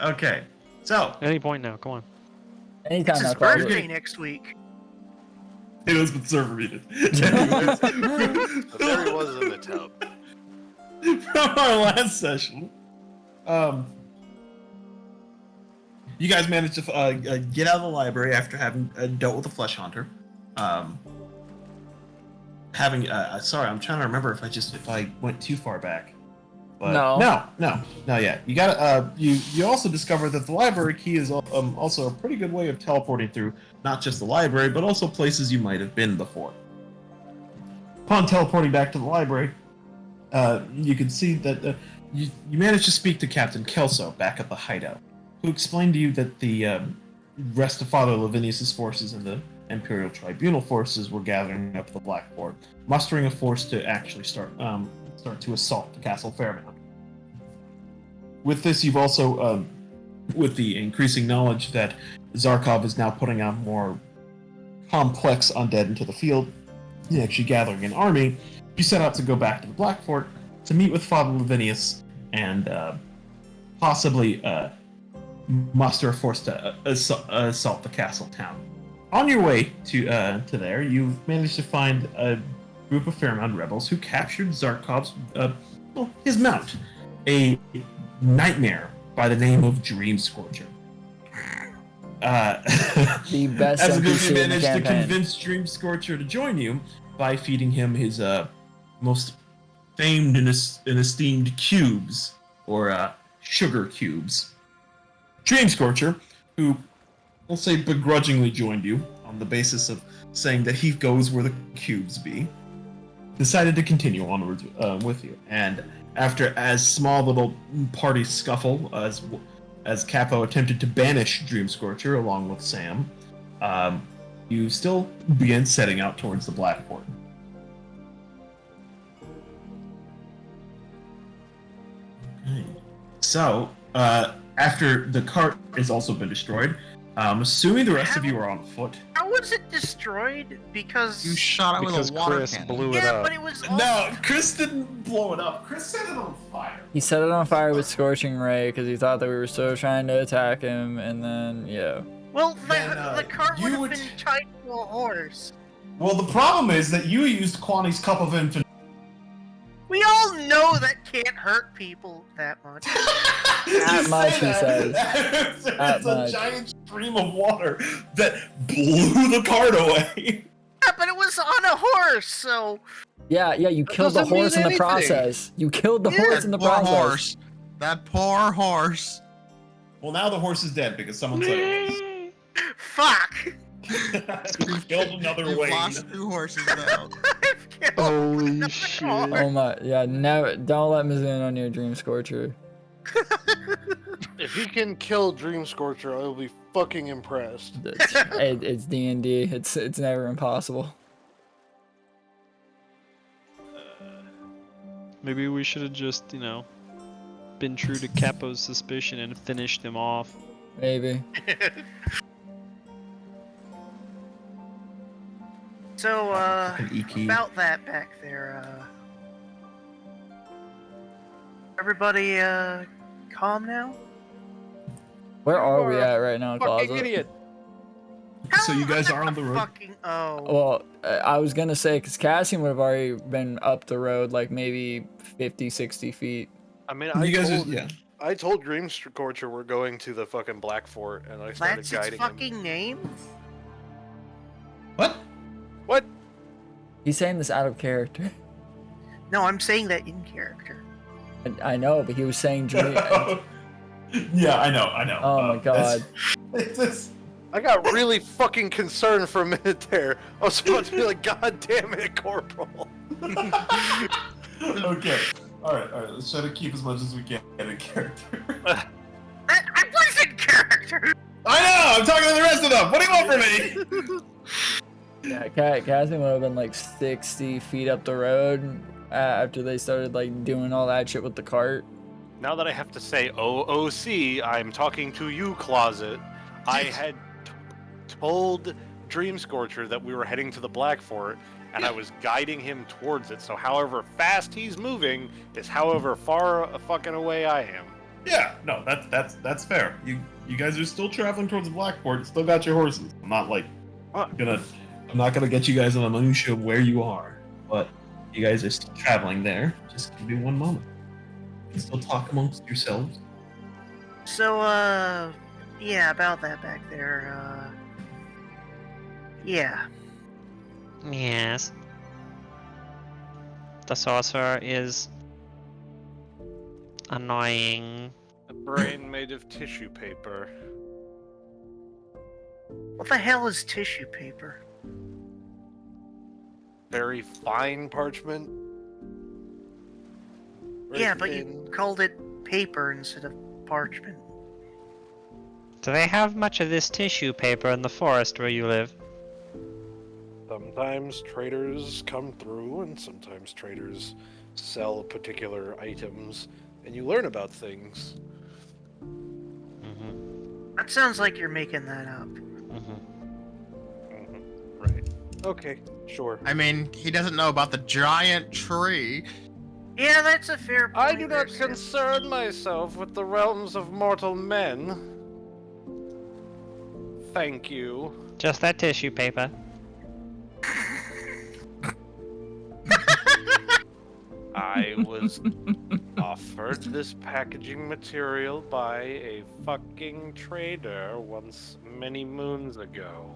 Okay. So At any point now, come on. Anytime It's his I thought birthday next week. it was with server muted. So there he was in the tub. From our last session, you guys managed to get out of the library after having dealt with the flesh hunter. Sorry, I'm trying to remember if I went too far back. But no. Yeah, you got you also discovered that the library key is also a pretty good way of teleporting through not just the library but also places you might have been before. Upon teleporting back to the library, you can see that you managed to speak to Captain Kelso back at the hideout, who explained to you that the rest of Father Lavinius's forces and the Imperial Tribunal forces were gathering up the Black Fort, mustering a force to actually start to assault the Castle Fairmound. With this, you've also, with the increasing knowledge that Zarkov is now putting out more complex undead into the field, and actually gathering an army, you set out to go back to the Black Fort to meet with Father Lavinius and possibly muster a force to assault the castle town. On your way to there, you've managed to find a group of Fairmound rebels who captured Zarkov's his mount, a nightmare by the name of Dream Scorcher. the best As NPC you in the managed to campaign. convince Dream Scorcher to join you by feeding him his most famed and esteemed cubes, or sugar cubes. Dream Scorcher, who we'll say begrudgingly joined you on the basis of saying that he goes where the cubes be, decided to continue onwards with you. And after as small little party scuffle as Capo attempted to banish Dream Scorcher along with Sam, you still begin setting out towards the Black Fort. Okay. So, after the cart has also been destroyed, assuming the rest of you are on foot. How was it destroyed? Because You shot it Because with a water Chris cannon. blew it yeah, up. but it was also... No, Chris didn't blow it up. Chris set it on fire. He set it on fire with Scorching Ray because he thought that we were still trying to attack him, and then, yeah. Well, Then, the cart you would have would- been tied to a horse. Well, the problem is that you used Kwani's Cup of Infinite. We all know that can't hurt people that much. That much, he says. It's That a much. giant stream of water that blew the cart away. Yeah, but it was on a horse, so... Yeah, you killed the doesn't mean horse in the anything. process. You killed the Yeah. horse in the Poor process. horse. That poor horse. Well, now the horse is dead because someone said it Fuck! was. You killed another You've Wayne. lost 2 horses now. I've killed Holy another shit. horse. Oh my, yeah, never, don't let Mizuno near Dream Scorcher. If he can kill Dream Scorcher, I will be fucking impressed. It's DnD, it's never impossible. Maybe we should have just, been true to Capo's suspicion and finished him off. Maybe. So, An E-key. about that back there, everybody, calm now? Where are we at right now, Fucking Closet? idiot. So you guys I'm are on the road? Fucking, oh. Well, I was gonna say, because Cassian would have already been up the road, like maybe 50, 60 feet. I mean, You guys are, I told Dream Scorcher we're going to the fucking Black Fort, and I started That's its guiding fucking him. name? What? What? He's saying this out of character. No, I'm saying that in character. I know, but he was saying Dream. Yeah, I know. Oh my god. It's I got really fucking concerned for a minute there. I was about to be like, God damn it, Corporal. okay. Alright, let's try to keep as much as we can in character. I was in character! I know! I'm talking to the rest of them! What do you want from me? Yeah, Cassian would have been like 60 feet up the road after they started like doing all that shit with the cart. Now that I have to say OOC, I'm talking to you, Closet. I had told Dream Scorcher that we were heading to the Black Fort, and I was guiding him towards it. So however fast he's moving is however far fucking away I am. Yeah, no, that's fair. You guys are still traveling towards Blackport. You still got your horses. I'm not like I'm not gonna get you guys on the minutia of where you are, but you guys are still traveling there. Just give me one moment. You can still talk amongst yourselves. So, yeah, about that back there, yeah. Yes. The sorcerer is annoying. A brain made of tissue paper. What the hell is tissue paper? Very fine parchment. Very Yeah, but thin. you called it paper instead of parchment. Do they have much of this tissue paper in the forest where you live? Sometimes traders come through, and sometimes traders sell particular items, and you learn about things. That sounds like you're making that up. Right. Okay, sure. I mean, he doesn't know about the giant tree. Yeah, that's a fair point. I do not there, Sam. concern myself with the realms of mortal men. Thank you. Just that tissue paper. I was offered this packaging material by a fucking trader once many moons ago.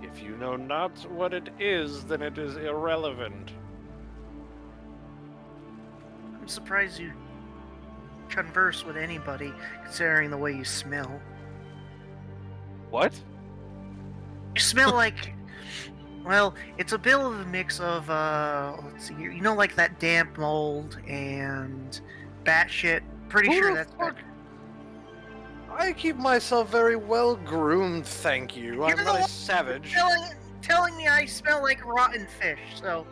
If you know not what it is, then it is irrelevant. I'm surprised you converse with anybody, considering the way you smell. What? You smell like... Well, it's a bit of a mix of, let's see here. You know, like that damp mold and batshit. Pretty Who sure the that's... fuck? I keep myself very well groomed, thank you. I'm You're the not a one savage. telling me I smell like rotten fish, so...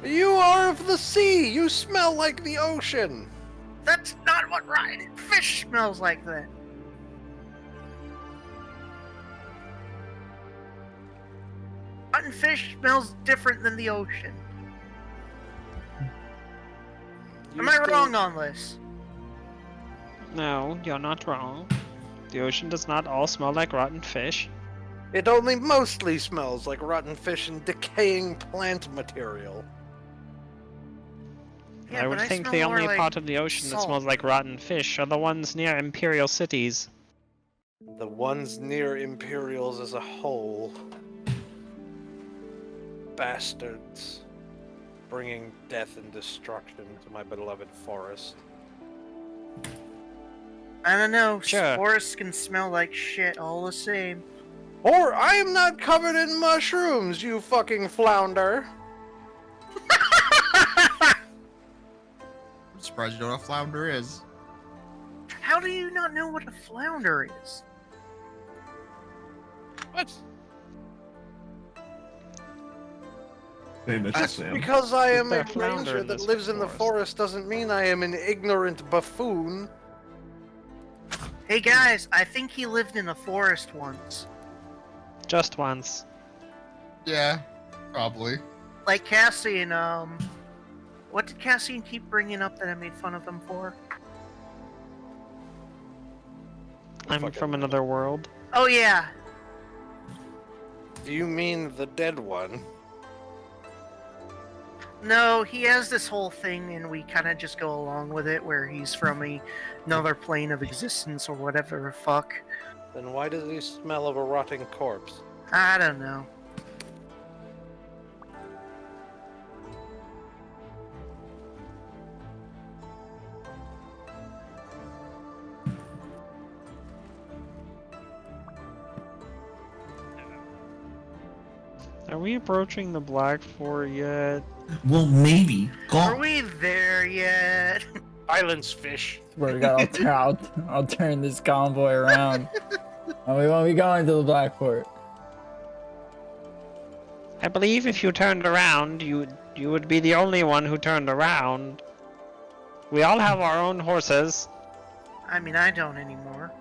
You are of the sea! You smell like the ocean! That's not what rotten fish smells like, then. Rotten fish smells different than the ocean. Am I wrong on this? No, you're not wrong. The ocean does not all smell like rotten fish. It only mostly smells like rotten fish and decaying plant material. Yeah, I would but think smell the more only like part of the ocean that salt. smells like rotten fish are the ones near imperial cities. The ones near Imperials as a whole. Bastards. Bringing death and destruction to my beloved forest. I don't know. Sure. Forests can smell like shit all the same. Or I am not covered in mushrooms, you fucking flounder! I'm surprised you don't know what a flounder is. How do you not know what a flounder is? What? Hey, Mr. Just Sam. because I am Is there a a flounder ranger in that this lives in the forest? forest doesn't mean I am an ignorant buffoon. Hey guys, I think he lived in a forest once. Just once. Yeah, probably. Like Cassian, what did Cassian keep bringing up that I made fun of him for? I'm Fucking- from another world. Oh yeah. Do you mean the dead one? No, he has this whole thing and we kind of just go along with it where he's from another plane of existence or whatever the fuck. Then why does he smell of a rotting corpse? I don't know. Are we approaching the Black Fort yet? Well, maybe. Are God. we there yet? Silence, fish. Swear to God, I'll turn this convoy around. And we won't be going to the Blackport. I believe if you turned around, you would be the only one who turned around. We all have our own horses. I mean, I don't anymore.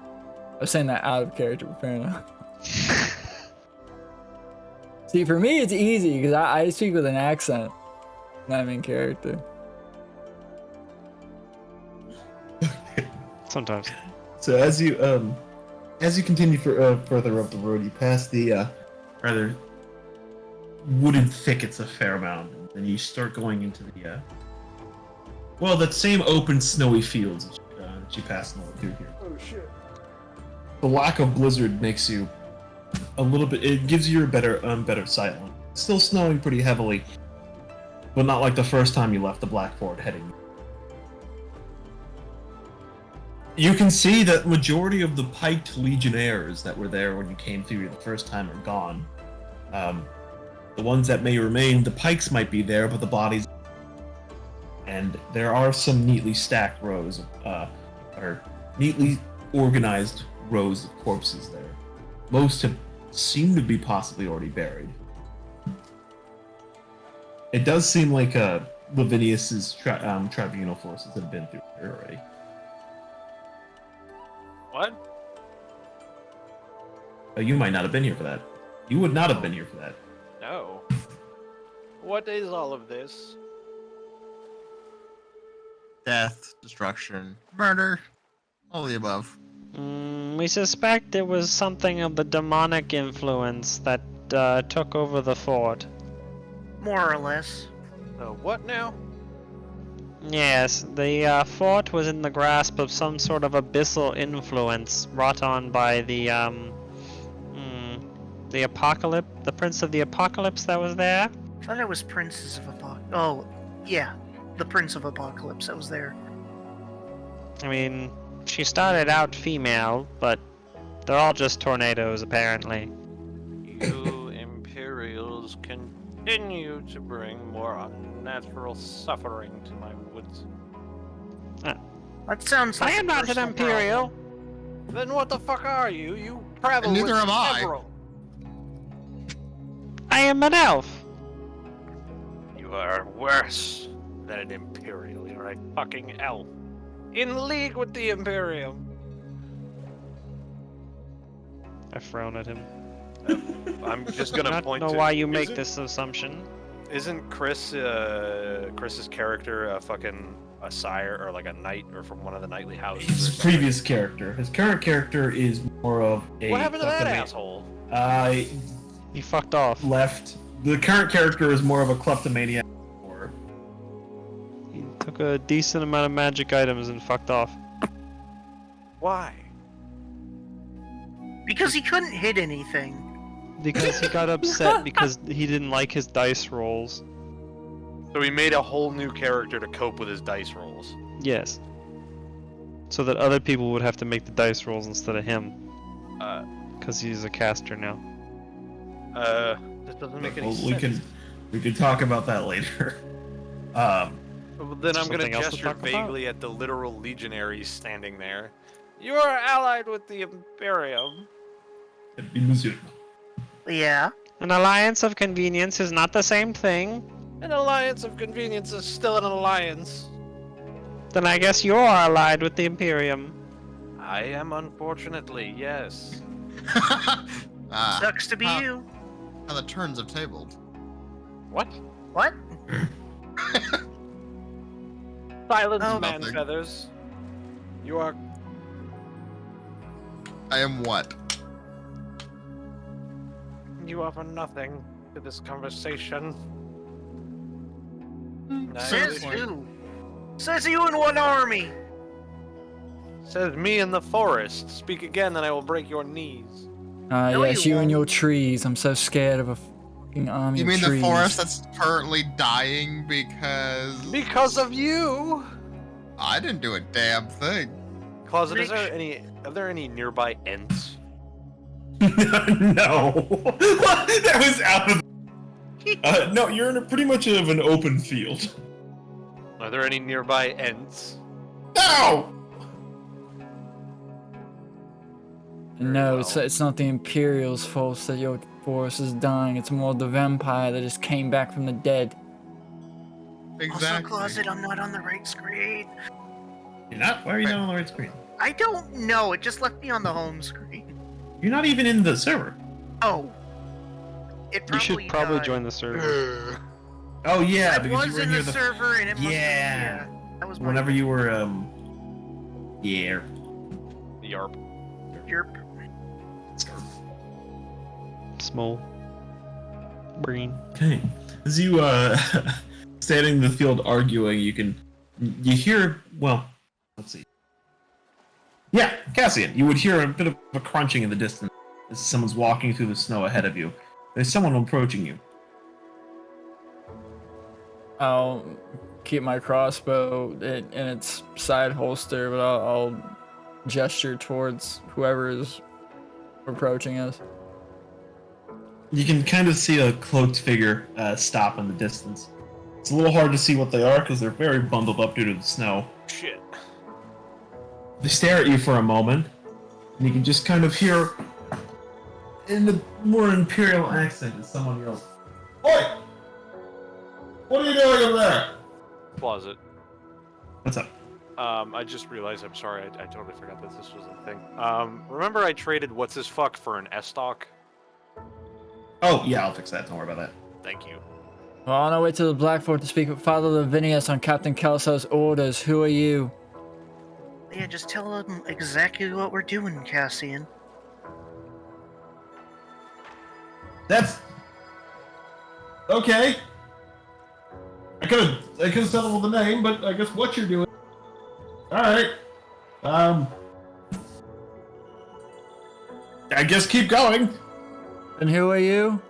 I was saying that out of character, but fair enough. See, for me, it's easy because I speak with an accent. And I'm in character. Sometimes. So as you continue further up the road, you pass the rather wooded thickets of Fairmound, and you start going into the that same open snowy fields that you pass north through here. Oh shit. The lack of blizzard makes you a little bit. It gives you a better sight line. It's still snowing pretty heavily, but not like the first time you left the Black Fort heading. You can see that majority of the piked legionnaires that were there when you came through the first time are gone. The ones that may remain, the pikes might be there, but the bodies. And there are some neatly stacked rows, or neatly organized rows of corpses there. Most have seemed to be possibly already buried. It does seem like Lavinius's tribunal forces have been through here already. What? Oh, you might not have been here for that. You would not have been here for that. No. What is all of this? Death, destruction, murder, all the above. We suspect it was something of the demonic influence that took over the fort. More or less. What now? Yes, the fort was in the grasp of some sort of abyssal influence brought on by the apocalypse, the Prince of the Apocalypse that was there. I thought it was Princes of Apocalypse. Oh, yeah. The Prince of Apocalypse that was there. I mean, she started out female, but they're all just tornadoes, apparently. You Imperials continue to bring more unnatural suffering to my woods. That sounds like I am a not an personal Imperial. problem. Then what the fuck are you? You travel And neither with am I. several. I am an elf. You are worse than an Imperial. You're a fucking elf. In league with the Imperium. I frown at him. I'm just I gonna don't point know to. why you make isn't- this assumption. Isn't Chris's character a fucking a sire or like a knight or from one of the knightly houses? or His something? previous character. His current character is more of a. What happened to that kleptomaniac. asshole? He fucked off. Left. The current character is more of a kleptomaniac. Or He took a decent amount of magic items and fucked off. Why? Because he couldn't hit anything. Because he got upset because he didn't like his dice rolls. So he made a whole new character to cope with his dice rolls. Yes. So that other people would have to make the dice rolls instead of him. Because he's a caster now. That doesn't make any sense. we can talk about that later. Well, then I'm gonna Something else to gesture talk about? vaguely at the literal legionaries standing there. You are allied with the Imperium. It'd be Mizuno. Yeah. An alliance of convenience is not the same thing. An alliance of convenience is still an alliance. Then I guess you're allied with the Imperium. I am, unfortunately, yes. Sucks to be you. How the turns have tabled. What? What? Silence, Oh, man nothing. feathers. You are. I am what? You offer nothing to this conversation. Says point. who? Says you in one army. Says me in the forest. Speak again, and I will break your knees. No, Yes, you you and your won't. trees. I'm so scared of a fucking army You of mean trees. the forest that's currently dying because... Because of you. I didn't do a damn thing. Closet, Rich. are there any nearby Ents? No. That was out of. No, you're in pretty much of an open field. Are there any nearby Ents? No. No, well. it's not the Imperial's fault that your forest is dying. It's more the vampire that just came back from the dead. Exactly. Also, Closet, I'm not on the right screen. You're not. Why are you not on the right screen? I don't know. It just left me on the home screen. You're not even in the server. Oh. It You probably should probably died. join the server. Oh yeah, I because you was were in near the server and it must Yeah. have been, that was my Whenever you were Yeah. Yarp. Yerp. Small. Green. Okay. As you standing in the field arguing, you hear, well, let's see. Yeah, Cassian, you would hear a bit of a crunching in the distance as someone's walking through the snow ahead of you. There's someone approaching you. I'll keep my crossbow in its side holster, but I'll gesture towards whoever is approaching us. You can kind of see a cloaked figure stop in the distance. It's a little hard to see what they are because they're very bundled up due to the snow. Shit. They stare at you for a moment, and you can just kind of hear, in the more imperial accent, as someone yells, "Oi! What are you doing over there?" Closet. What's up? I just realized, I'm sorry, I totally forgot that this was a thing. Remember I traded what's his fuck for an S-Stock? Oh, yeah, I'll fix that. Don't worry about that. Thank you. Well, on our way to the Black Fort to speak with Father Lavinius on Captain Kelso's orders. Who are you? Yeah, just tell him exactly what we're doing, Cassian. That's... okay. I could have settled with the name, but I guess what you're doing... Alright. I guess keep going. And who are you?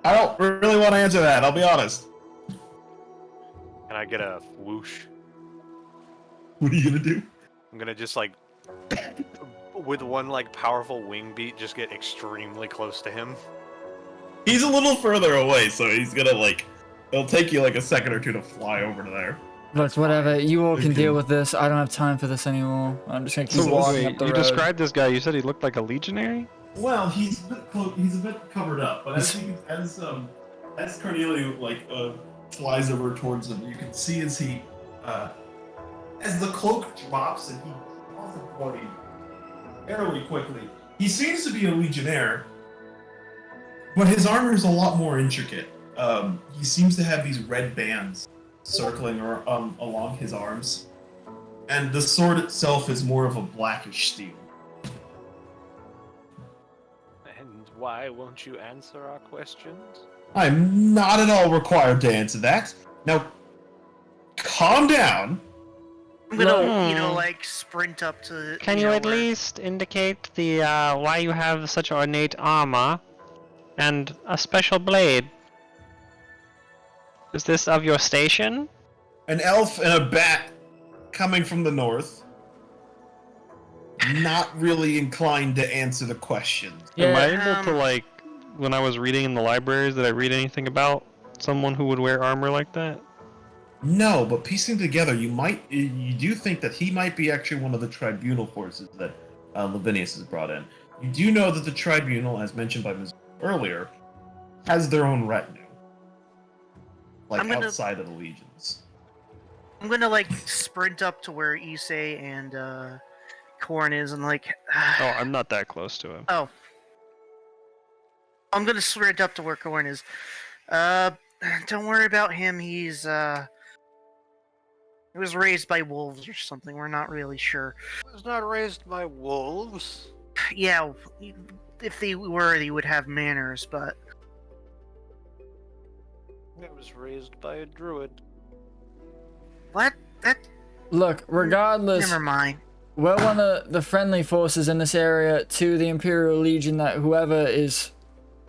I don't really want to answer that, I'll be honest. Can I get a whoosh? What are you gonna do? I'm gonna just like, with one like powerful wing beat, just get extremely close to him. He's a little further away, so he's gonna like... It'll take you like a second or two to fly over to there. Look, whatever. You all can Okay. deal with this. I don't have time for this anymore. I'm just gonna keep walking up the you road. described this guy. You said he looked like a legionary. Well, he's a bit covered up, but as Cornelia flies over towards him, you can see as he as the cloak drops and he drops the body fairly quickly. He seems to be a legionnaire, but his armor is a lot more intricate. He seems to have these red bands circling along his arms, and the sword itself is more of a blackish steel. And why won't you answer our questions? I'm not at all required to answer that. Now, calm down. I'm gonna, No. like sprint up to. Can you know, at where- least indicate the why you have such ornate armor and a special blade? Is this of your station? An elf and a bat coming from the north. Not really inclined to answer the questions. Am I Yeah. able to like, when I was reading in the libraries, did I read anything about someone who would wear armor like that? No, but piecing together, you do think that he might be actually one of the tribunal forces that Lavinius has brought in. You do know that the tribunal, as mentioned by Mizuno earlier, has their own retinue. Like I'm gonna- outside of the legions. I'm gonna like sprint up to where Isse and Corn is, and like. Oh, I'm not that close to him. Oh. I'm gonna sprint up to where Corn is. Don't worry about him. He was raised by wolves or something. We're not really sure. I was not raised by wolves. Yeah, if they were, they would have manners, but I was raised by a druid. what? That Look, regardless, never mind. we're one of the friendly forces in this area to the Imperial Legion. That whoever is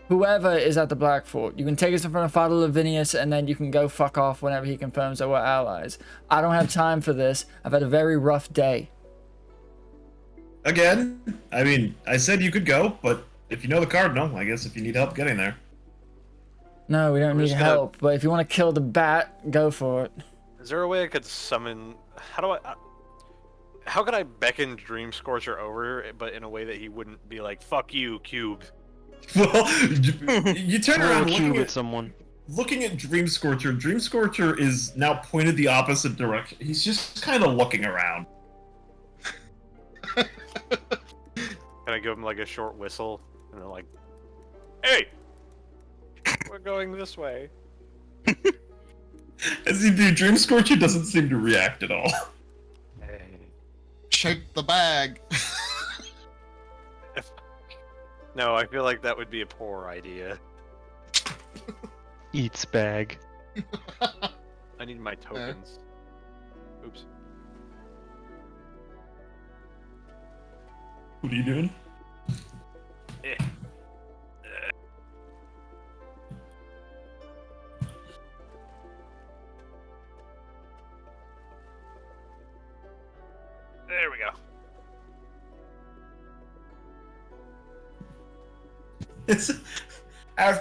at the Black Fort, you can take us in front of Father Lavinius, and then you can go fuck off whenever he confirms that we're allies. I don't have time for this. I've had a very rough day. Again, I mean, I said you could go, but if you know the cardinal, I guess if you need help getting there. No, we don't I'm need just gonna- help. But if you want to kill the bat, go for it. Is there a way I could summon? How could I beckon Dream Scorcher over, but in a way that he wouldn't be like, "Fuck you, Cube"? Well, you turn Throw a around cube looking at at someone. Dream Scorcher. Dream Scorcher is now pointed the opposite direction. He's just kind of looking around. Can I give him like a short whistle and they're like, "Hey, we're going this way." As you do, Dream Scorcher doesn't seem to react at all. Hey. shake the bag. No, I feel like that would be a poor idea. Eats bag. I need my tokens. Oops. What are you doing? There we go. It's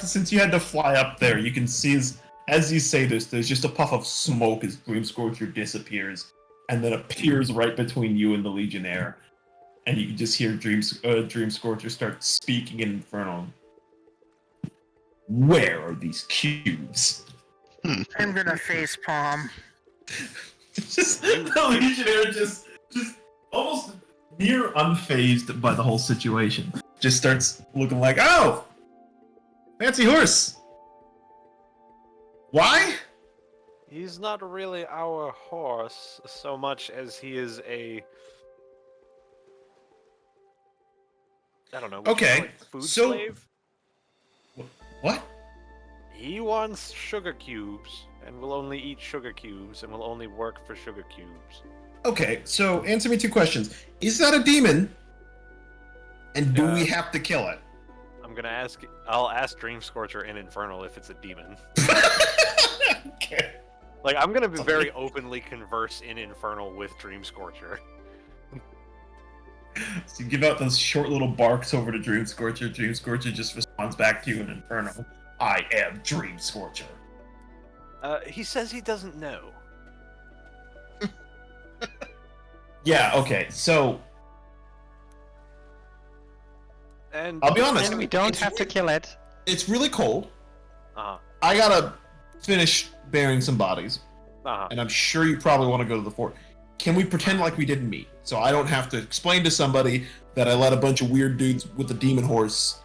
since you had to fly up there, you can see as you say this, there's just a puff of smoke as Dream Scorcher disappears, and then appears right between you and the Legionnaire, and you can just hear Dream Scorcher start speaking in Infernal. Where are these cubes? I'm gonna facepalm. Just the Legionnaire just almost near unfazed by the whole situation. Just starts looking like, oh, fancy horse. Why? He's not really our horse so much as he is a... I don't know. Okay, Like food so- slave? What? He wants sugar cubes, and will only eat sugar cubes, and will only work for sugar cubes. Okay, so answer me two questions. Is that a demon? And do we have to kill it? I'll ask Dream Scorcher in Infernal if it's a demon. Okay. Like, I'm gonna be very openly converse in Infernal with Dream Scorcher. So you give out those short little barks over to Dream Scorcher. Dream Scorcher just responds back to you in Infernal. I am Dream Scorcher. He says he doesn't know. Yeah, okay, so And I'll be honest. And we don't have to kill it. It's really cold. Uh-huh. I gotta finish burying some bodies. Uh-huh. And I'm sure you probably want to go to the fort. Can we pretend like we didn't meet? So I don't have to explain to somebody that I let a bunch of weird dudes with a demon horse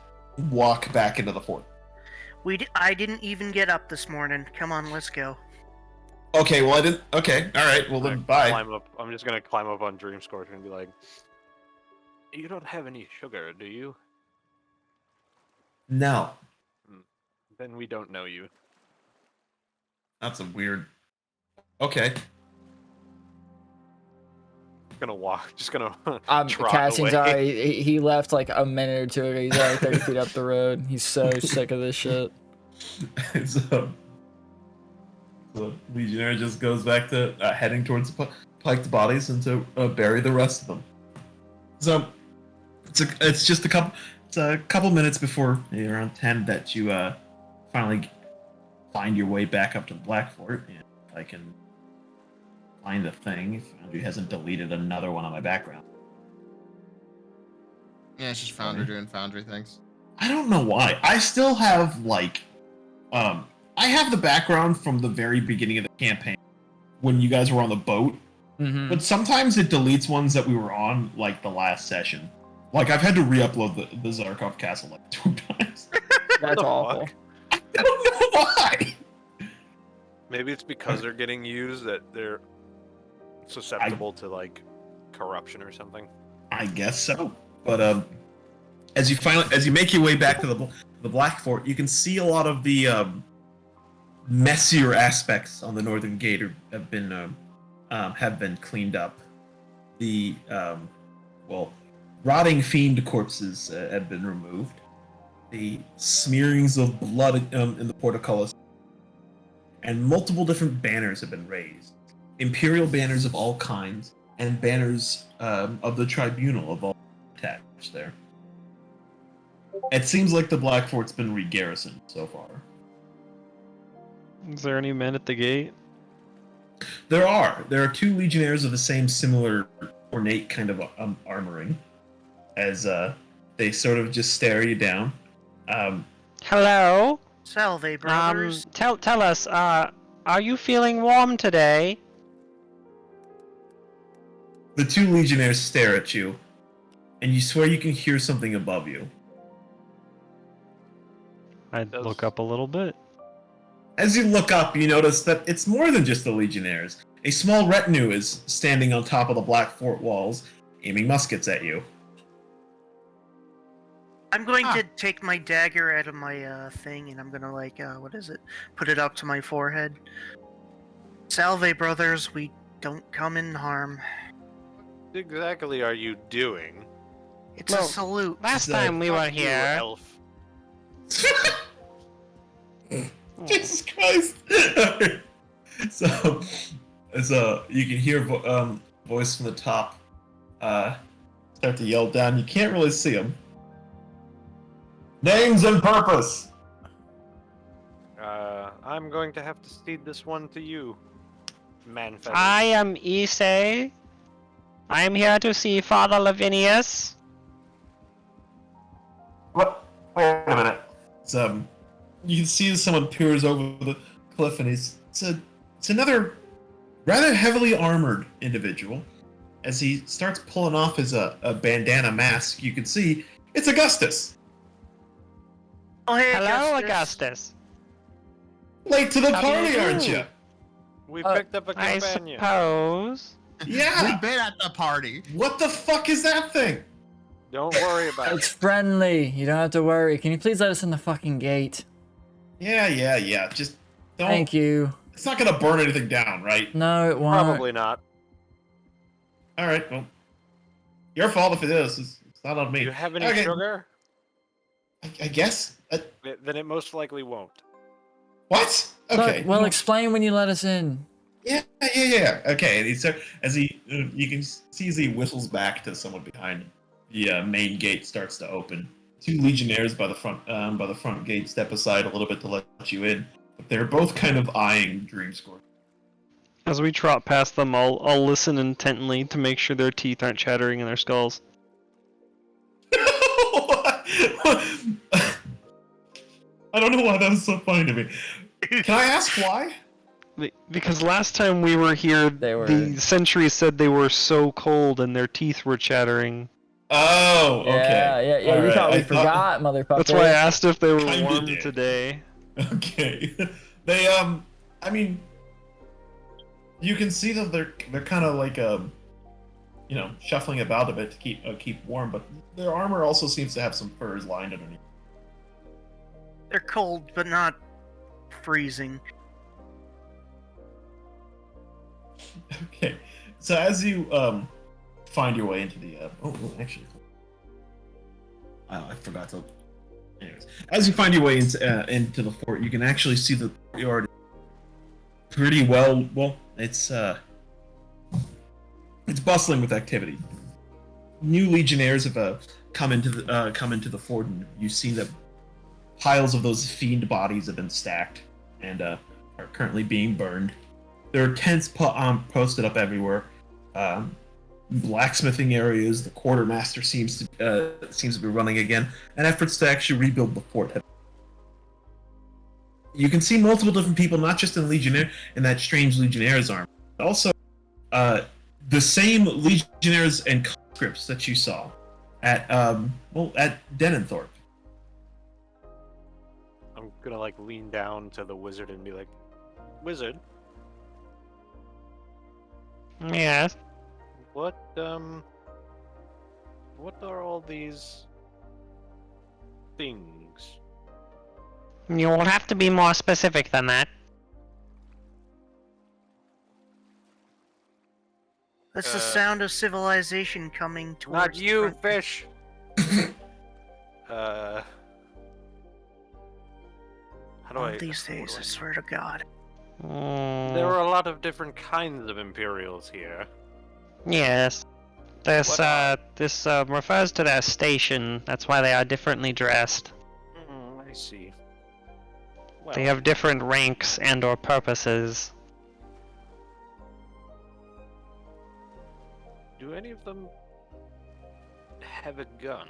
walk back into the fort. I didn't even get up this morning. Come on, let's go. Okay, well I didn't. Okay, all right. Well then, bye. I'm just gonna climb up on Dream Scorcher and be like, "You don't have any sugar, do you? No, Then we don't know you." that's a weird. Okay. Gonna walk. Just gonna. trot Cassian's away. already, he left like a minute or two ago. He's already 30 feet up the road. He's so sick of this shit. So the Legionnaire just goes back to heading towards the piked bodies and to bury the rest of them. So it's just a couple minutes before around 10 that you finally find your way back up to the Black Fort. And if I can find the thing, if Foundry hasn't deleted another one on my background. Yeah, it's just Foundry doing Foundry things. I don't know why. I still have I have the background from the very beginning of the campaign when you guys were on the boat, but sometimes it deletes ones that we were on, like the last session. Like I've had to re-upload the Zarkov Castle like 2 times. That's awful. I don't know why. Maybe it's because they're getting used that they're susceptible to like corruption or something. I guess so. But as you make your way back to the Black Fort, you can see a lot of the messier aspects on the northern gate have been cleaned up. The rotting fiend corpses have been removed. The smearings of blood in the portcullis, and multiple different banners have been raised. Imperial banners of all kinds, and banners of the tribunal of all attached there. It seems like the Black Fort's been re-garrisoned so far. Is there any men at the gate? There are 2 legionnaires of the same similar ornate kind of armoring, as they sort of just stare you down. Hello? Salve, brothers. Tell us, are you feeling warm today? The 2 legionnaires stare at you, and you swear you can hear something above you. I'd look up a little bit. As you look up, you notice that it's more than just the legionnaires. A small retinue is standing on top of the Black Fort walls, aiming muskets at you. I'm going to take my dagger out of my thing, and I'm gonna like, what is it? Put it up to my forehead. Salve, brothers. We don't come in harm. What exactly are you doing? It's a salute. Last time we were Fuck you, here. elf. Jesus Christ! so you can hear voice from the top start to yell down. You can't really see them. Names and purpose. I'm going to have to cede this one to you, man. I am Isse. I am here to see Father Lavinius. What? Wait a minute. It's, you can see someone peers over the cliff, and it's another rather heavily armored individual. As he starts pulling off his a bandana mask, you can see it's Augustus. Oh, hey, Hello, Augustus. Late to the How do you party, do? aren't you? We picked up a I companion. suppose. Yeah. We've been at the party. What the fuck is that thing? Don't worry about It's it. friendly. You don't have to worry. Can you please let us in the fucking gate? Yeah. Just don't. Thank you. It's not gonna burn anything down, right? No, it won't. Probably not. All right. Well, your fault if it is. It's not on Do me. you have any Okay. sugar? I guess. Then it most likely won't. What? Okay. Look, well, explain when you let us in. Yeah. Okay. And so as you can see as he whistles back to someone behind him, the main gate starts to open. 2 legionnaires by the front gate step aside a little bit to let you in, but they're both kind of eyeing Dreamscore. As we trot past them, I'll listen intently to make sure their teeth aren't chattering in their skulls. I don't know why that was so funny to me. Can I ask why? Because last time we were here, the sentries said they were so cold and their teeth were chattering. Oh, okay. Yeah. All You right, thought we I forgot, motherfucker. That's why I asked if they were Kinda warm did. today. Okay. They I mean, you can see that they're kind of like shuffling about a bit to keep warm, but their armor also seems to have some furs lined underneath. They're cold, but not freezing. Okay. So as you find your way into the actually, I forgot to. Anyways, as you find your way into the fort, you can actually see the courtyard pretty well. Well, it's bustling with activity. New legionnaires have come into the fort, and you see that piles of those fiend bodies have been stacked and are currently being burned. There are tents posted up everywhere. Blacksmithing areas. The quartermaster seems to be running again, and efforts to actually rebuild the fort. You can see multiple different people, not just in that strange Legionnaire's armor, but also the same Legionnaires and conscripts that you saw at Denenthorpe. I'm gonna like lean down to the wizard and be like, "Wizard, Yes. what are all these things?" You'll have to be more specific than that. That's the sound of civilization coming towards. Not the you, front. fish. How do One I? of these what days, do I swear to God. There are a lot of different kinds of Imperials here. Yes. This What, this refers to their station. That's why they are differently dressed. I see. Well, They have different ranks and or purposes. do any of them have a gun?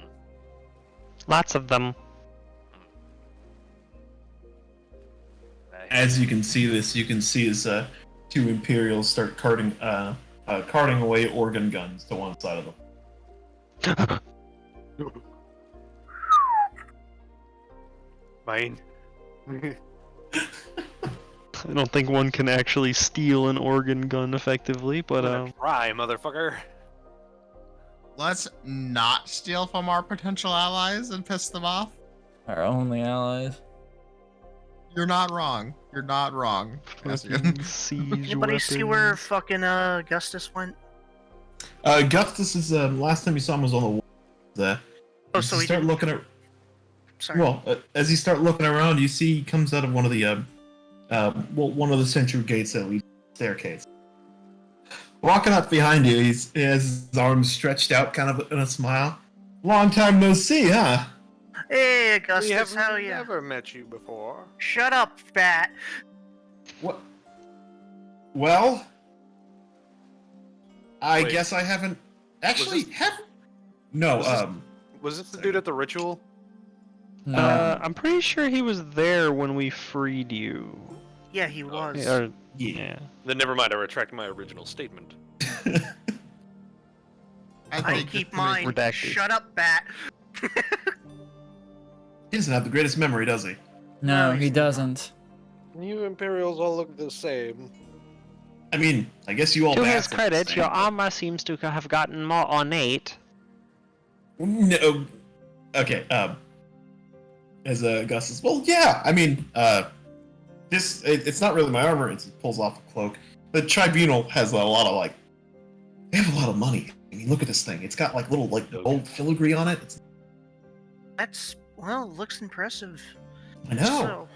Lots of them. As you can see this, you can see as 2 Imperials start carting away organ guns to one side of them. Mine. I don't think one can actually steal an organ gun effectively, but Try, motherfucker. let's not steal from our potential allies and piss them off. Our only allies. You're not wrong. You're not wrong. Cassian. Fucking siege Anybody see where weapons. fucking Augustus went? Gustus is last time you saw him was on the wall there. Oh, As so you he start didn't- looking at Sorry. well, as you start looking around, you see he comes out of one of the one of the central gates that leads to the staircase. Walking up behind you, he has his arms stretched out, kind of in a smile. Long time no see, huh? Hey, We Augustus, have how you? never met you before. Shut up, Bat. What? Well, I Wait. guess I haven't actually this- have. No, was this- Was this the dude at the ritual? No. I'm pretty sure he was there when we freed you. Yeah, he was. Or, yeah. yeah. Then never mind. I retract my original statement. I think keep this mine. redacted. Shut up, Bat. He doesn't have the greatest memory, does he? No, No, he he's doesn't. You Imperials all look the same. I mean, I guess you all. To his bats look the credit, same, your but- armor seems to have gotten more ornate. No. Okay. As Augustus. Well, yeah. I mean, it's not really my armor. It pulls off a cloak. The tribunal has a lot of like. They have a lot of money. I mean, look at this thing. It's got like little like gold filigree on it. That's looks impressive. I know. So,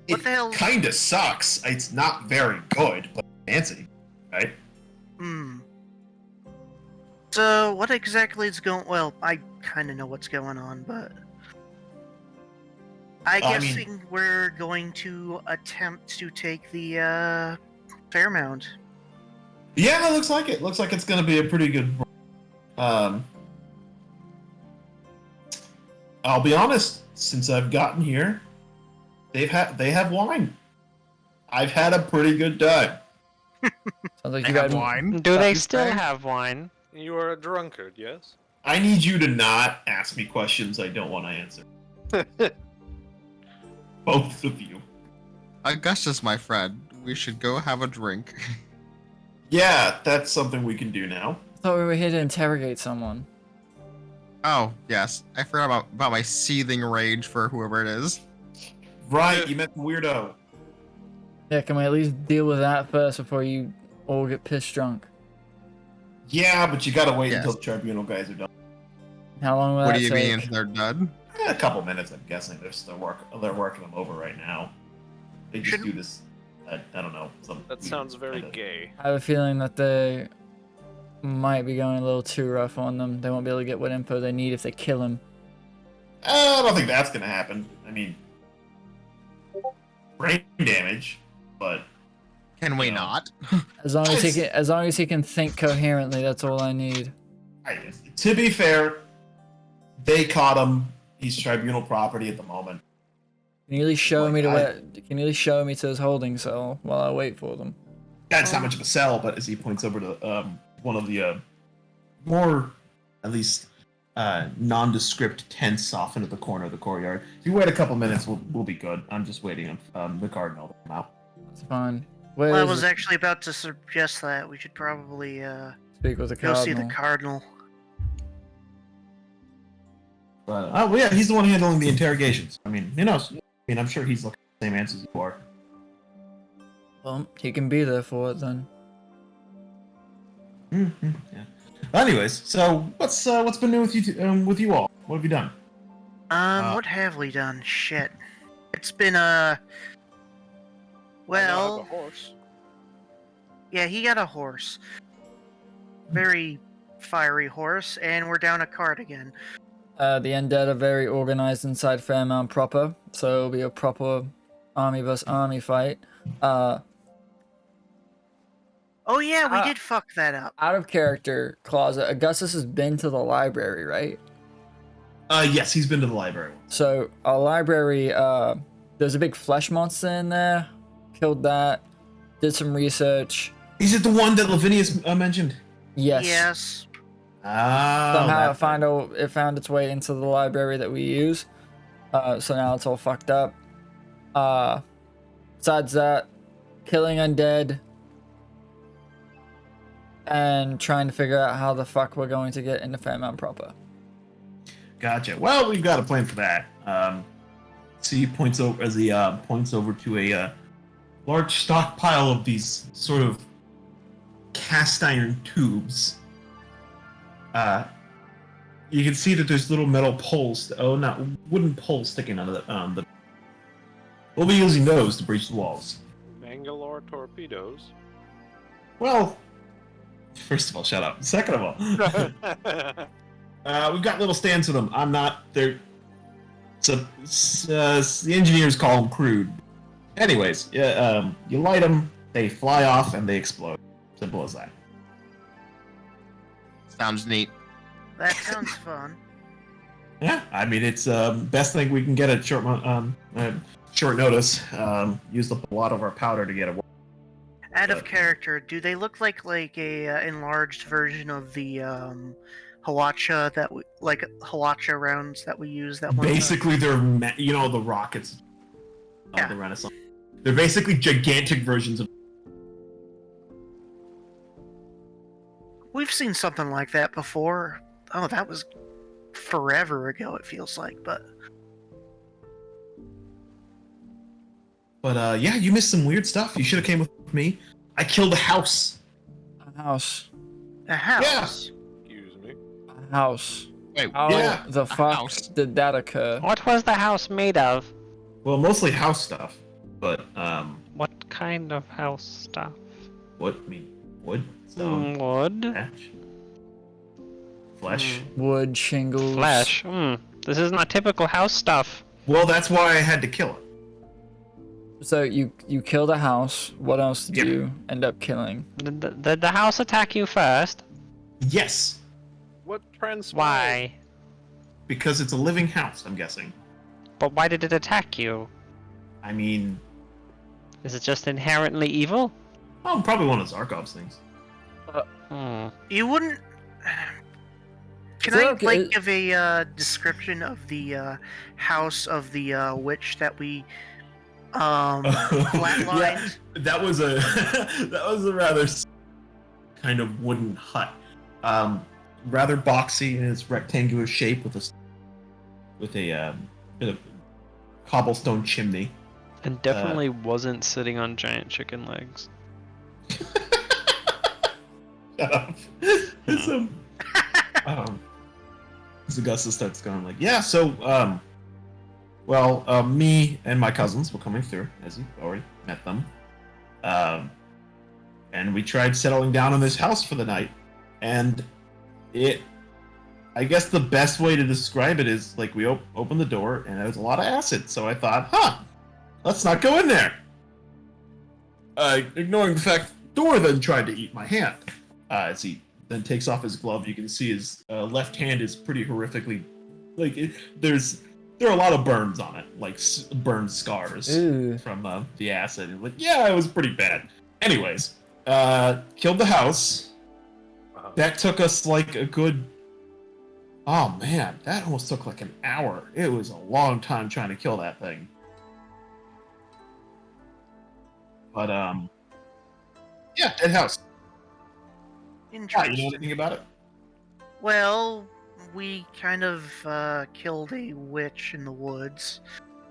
what the hell? Kind of sucks. It's not very good, but fancy, right? So, what exactly is going? Well, I kind of know what's going on, but I'm I mean- guessing we're going to attempt to take the Fairmound. Yeah, it looks like it. Looks like it's going to be a pretty good. I'll be honest. Since I've gotten here, they have wine. I've had a pretty good time. Sounds like They you have got wine. Do they You still say? have wine? You are a drunkard, yes? I need you to not ask me questions I don't want to answer. Both of you. Augustus, my friend, we should go have a drink. Yeah, that's something we can do now. I thought we were here to interrogate someone. Oh, yes. I forgot about my seething rage for whoever it is. Right, you meant the weirdo. Yeah, can we at least deal with that first before you all get pissed drunk? Yeah, but you gotta wait Yes. until the tribunal guys are done. How long will What that do you take? mean they're done? A couple minutes, I'm guessing. They're working them over right now. They just do this. I don't know. That sounds very kinda- gay. I have a feeling that they might be going a little too rough on them. They won't be able to get what info they need if they kill him. I don't think that's gonna happen. I mean, brain damage, but Can we Yeah. not? As long as he can think coherently, that's all I need. I guess. To be fair, they caught him. He's tribunal property at the moment. Can you at least show Like, me to where? Can you at least show me to his holding cell while I wait for them? That's not much of a cell, but as he points over to one of the more, at least, nondescript tents off into the corner of the courtyard. If you wait a couple minutes, we'll be good. I'm just waiting on the cardinal to come out. That's fine. Where Well, I is was it? actually about to suggest that we should probably Speak with the go see the cardinal. Cardinal. But well, yeah, he's the one handling the interrogations. I mean, he knows. I mean, I'm sure he's looking at the same answers you are. Well, he can be there for it then. Mm-hmm, yeah. Anyways, so what's been new with you all? What have you done? What have we done? Shit. It's been I now well, have a horse. yeah, he got a horse. Very fiery horse, and we're down a cart again. The undead are very organized inside Fairmound proper, so it'll be a proper army versus army fight. Oh yeah, we Ah. did fuck that up. Out of character, Closet. Augustus has been to the library, right? Yes, he's been to the library. So our library, there's a big flesh monster in there. Killed that. Did some research. Is it the one that Lavinius mentioned? Yes. Yes. Ah, Somehow it found its way into the library that we use. So now it's all fucked up. Besides that, killing undead. and trying to figure out how the fuck we're going to get into Fairmound proper. Gotcha. Well, we've got a plan for that. So he points over as he points over to a large stockpile of these sort of cast iron tubes. You can see that there's little metal poles. Not wooden poles sticking out of the. We'll be using those to breach the walls. Bangalore torpedoes. Well, first of all, shut up. Second of all, we've got little stands for them. I'm not. They're. So the engineers call them crude. Anyways, you light them, they fly off, and they explode. Simple as that. Sounds neat. That sounds fun. Yeah, I mean it's best thing we can get at short notice. Used up a lot of our powder to get it. Out of character, do they look like a enlarged version of the Hawacha Hawacha rounds that we use? That one. Basically, they're the rockets. Yeah. The Renaissance. They're basically gigantic versions of. We've seen something like that before. Oh, that was forever ago. It feels like, but Yeah, you missed some weird stuff. You should have came with me. I killed a house. A house. a house. Yeah. Excuse me. A house. Wait, How Yeah, the fuck house. did that occur? What was the house made of? Well, mostly house stuff, but What kind of house stuff? wood, stone, Wood? thatch, flesh. Wood, shingles. Flesh. This is not typical house stuff. Well, that's why I had to kill it. So you killed a house. What else did Yep. you end up killing? Did the house attack you first? Yes, What transpired? Why? because it's a living house. I'm guessing. But why did it attack you? I mean, Is it just inherently evil? probably one of Zarkov's things. You wouldn't. Can It's I okay. give a description of the house of the witch that we flatlined? Yeah, that was a rather kind of wooden hut, rather boxy in its rectangular shape with a cobblestone chimney. And definitely wasn't sitting on giant chicken legs. Shut up. As Augusta starts going like, yeah, so me and my cousins were coming through, as you've already met them. And we tried settling down in this house for the night. And I guess the best way to describe it is like we opened the door and there was a lot of acid. So I thought, let's not go in there. Ignoring the fact Thor then tried to eat my hand. As he then takes off his glove, you can see his left hand is pretty horrifically, there are a lot of burns on it, like burn scars Ew. from the acid. And it was pretty bad. Anyways, killed the house. That took us like a good. Oh man, that almost took like an hour. It was a long time trying to kill that thing. But yeah, dead house. You know Interesting. anything about it? Well, we kind of killed a witch in the woods.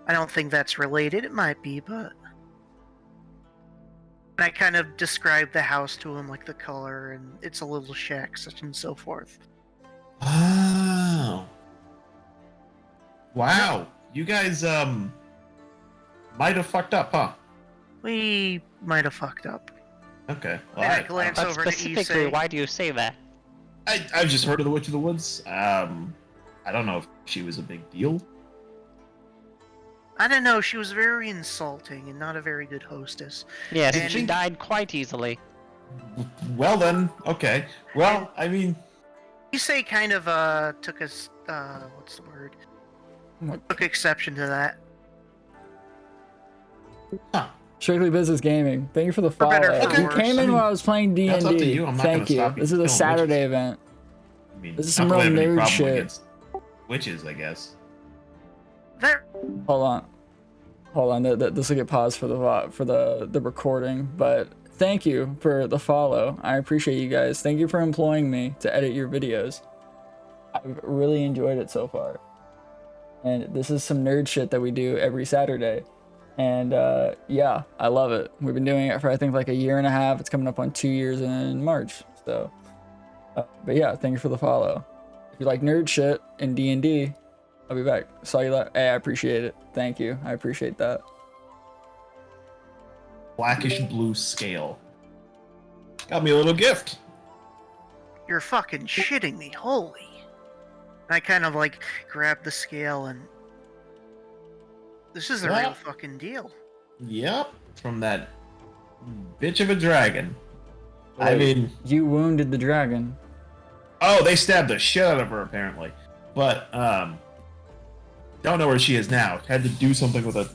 I don't think that's related. It might be, but I kind of described the house to him, like the color, and it's a little shack, such and so forth. Oh. Wow. You guys might have fucked up, huh? We might have fucked up. Okay. And I Well, glance But over to specifically, Isse. why do you say that? I've just heard of the Witch of the Woods. I don't know if she was a big deal. I don't know. She was very insulting and not a very good hostess. Yes, And- she died quite easily. Well then, okay. Well, I mean, Isse kind of took us. What's the word? What? Took exception to that. Strictly Business Gaming. Thank you for the For better follow. or for You worse. came I in mean, while I was playing D&D. that's up to you. I'm not Thank gonna you. stop you This is a killing Saturday witches. event. I mean, This is not some that I real have any nerd problem shit. against witches, I guess. There. Hold on. This will get paused for the recording, but thank you for the follow. I appreciate you guys. Thank you for employing me to edit your videos. I've really enjoyed it so far. And this is some nerd shit that we do every Saturday. And yeah, I love it. We've been doing it for I think like a year and a half. It's coming up on 2 years in March. So, but yeah, thank you for the follow. If you like nerd shit in D&D, I'll be back. Saw you later. Hey, I appreciate it. Thank you. I appreciate that. Blackish blue scale. Got me a little gift. You're fucking shitting me, holy. I kind of like grab the scale and this is a real fucking deal. Yep, from that bitch of a dragon. I mean, you wounded the dragon. Oh, they stabbed the shit out of her apparently, but don't know where she is now. Had to do something with a.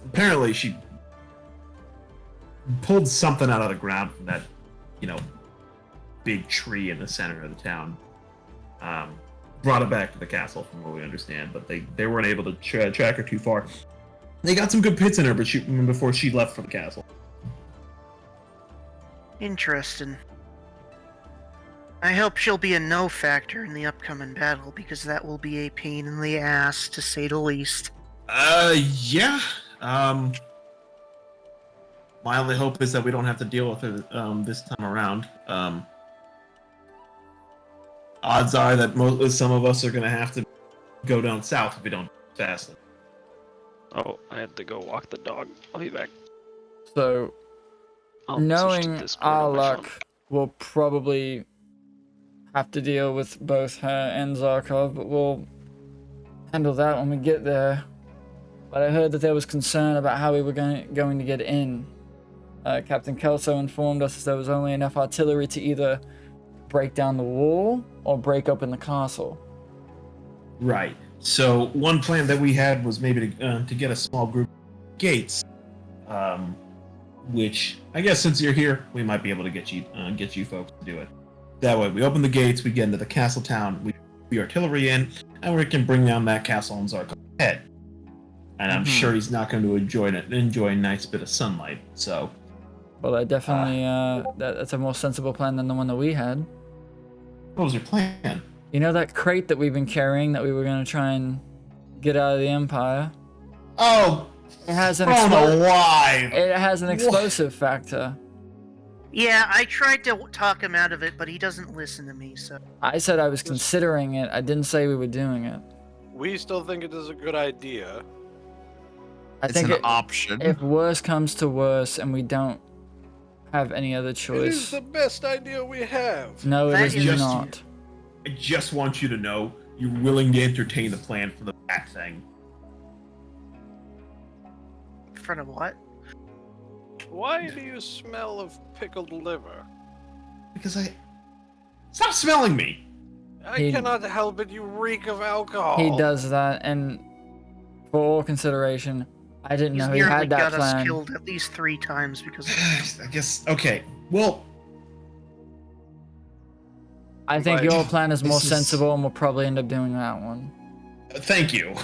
Apparently, she pulled something out of the ground from that, big tree in the center of the town. Brought it back to the castle, from what we understand, but they weren't able to track her too far. They got some good hits in her, but before she left for the castle. Interesting. I hope she'll be a no factor in the upcoming battle, because that will be a pain in the ass, to say the least. Yeah. My only hope is that we don't have to deal with it this time around. Odds are that some of us are going to have to go down south if we don't fast. Oh, I had to go walk the dog. I'll be back. So, I'll switch to knowing Discord our on my luck, phone. we'll probably have to deal with both her and Zarkov, but we'll handle that when we get there. But I heard that there was concern about how we were going to get in. Captain Kelso informed us that there was only enough artillery to either break down the wall or break open the castle. Right. So one plan that we had was maybe to get a small group of gates, which I guess since you're here, we might be able to get you folks to do it. That way, we open the gates, we get into the castle town, we put artillery in, and we can bring down that castle on Zarkov's head. And I'm sure he's not going to enjoy a nice bit of sunlight. So, well, that definitely that's a more sensible plan than the one that we had. What was your plan? You know that crate that we've been carrying that we were going to try and get out of the Empire? Oh, it has an alive. It has an explosive factor. Yeah, I tried to talk him out of it, but he doesn't listen to me, so... I said I was considering it. I didn't say we were doing it. We still think it is a good idea. I think an option. If worse comes to worse and we don't have any other choice... It is the best idea we have. No, it is just not. I just want you to know you're willing to entertain the plan for the bat thing. In front of what? Why do you smell of pickled liver? Because Stop smelling me! I cannot help it, you reek of alcohol. He does that, and for all consideration, I didn't know he had that got plan. us killed at least 3 times because of I guess, okay, well... I think your plan is more sensible, and we'll probably end up doing that one. Thank you.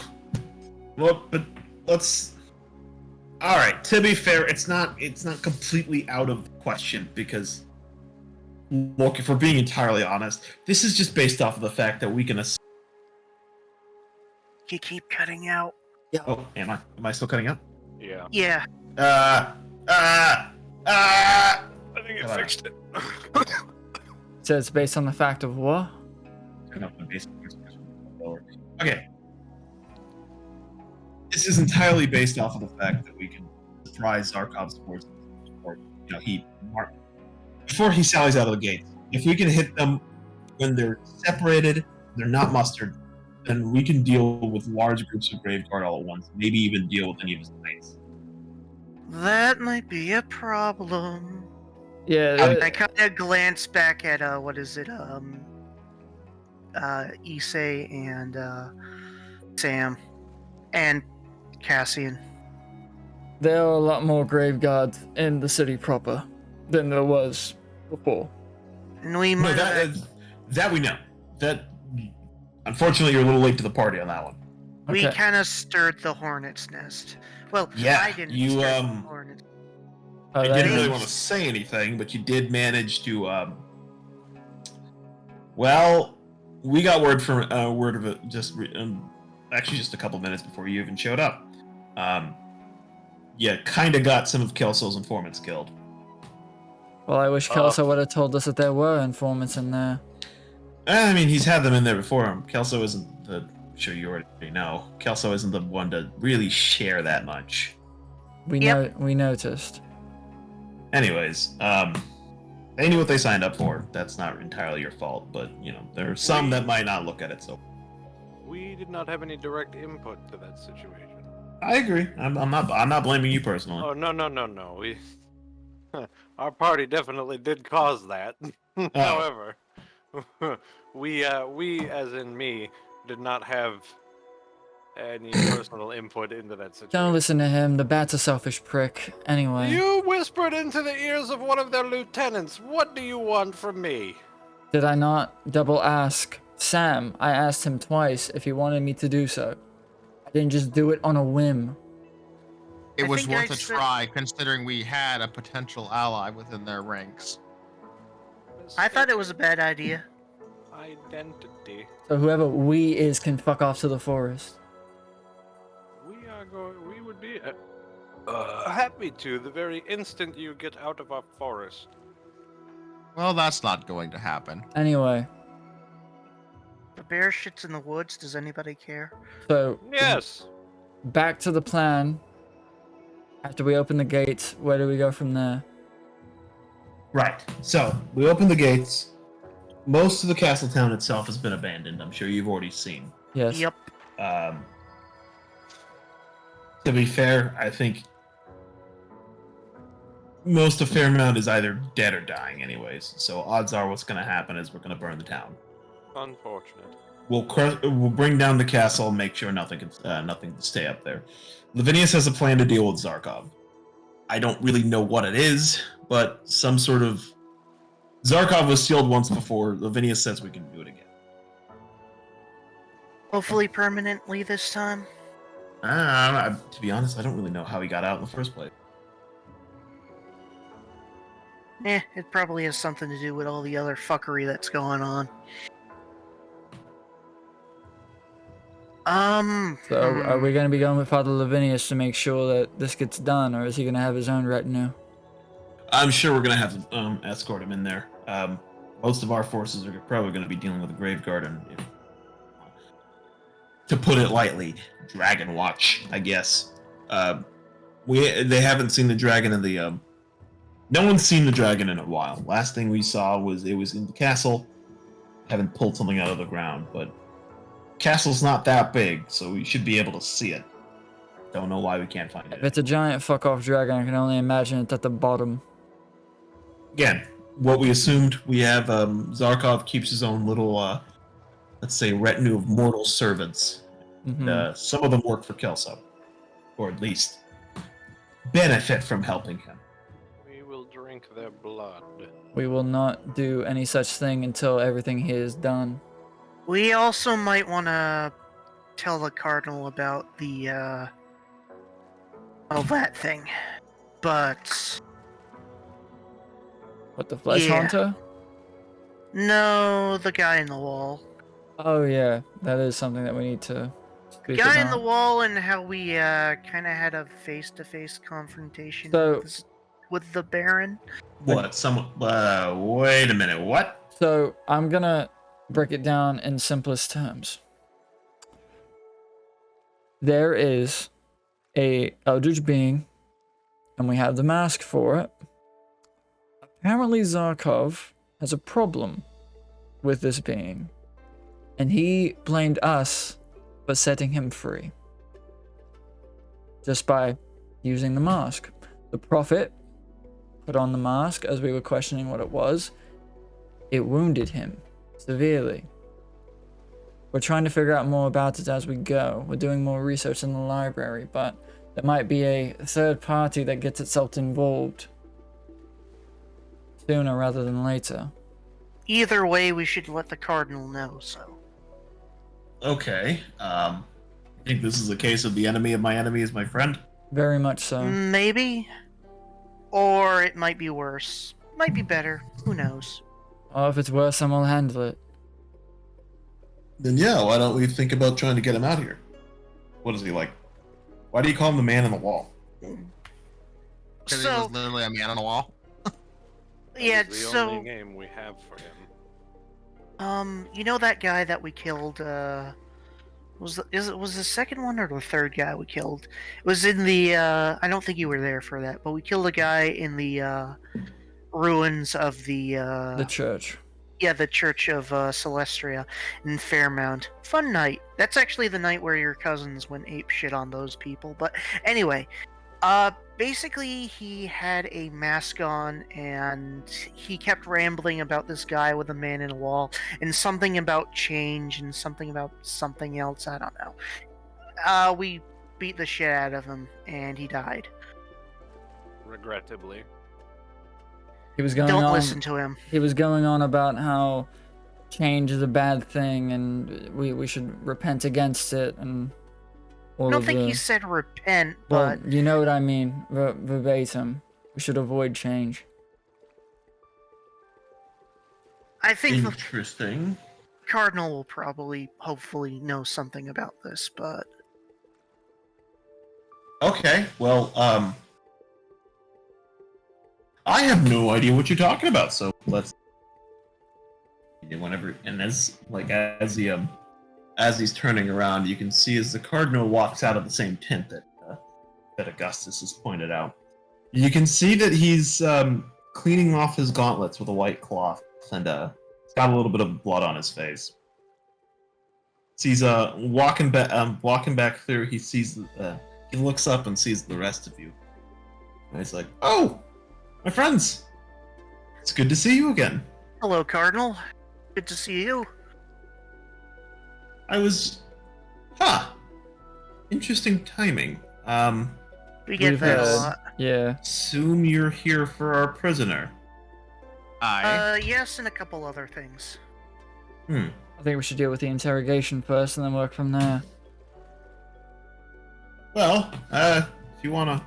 Well, but let's... Alright, to be fair, it's not completely out of the question, because... Look, if we're being entirely honest, this is just based off of the fact that we can... You keep cutting out. Yeah. Oh, am I still cutting out? Yeah. Yeah. I think it fixed it. So it's based on the fact of what? Okay. This is entirely based off of the fact that we can surprise Zarkov's force. Before he sallies out of the gates. If we can hit them when they're separated, they're not mustered, then we can deal with large groups of Grave Guard all at once. Maybe even deal with any of his knights. That might be a problem. Yeah. I kind of glance back at what is it? Isse and Sam and Cassian. There are a lot more grave guards in the city proper than there was before. And we might that we know. That unfortunately you're a little late to the party on that one. We Okay. kind of stirred the hornet's nest. Well, Yeah, I didn't you, stir the hornet's. Oh, I there didn't you really go. want to say anything, but you did manage to. Well, we got word of it actually just a couple minutes before you even showed up. You kind of got some of Kelso's informants killed. Well, I wish Kelso would have told us that there were informants in there. I mean, he's had them in there before. Kelso isn't the. I'm sure you already know. Kelso isn't the one to really share that much. We noticed. Anyways, they knew what they signed up for. That's not entirely your fault, but there are some that might not look at it so. We did not have any direct input to that situation. I agree. I'm not blaming you personally. Oh no. We our party definitely did cause that. However, we as in me did not have any personal input into that situation. Don't listen to him. The bat's a selfish prick. Anyway. You whispered into the ears of one of their lieutenants. What do you want from me? Did I not double ask Sam? I asked him twice if he wanted me to do so. I didn't just do it on a whim. It I was think worth I a said- try, considering we had a potential ally within their ranks. I thought it was a bad idea. Identity. So whoever we is can fuck off to the forest. We would be happy to the very instant you get out of our forest. Well, that's not going to happen. Anyway, The bear shits in the woods. Does anybody care? so Yes. back to the plan. After we open the gates, where do we go from there? Right. So we open the gates. Most of the castle town itself has been abandoned. I'm sure you've already seen. Yes. Yep. To be fair, I think most of Fairmound is either dead or dying, anyways. So odds are, what's going to happen is we're going to burn the town. Unfortunate. We'll bring down the castle and make sure nothing can stay up there. Lavinius has a plan to deal with Zarkov. I don't really know what it is, but some sort of Zarkov was sealed once before. Lavinius says we can do it again. Hopefully permanently this time. To be honest, I don't really know how he got out in the first place. It probably has something to do with all the other fuckery that's going on. So are we going to be going with Father Lavinius to make sure that this gets done, or is he going to have his own retinue? I'm sure we're going to have to escort him in there. Most of our forces are probably going to be dealing with the Grave Guard, and to put it lightly, Dragon Watch, I guess. They haven't seen the dragon in the... No one's seen the dragon in a while. Last thing we saw was it was in the castle. Haven't pulled something out of the ground, but castle's not that big, so we should be able to see it. Don't know why we can't find If it. it's a giant fuck-off dragon, I can only imagine it's at the bottom. Again, what we assumed, we have Zarkov keeps his own little, let's say, retinue of mortal servants. Mhm. Some of them work for Kelso, or at least benefit from helping him. We will drink their blood. We will not do any such thing until everything here is done. We also might want to tell the Cardinal about the, that thing. But... What, the Flesh Yeah. Haunter? No, the guy in the wall. Oh yeah, that is something that we need to speak Guy about. in the wall and how we, kind of had a face-to-face confrontation So- with the Baron. What? Wait a minute. What? So I'm gonna break it down in simplest terms. There is a eldritch being, and we have the mask for it. Apparently Zarkov has a problem with this being, and he blamed us for setting him free just by using the mask. The Prophet put on the mask as we were questioning what it was. It wounded him severely. We're trying to figure out more about it as we go. We're doing more research in the library, but there might be a third party that gets itself involved sooner rather than later. Either way, we should let the Cardinal know, so. Okay. I think this is a case of the enemy of my enemy is my friend. Very much so. Maybe? Or it might be worse. Might be better. Who knows? Oh, if it's worse, then we'll handle it. Then yeah, why don't we think about trying to get him out of here? What is he like? Why do you call him the man on the wall? Because he was literally a man on a wall. Yeah, That is the only name we have for him. you know that guy that we killed, was the second one or the third guy we killed? It was in the, I don't think you were there for that, but we killed a guy in the, ruins of The church. yeah, the Church of, Celestria in Fairmound. Fun night. That's actually the night where your cousins went ape shit on those people, but anyway, basically he had a mask on and he kept rambling about this guy with a man in a wall and something about change and something about something else, I don't know. We beat the shit out of him and he died. Regrettably. He was going Don't on. listen to him. He was going on about how change is a bad thing and we should repent against it and all I don't of think the... he said repent, Well, but you know what I mean, verbatim. We should avoid change. I think the Interesting. Cardinal will probably, hopefully, know something about this, but Okay, well, I have no idea what you're talking about, so let's. Whenever and as he's turning around, you can see as the cardinal walks out of the same tent that Augustus has pointed out. You can see that he's cleaning off his gauntlets with a white cloth, and he's got a little bit of blood on his face. So he's walking back through. He sees he looks up and sees the rest of you, and he's like, "Oh, my friends, it's good to see you again." hello, Cardinal. Good to see you. I was, interesting timing. We get We've that a heard. lot. Yeah. Assume you're here for our prisoner. Yes, and a couple other things. I think we should deal with the interrogation first and then work from there. Well, if you want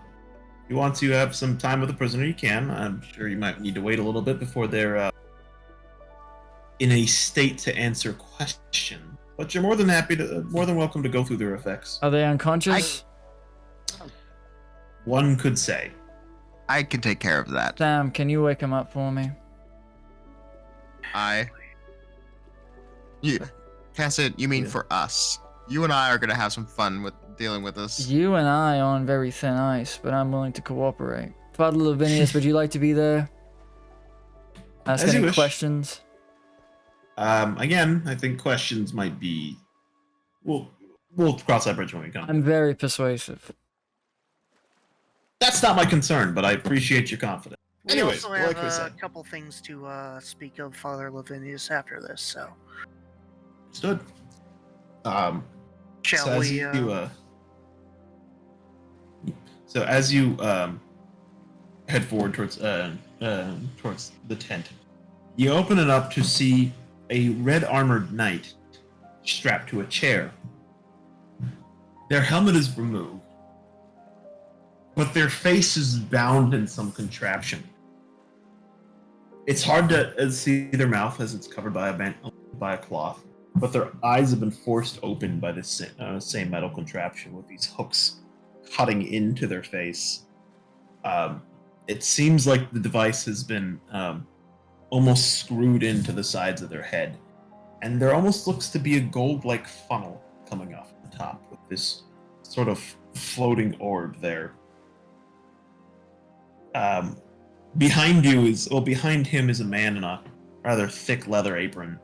to have some time with the prisoner, you can. I'm sure you might need to wait a little bit before they're in a state to answer questions. But you're more than welcome to go through their effects. Are they unconscious? One could say. I can take care of that. Sam, can you wake him up for me? Cassian, you mean Yeah. for us? You and I are gonna have some fun with dealing with this. You and I are on very thin ice, but I'm willing to cooperate. Father Lavinius, would you like to be there? Ask As you any wish. questions? Again, I think questions might be. We'll cross that bridge when we come. I'm very persuasive. That's not my concern, but I appreciate your confidence. We Anyways, also have like we a said. couple things to speak of Father Lavinius after this, so Understood. shall so we? as you head forward towards the tent, you open it up to see a red armored knight strapped to a chair. Their helmet is removed, but their face is bound in some contraption. It's hard to see their mouth as it's covered by a cloth, but their eyes have been forced open by the same metal contraption with these hooks cutting into their face. It seems like the device has been almost screwed into the sides of their head, and there almost looks to be a gold-like funnel coming off the top with this sort of floating orb there. Behind him is a man in a rather thick leather apron,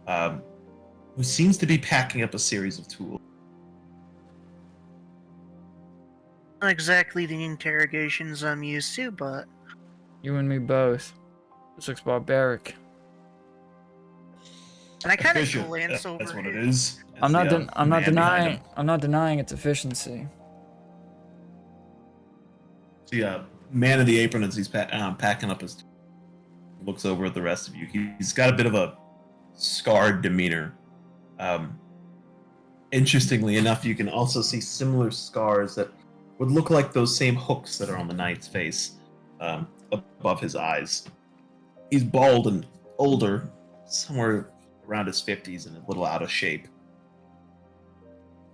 who seems to be packing up a series of tools. Not exactly the interrogations I'm used to, but You and me both. This looks barbaric. and I kind of Efficient, glance over. that's what it here. is. I'm not That's the, I'm not man behind denying him. I'm not denying its efficiency. The man in the apron as he's packing up his tools looks over at the rest of you. He's got a bit of a scarred demeanor. Interestingly enough, you can also see similar scars that would look like those same hooks that are on the knight's face, above his eyes. He's bald and older, somewhere around his 50s and a little out of shape.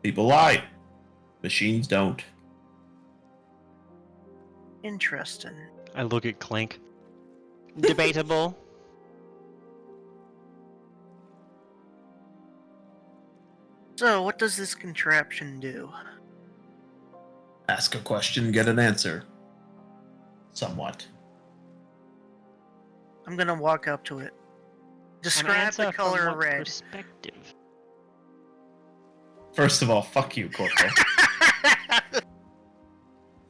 People lie. Machines don't. Interesting. I look at Clank. Debatable. So, what does this contraption do? Ask a question, get an answer. Somewhat. I'm gonna walk up to it. An Describe answer the color from what red. perspective? First of all, fuck you, Corporal.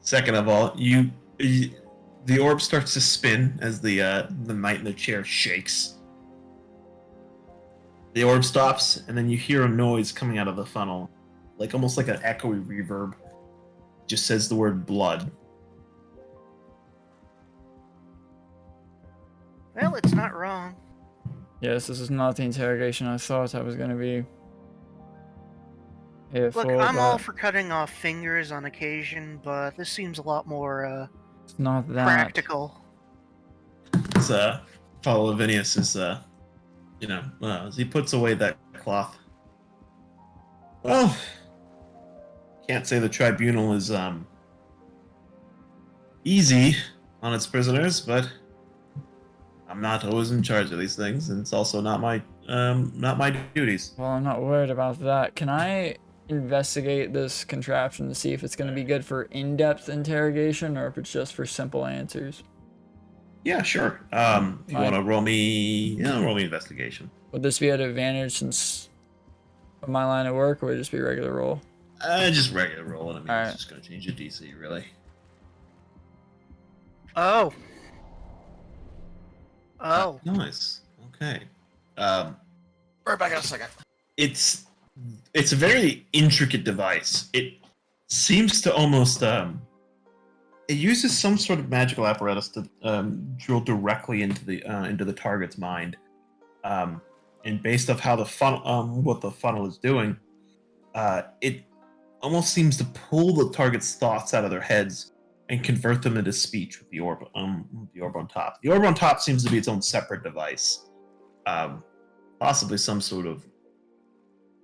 Second of all, the orb starts to spin as the knight in the chair shakes. The orb stops, and then you hear a noise coming out of the funnel, like almost like an echoey reverb. Just says the word blood. Well, it's not wrong. Yes, this is not the interrogation I thought I was going to be here for. Look, I'm all but for cutting off fingers on occasion, but this seems a lot more it's not that. practical. It's Paul Lavinius is as he puts away that cloth. Well, can't say the tribunal is easy on its prisoners, but I'm not always in charge of these things, and it's also not my duties. Well, I'm not worried about that. Can I investigate this contraption to see if it's going to be good for in-depth interrogation or if it's just for simple answers? Yeah, sure. If you want to roll me investigation. Would this be at advantage since of my line of work, or would it just be regular roll? Just regular roll. I mean, Alright. it's just gonna change your DC, really. Oh. Oh. Nice. Okay. Right back in a second. It's a very intricate device. It seems to almost it uses some sort of magical apparatus to drill directly into the target's mind, and based off how the funnel what the funnel is doing, it almost seems to pull the target's thoughts out of their heads and convert them into speech with the orb on top. The orb on top seems to be its own separate device, possibly some sort of,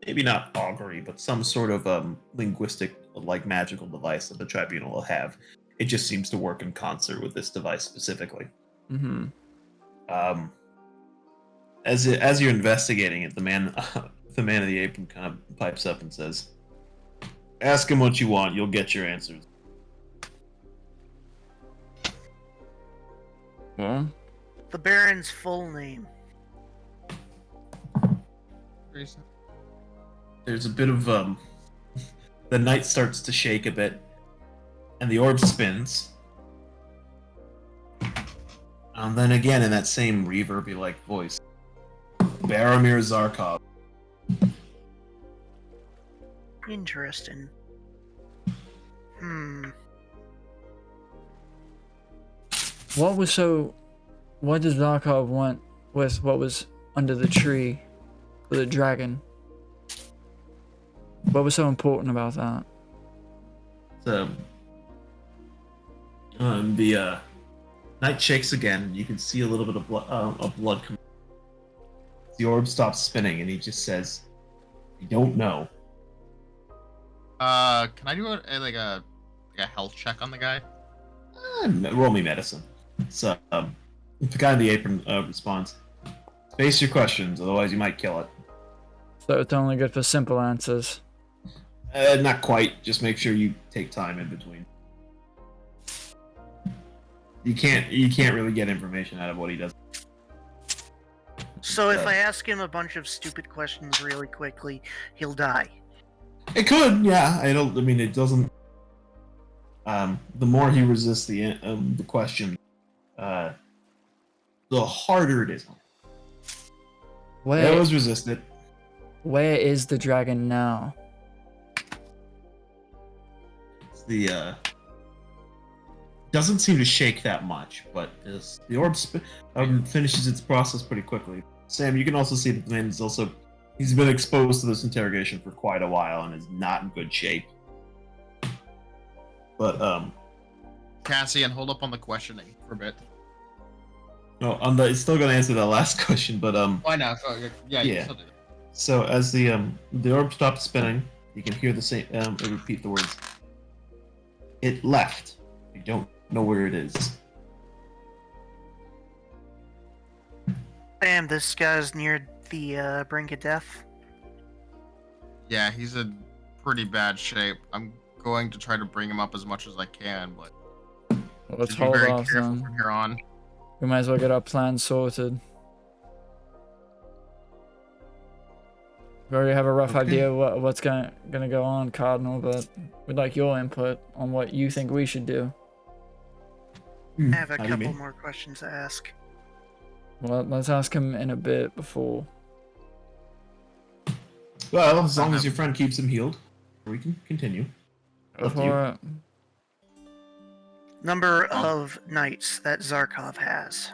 maybe not augury, but some sort of linguistic, like magical device that the tribunal will have. It just seems to work in concert with this device specifically. Mm-hmm. As you're investigating it, the man of the apron kind of pipes up and says, "Ask him what you want. You'll get your answers." Well, The Baron's full name. There's a bit of the knight starts to shake a bit, and the orb spins. And then again, in that same reverby-like voice, Baromir Zarkov. Interesting. what did Zarkov want with what was under the tree for the dragon? What was so important about that? So, the knight shakes again. You can see a little bit of blood coming. The orb stops spinning, and he just says, "I don't know." Can I do a health check on the guy? Roll me medicine. So, the guy in the apron responds, "Face your questions, otherwise you might kill it." So it's only good for simple answers. Not quite. Just make sure you take time in between. You can't really get information out of what he does. So if I ask him a bunch of stupid questions really quickly, he'll die. It could, yeah. It doesn't. The more he resists the question, the harder it is. They always resist it. Where is the dragon now? The doesn't seem to shake that much, but as the orb finishes its process pretty quickly. Sam, you can also see that the man is he's been exposed to this interrogation for quite a while and is not in good shape. But Cassian, hold up on the questioning for a bit. No, it's still gonna answer that last question, but Why not? Oh, yeah, you Yeah. can still do that. So as the orb stops spinning, you can hear the same. It repeat the words. It left. You don't know where it is. Damn, this guy's near the brink of death. Yeah, he's in pretty bad shape. I'm going to try to bring him up as much as I can, but Let's just be hold very off careful then. from here on. We might as well get our plan sorted. We already have a rough idea what's gonna go on, Cardinal, but we'd like your input on what you think we should do. I have a How do you couple mean? more questions to ask. Well, let's ask him in a bit before. Well, as long as your friend keeps him healed, we can continue. Go Up to you. for it. Number of knights that Zarkov has.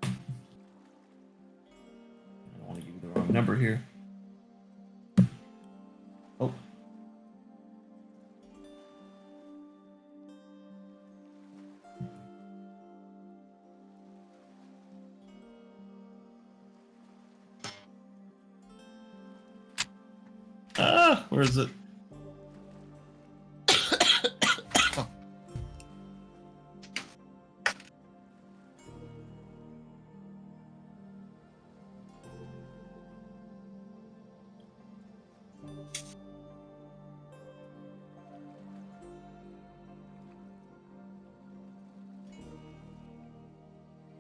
I don't want to give you the wrong number here. Oh. Where is it?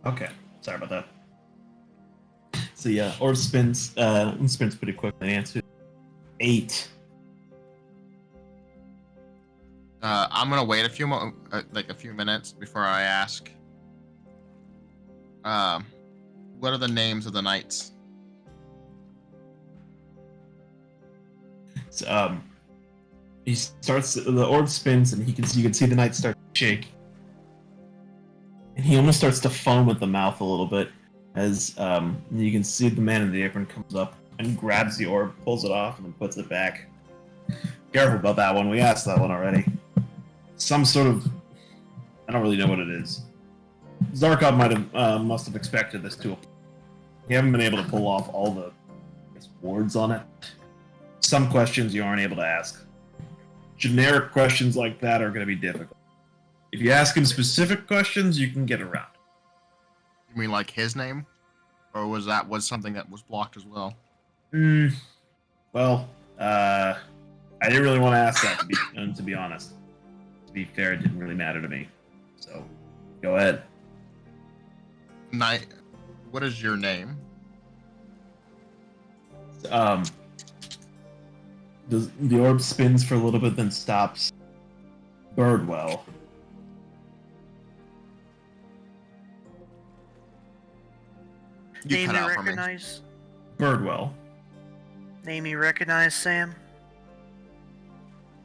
Okay, sorry about that. So yeah, orb spins pretty quickly. Answer 8. I'm gonna wait a few minutes before I ask. What are the names of the knights? So, he starts. The orb spins, and you can see the knight start to shake, and he almost starts to foam at the mouth a little bit as you can see the man in the apron comes up and grabs the orb, pulls it off, and then puts it back. Careful about that one. We asked that one already. Some sort of, I don't really know what it is. Zarkov must have expected this too. You haven't been able to pull off all the wards on it. Some questions you aren't able to ask. Generic questions like that are going to be difficult. If you ask him specific questions, you can get around. You mean like his name, or was something that was blocked as well? Well, I didn't really want to ask that to be honest. To be fair, it didn't really matter to me. So, go ahead. Knight, what is your name? The orb spins for a little bit, then stops. Birdwell. You Name cut you out for me. recognize? Birdwell. Name you recognize, Sam?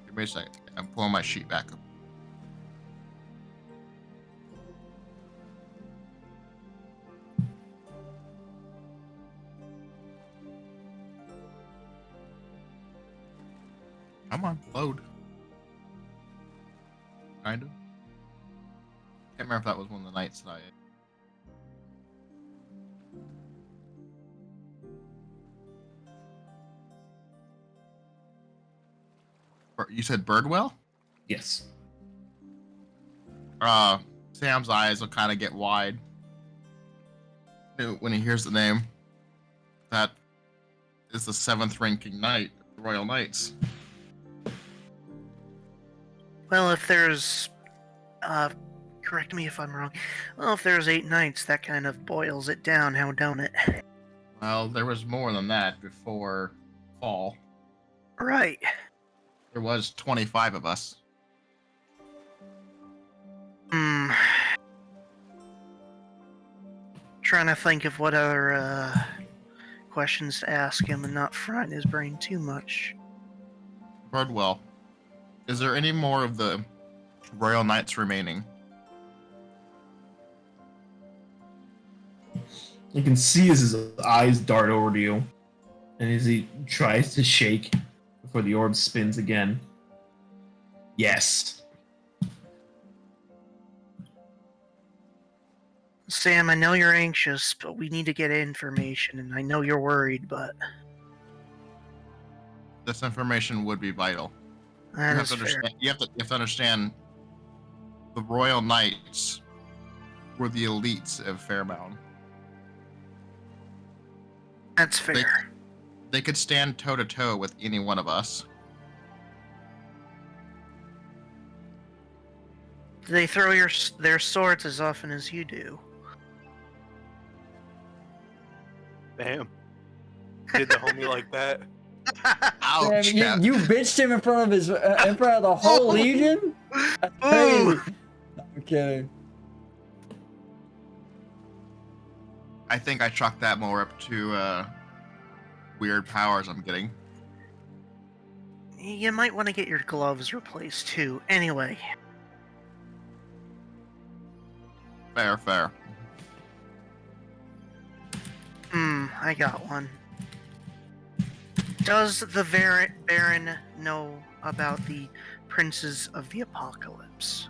Give me a second. I'm pulling my sheet back up. Come on, load. Kind of. Can't remember if that was one of the nights that I. You said Birdwell? Yes. Sam's eyes will kind of get wide when he hears the name. That is the 7th ranking knight of the Royal Knights. Well, if there's, correct me if I'm wrong. Well, if there's 8 knights, that kind of boils it down, how don't it? Well, there was more than that before fall. Right. There was 25 of us. Trying to think of what other questions to ask him and not frighten his brain too much. Birdwell, is there any more of the Royal Knights remaining? You can see as his eyes dart over to you, and as he tries to shake before the orb spins again. Yes. Sam, I know you're anxious, but we need to get information, and I know you're worried, but This information would be vital. that is fair. You have to understand. The Royal Knights were the elites of Fairmound. That's fair. They could stand toe to toe with any one of us. They throw their swords as often as you do. Damn. Did the homie like that? Ouch! Damn, you bitched him in front of his in front of the whole legion. That's crazy. I'm kidding. I think I chalked that more up to weird powers I'm getting. You might want to get your gloves replaced too. Anyway. Fair. I got one. Does the Baron know about the Princes of the Apocalypse?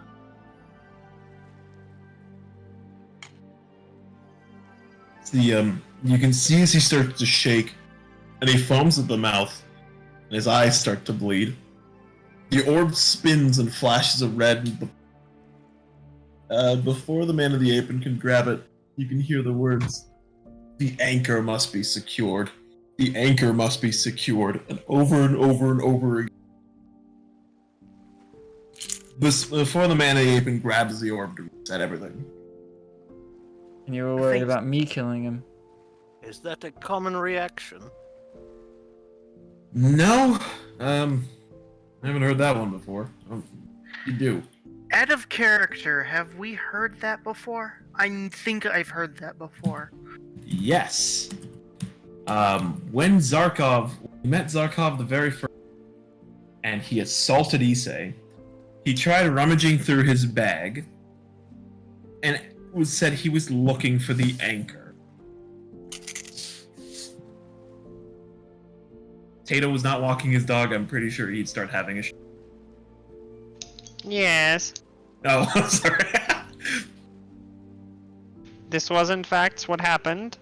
You can see as he starts to shake, and he foams at the mouth, and his eyes start to bleed. The orb spins and flashes of red. Before the man of the apron can grab it, you can hear the words, "The anchor must be secured. The anchor must be secured," and over and over and over again. Before the man of the apron grabs the orb to reset everything. And you were worried about me killing him. Is that a common reaction? No, I haven't heard that one before. You do. Out of character, have we heard that before? I think I've heard that before. Yes. When we met Zarkov the very first, and he assaulted Isse, he tried rummaging through his bag, and it was said he was looking for the anchor. Tato was not walking his dog. I'm pretty sure he'd start having a. Yes. Oh, sorry. This was in fact what happened.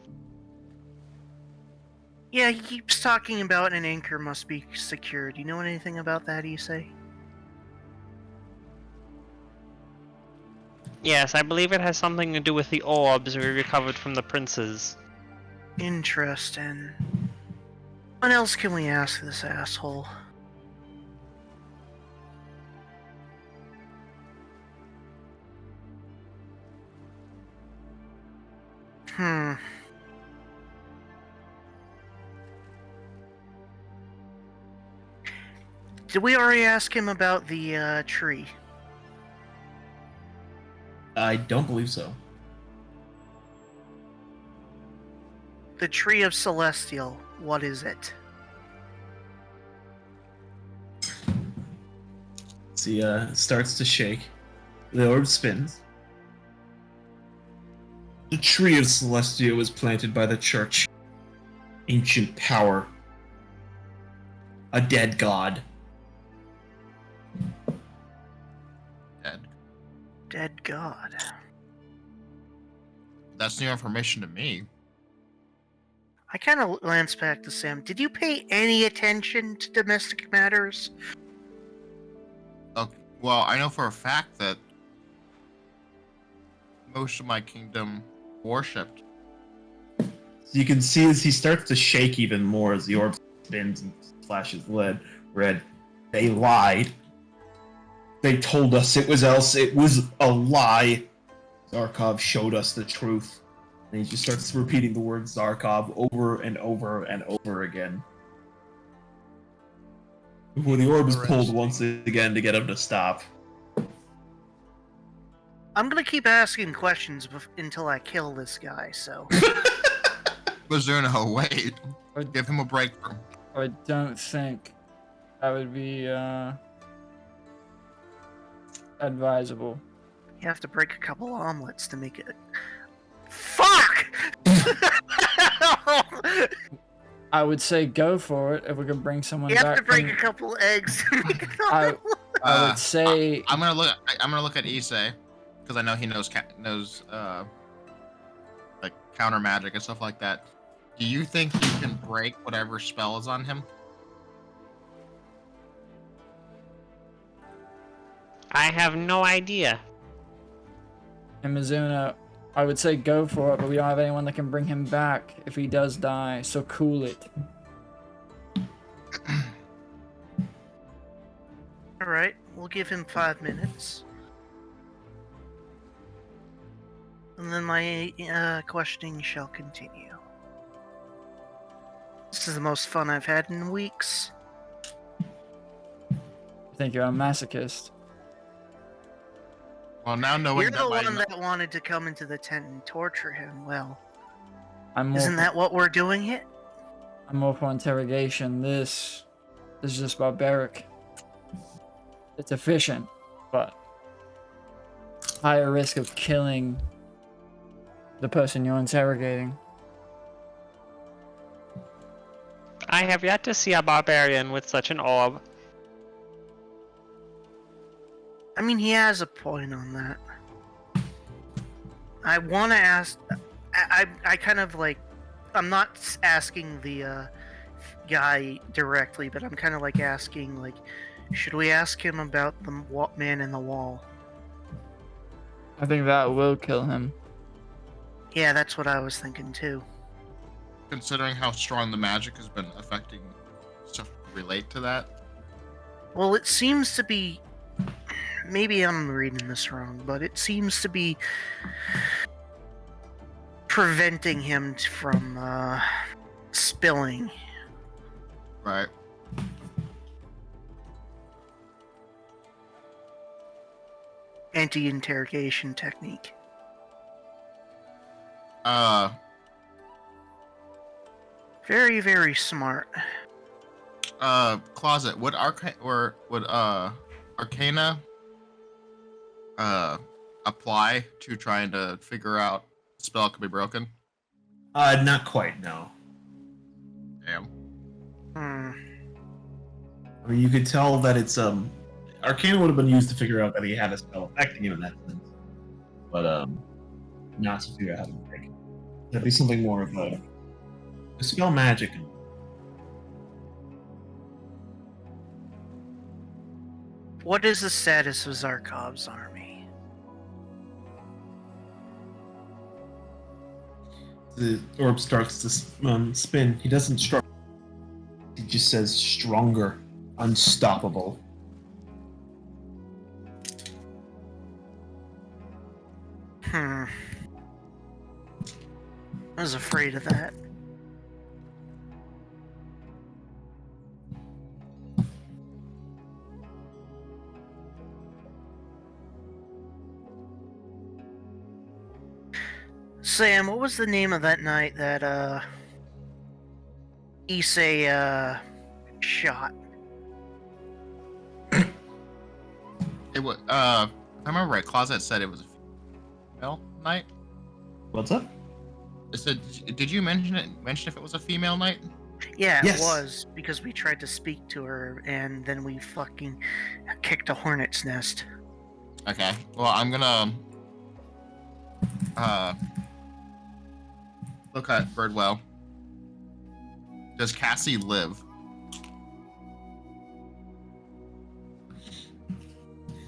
Yeah, he keeps talking about an anchor must be secured. You know anything about that, Isse? Yes, I believe it has something to do with the orbs we recovered from the princes. Interesting. What else can we ask this asshole? Did we already ask him about the tree? I don't believe so. The Tree of Celestial, what is it? See, starts to shake. The orb spins. The Tree of Celestia was planted by the church. Ancient power. A dead god. Dead god. That's new information to me. I kind of glance back to Sam. Did you pay any attention to domestic matters? Well, I know for a fact that most of my kingdom worshipped. So you can see as he starts to shake even more as the orb spins and flashes red. They lied. They told us it was a lie. Zarkov showed us the truth. And he just starts repeating the word Zarkov over and over and over again. Before the orb is pulled once again to get him to stop. I'm gonna keep asking questions until I kill this guy, so... Mizuno, wait. Give him a break. I don't think that would be advisable. You have to break a couple omelets to make it... Fuck! I would say go for it if we could bring someone You back. have to break a couple eggs to make an omelet. I would say I'm gonna look at Isse because I know he knows counter magic and stuff like that. Do you think you can break whatever spell is on him? I have no idea. And Mizuno, I would say go for it, but we don't have anyone that can bring him back if he does die, so cool it. Alright, we'll give him 5 minutes. And then my questioning shall continue. This is the most fun I've had in weeks. I think you're a masochist. Well, now knowing You're that the by one that wanted to come into the tent and torture him. Well, I'm more isn't that what we're doing here? I'm more for interrogation. This is just barbaric. It's efficient, but higher risk of killing the person you're interrogating. I have yet to see a barbarian with such an orb. I mean, he has a point on that. I want to ask... I kind of like... I'm not asking the guy directly, but I'm kind of like asking, like, should we ask him about the man in the wall? I think that will kill him. Yeah, that's what I was thinking too. considering how strong the magic has been affecting stuff relate to that. Well, it seems to be... Maybe I'm reading this wrong, but it seems to be preventing him from spilling. Right. Anti-interrogation technique. Very, very smart. Closet. Would Arcana apply to trying to figure out the spell could be broken? Not quite, no. Damn. Hmm. I mean, you could tell that it's Arcana would have been used to figure out that he had a spell affecting him in that sense, but not to figure out how to break it. That'd be something more of a spell magic. What is the status of Zarkov's army? The orb starts to spin. He doesn't struggle. He just says stronger, unstoppable. I was afraid of that. Sam, what was the name of that night that Isse shot? It was if I remember right, Closet said it was a female knight. What's up? It said, did you mention if it was a female knight? Yeah, Yes. it was, because we tried to speak to her and then we fucking kicked a hornet's nest. Okay. Well, I'm gonna look at Birdwell. Does Cassie live?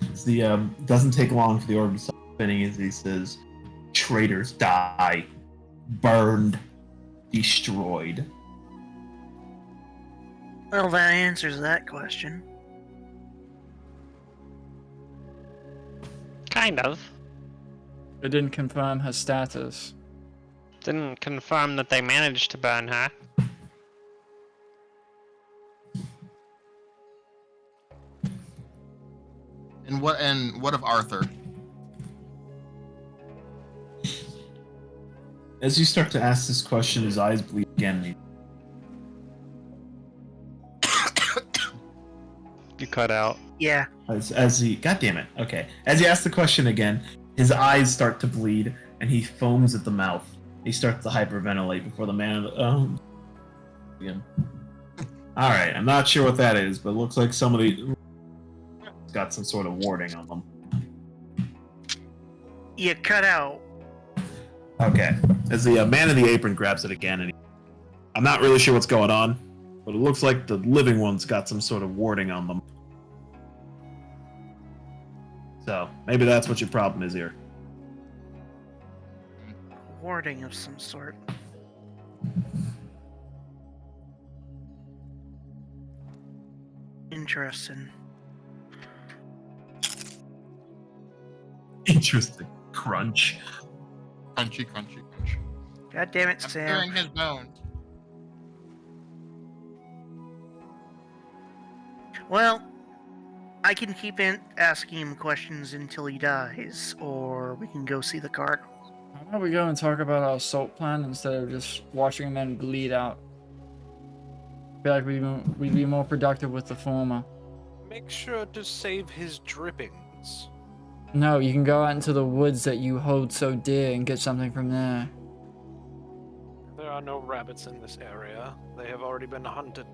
It's the doesn't take long for the orb to stop spinning as he says, "Traitors die, burned, destroyed." Well, that answers that question. Kind of. It didn't confirm her status. Didn't confirm that they managed to burn her. And what of Arthur? As you start to ask this question, his eyes bleed again. You cut out. Yeah. As he, God damn it. Okay. As he asks the question again, his eyes start to bleed, and he foams at the mouth. He starts to hyperventilate before the man. Again. All right. I'm not sure what that is, but it looks like somebody got some sort of warding on them. You cut out. Okay. As the man in the apron grabs it again, and I'm not really sure what's going on, but it looks like the living one's got some sort of warding on them. So maybe that's what your problem is here. Warding of some sort. Interesting. Interesting. Crunch. Crunchy, crunchy, crunch. God damn it, I'm Sam. feeling his bones. Well, I can keep asking him questions until he dies, or we can go see the Cardinal. How about we go and talk about our assault plan instead of just watching men bleed out? I feel like we'd be more productive with the former. Make sure to save his drippings. No, you can go out into the woods that you hold so dear and get something from there. There are no rabbits in this area. They have already been hunted.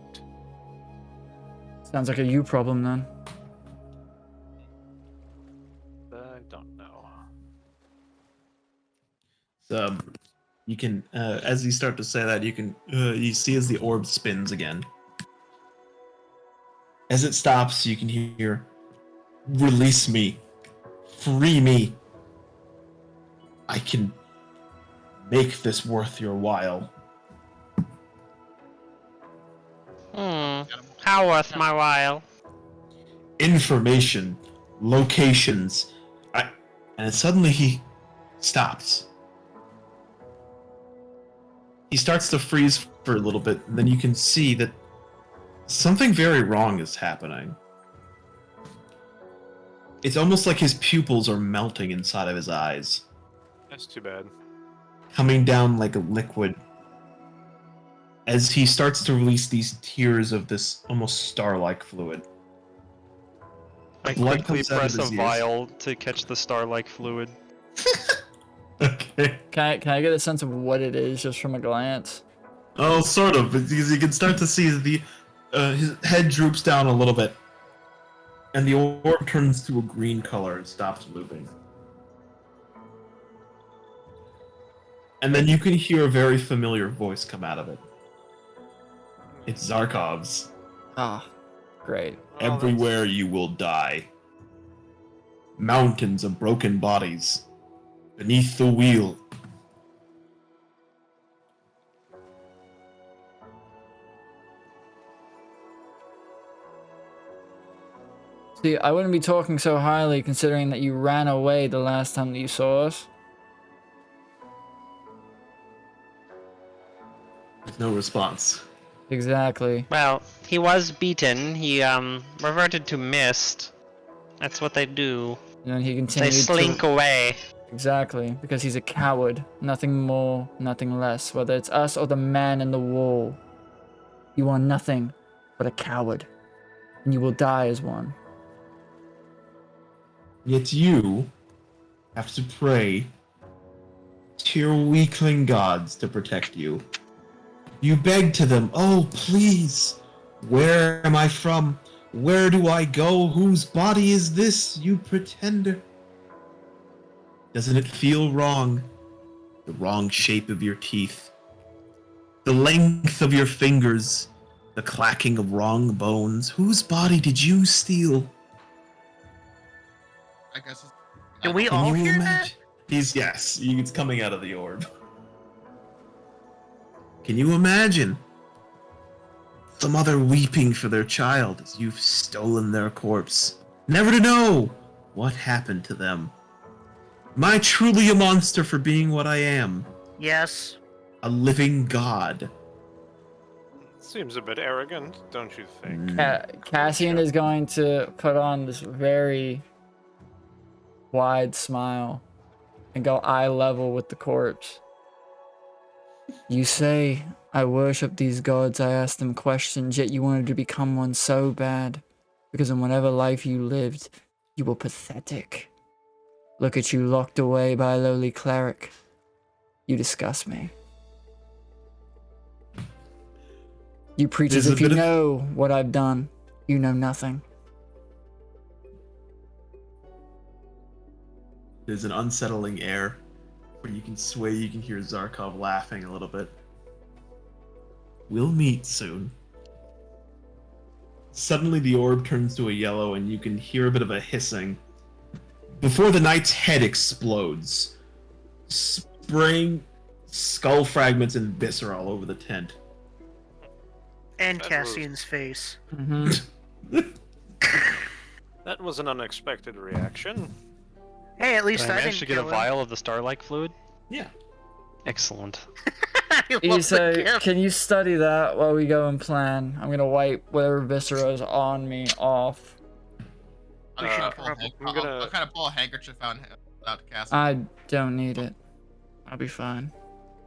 Sounds like a you problem then. I don't know. So you can, as you start to say that, you can, you see as the orb spins again. As it stops, you can hear, "Release me. Free me. I can make this worth your while." How worth my while? Information, locations. And suddenly he stops. He starts to freeze for a little bit, and then you can see that something very wrong is happening. It's almost like his pupils are melting inside of his eyes, That's too bad. coming down like a liquid. As he starts to release these tears of this almost star-like fluid. I Blood quickly comes out of press a his ears. vial to catch the star-like fluid. Okay. Can I get a sense of what it is just from a glance? Oh, sort of, because you can start to see his head droops down a little bit, and the orb turns to a green color and stops moving. And then you can hear a very familiar voice come out of it. It's Zarkov's. Ah, great. Everywhere you will die. Mountains of broken bodies. Beneath the wheel. See, I wouldn't be talking so highly considering that you ran away the last time that you saw us. There's no response. Exactly. Well, he was beaten. He reverted to mist. That's what they do. And then he They continued slink to... away. Exactly, because he's a coward. Nothing more, nothing less. Whether it's us or the man in the wall. You are nothing but a coward. And you will die as one. Yet you have to pray to your weakling gods to protect you. You beg to them, "Oh, please, where am I from? Where do I go? Whose body is this, you pretender?" Doesn't it feel wrong? The wrong shape of your teeth, the length of your fingers, the clacking of wrong bones. Whose body did you steal? I guess it's... Can we Can all you hear imagine? It's coming out of the orb. Can you imagine? Some mother weeping for their child as you've stolen their corpse, never to know what happened to them. Am I truly a monster for being what I am? Yes. A living god. Seems a bit arrogant, don't you think? Cassian is going to put on this very wide smile and go eye level with the corpse. You say, "I worship these gods, I ask them questions, yet you wanted to become one so bad. Because in whatever life you lived, you were pathetic. Look at you locked away by a lowly cleric. You disgust me. You preach as There's a if you bit of- know what I've done. You know nothing." There's an unsettling air When you can sway, you can hear Zarkov laughing a little bit. We'll meet soon. Suddenly the orb turns to a yellow and you can hear a bit of a hissing. Before the knight's head explodes, spraying skull fragments and viscera all over the tent. And Cassian's face. Mm-hmm. That was an unexpected reaction. Hey, at least Did I I manage didn't to get a kill him. vial of the starlight fluid? Yeah. Excellent. I love the Isse, gift. can you study that while we go and plan? I'm gonna wipe whatever viscera's on me off. We should I'll probably- I'll kind of pull a handkerchief out to Cassian. I don't need it. I'll be fine.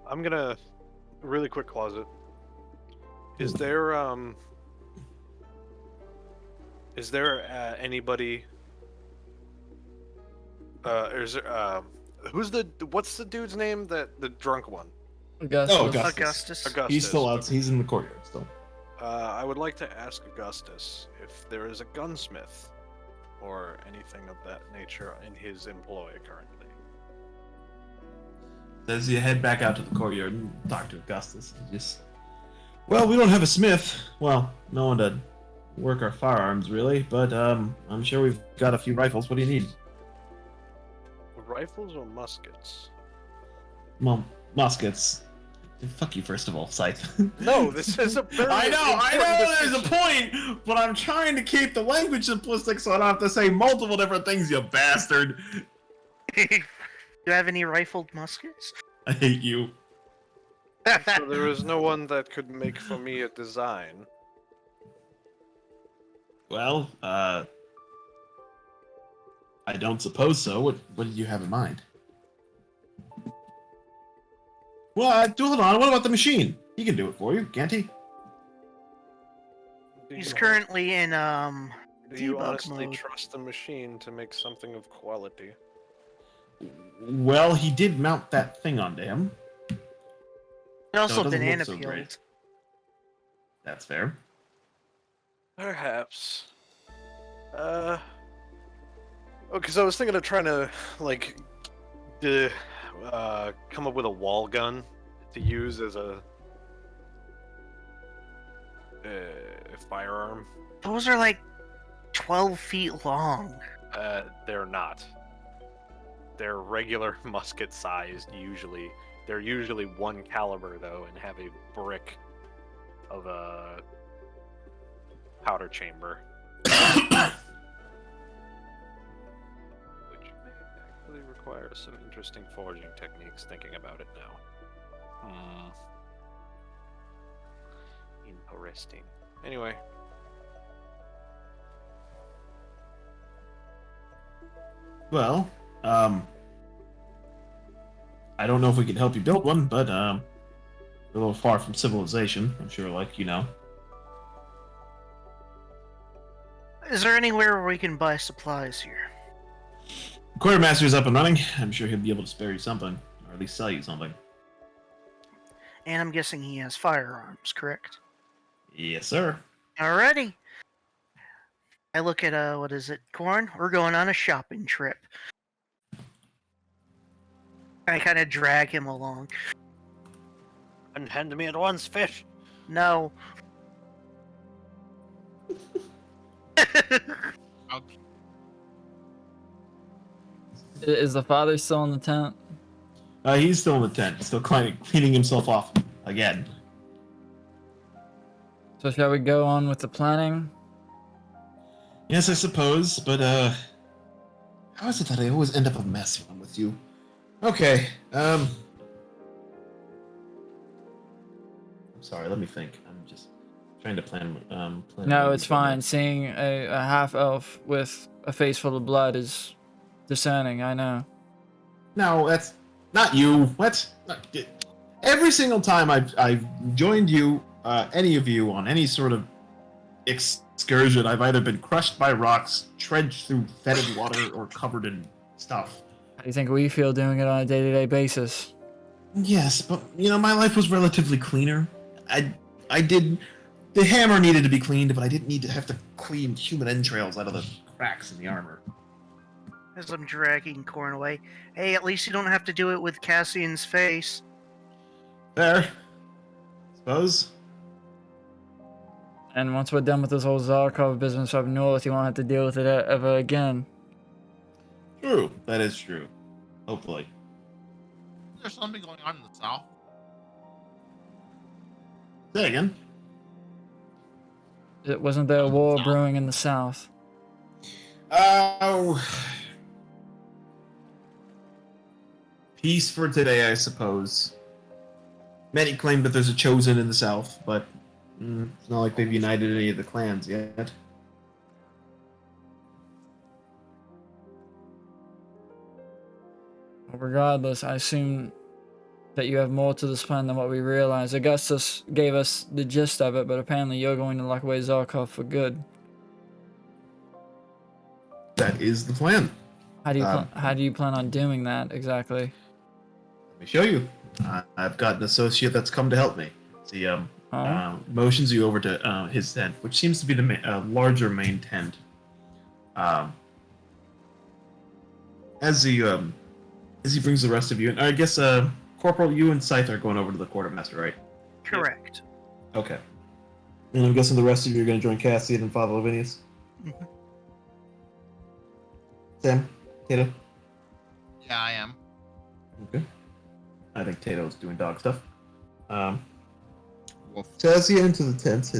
I'm gonna really quick closet. Is there anybody? Is there what's the dude's name? The drunk one. Augustus. Oh, Augustus. Augustus. He's still out. He's in the courtyard still. I would like to ask Augustus if there is a gunsmith or anything of that nature in his employ currently. As you head back out to the courtyard and talk to Augustus, well, we don't have a smith. Well, no one to work our firearms really, but I'm sure we've got a few rifles. What do you need? Rifles or muskets? Well, muskets. Fuck you, first of all, Scythe. No, this is a very I know important there's a decision. point, but I'm trying to keep the language simplistic so I don't have to say multiple different things, you bastard. Do you have any rifled muskets? I hate you. So there is no one that could make for me a design. Well, I don't suppose so. What did you have in mind? Well, hold on. What about the machine? He can do it for you, can't he? He's currently in Do you debug honestly mode. trust the machine to make something of quality? Well, he did mount that thing onto him. And also doesn't banana look so peeled. great. That's fair. Perhaps. Because I was thinking of trying to, like, come up with a wall gun to use as a firearm. Those are like 12 feet long. They're not. They're regular musket sized usually. They're usually one caliber though and have a brick of a powder chamber. Which may actually require some interesting forging techniques thinking about it now. Interesting. Anyway. Well, I don't know if we can help you build one, but we're a little far from civilization. I'm sure, like, you know. Is there anywhere where we can buy supplies here? The quartermaster's up and running. I'm sure he'll be able to spare you something, or at least sell you something. And I'm guessing he has firearms, correct? Yes, sir. Alrighty. I look at, what is it, Corn? We're going on a shopping trip. I kind of drag him along. Unhand me at once, fish! No. Okay. Is the father still in the tent? He's still in the tent, still cleaning himself off again. So shall we go on with the planning? Yes, I suppose, but how is it that I always end up a mess when I'm with you? Okay, I'm sorry, let me think. I'm just trying to plan No, it's fine. Seeing a half-elf with a face full of blood is discerning, I know. No, that's not you. What? Every single time I've joined you, any of you, on any sort of excursion, I've either been crushed by rocks, trenched through fetid water, or covered in stuff. How do you think we feel doing it on a day-to-day basis? Yes, but, you know, my life was relatively cleaner. I did... The hammer needed to be cleaned, but I didn't need to have to clean human entrails out of the cracks in the armor. as I'm dragging Corn away. Hey, at least you don't have to do it with Cassian's face. There. Suppose. And once we're done with this whole Zarkov business up north, you won't have to deal with it ever again. True. That is true. Hopefully. There's something going on in the south. Say again. Wasn't there a war brewing in the south? Oh. Peace for today, I suppose. Many claim that there's a chosen in the south, but it's not like they've united any of the clans yet. Regardless, I assume that you have more to this plan than what we realize. Augustus gave us the gist of it, but apparently you're going to lock away Zarkov for good. That is the plan. How do you plan on doing that exactly? Let me show you. I've got an associate that's come to help me. See, motions you over to his tent, which seems to be the larger main tent. As he brings the rest of you, and I guess Corporal, you and Scythe are going over to the quartermaster, right? Correct. Okay. And I'm guessing the rest of you are going to join Cassian and Father Lavinius. Mm-hmm. Sam, Tato. Yeah, I am. Okay. I think Tato's doing dog stuff. Wolf. So as you enter the tent,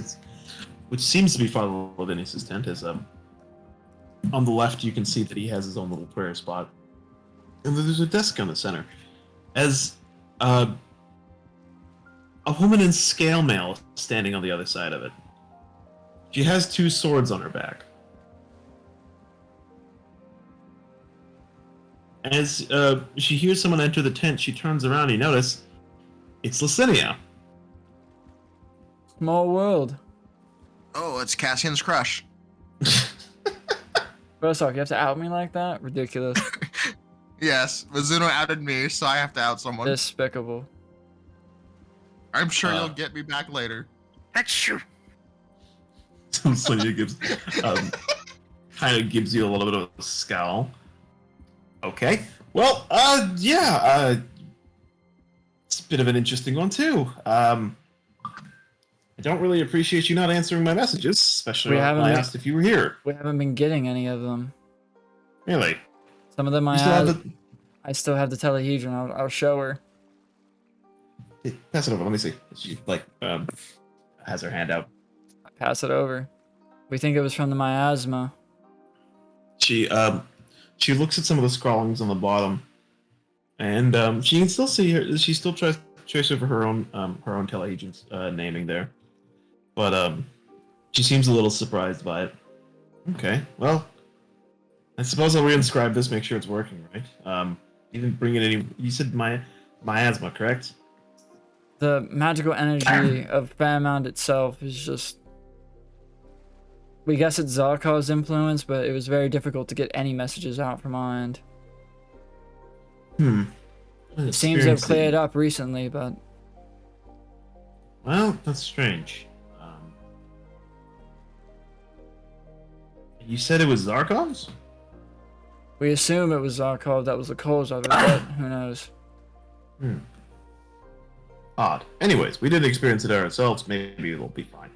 which seems to be Father Lavinius' tent, is on the left you can see that he has his own little prayer spot. And there's a desk on the center. As a woman in scale mail standing on the other side of it. She has 2 swords on her back. As she hears someone enter the tent, she turns around and you notice it's Licinia. Small world. Oh, it's Cassian's crush. First off, you have to out me like that? Ridiculous. Yes, Mizuno outed me, so I have to out someone. Despicable. I'm sure you'll get me back later. That's true. So Licinia gives, kind of gives you a little bit of a scowl. Okay. Well, yeah, it's a bit of an interesting one too. I don't really appreciate you not answering my messages, especially when I asked if you were here. We haven't been getting any of them. Really? Some of them I still have the telehedron. I'll show her. Hey, pass it over. Let me see. She has her hand out. I pass it over. We think it was from the miasma. She looks at some of the scrawlings on the bottom, and she can still see her. She still tries to trace over her own telehedron's naming there, but she seems a little surprised by it. Okay, well, I suppose I'll reinscribe this, make sure it's working right. You didn't bring in any. You said miasma, correct? The magical energy of Fairmound itself is just. We guess it's Zarkov's influence, but it was very difficult to get any messages out from our end. It seems to have cleared up recently, but... Well, that's strange. You said it was Zarkov's? We assume it was Zarkov that was the cause of it, but who knows? Odd. Anyways, we didn't experience it ourselves. Maybe it'll be fine.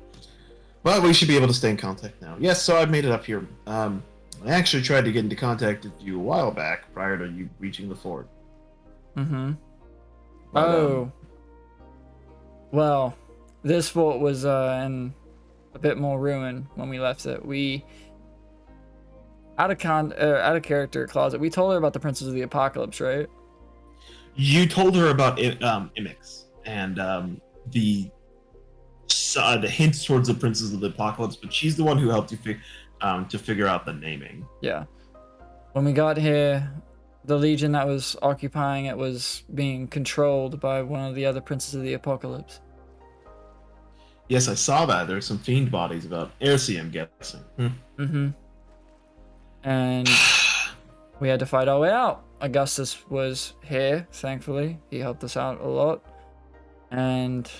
But we should be able to stay in contact now. Yes, so I've made it up here. I actually tried to get into contact with you a while back, prior to you reaching the fort. Mm-hmm. But, oh. Well, this fort was in a bit more ruin when we left it. We... Out of character closet, we told her about the Princes of the Apocalypse, right? You told her about Imix and the hints towards the Princes of the Apocalypse, but she's the one who helped you to figure out the naming. Yeah. When we got here, the Legion that was occupying it was being controlled by one of the other Princes of the Apocalypse. Yes, I saw that. There were some fiend bodies about Ersi, I'm guessing. Mm-hmm. And we had to fight our way out. Augustus was here, thankfully. He helped us out a lot. And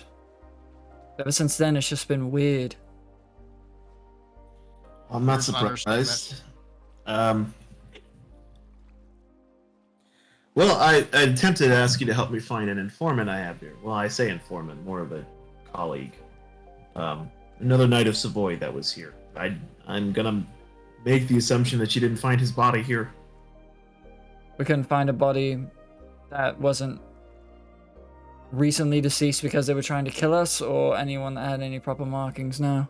ever since then, it's just been weird. I'm not surprised. Well, I attempted to ask you to help me find an informant I have here. Well, I say informant, more of a colleague. Another knight of Savoy that was here. I'm gonna make the assumption that you didn't find his body here. We couldn't find a body that wasn't recently deceased because they were trying to kill us, or anyone that had any proper markings now.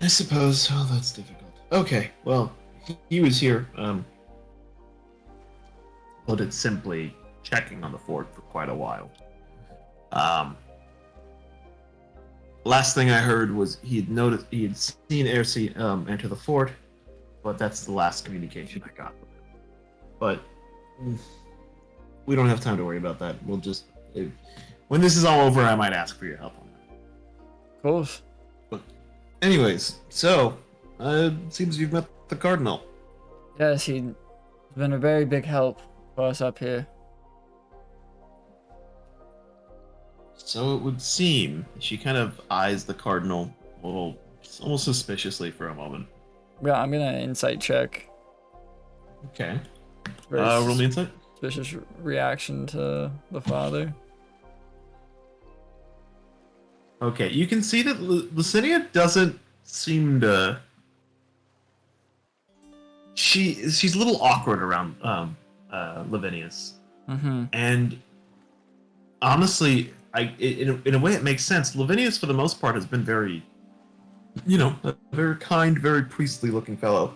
I suppose. Oh, that's difficult. Okay, well, he was here. But it's simply checking on the fort for quite a while. Last thing I heard was he had seen Airseed enter the fort, but that's the last communication I got. But we don't have time to worry about that. We'll just when this is all over, I might ask for your help on that. Of course. But anyways, so it seems you've met the Cardinal. Yes, he's been a very big help for us up here. So it would seem. She kind of eyes the Cardinal a little, almost suspiciously for a moment. Yeah, I'm gonna insight check. Okay. Very Roll me insight. suspicious reaction to the father. Okay, you can see that Lucinia doesn't seem to. She's a little awkward around Lavinius, and honestly, in a way it makes sense. Lavinius, for the most part, has been very, a very kind, very priestly-looking fellow.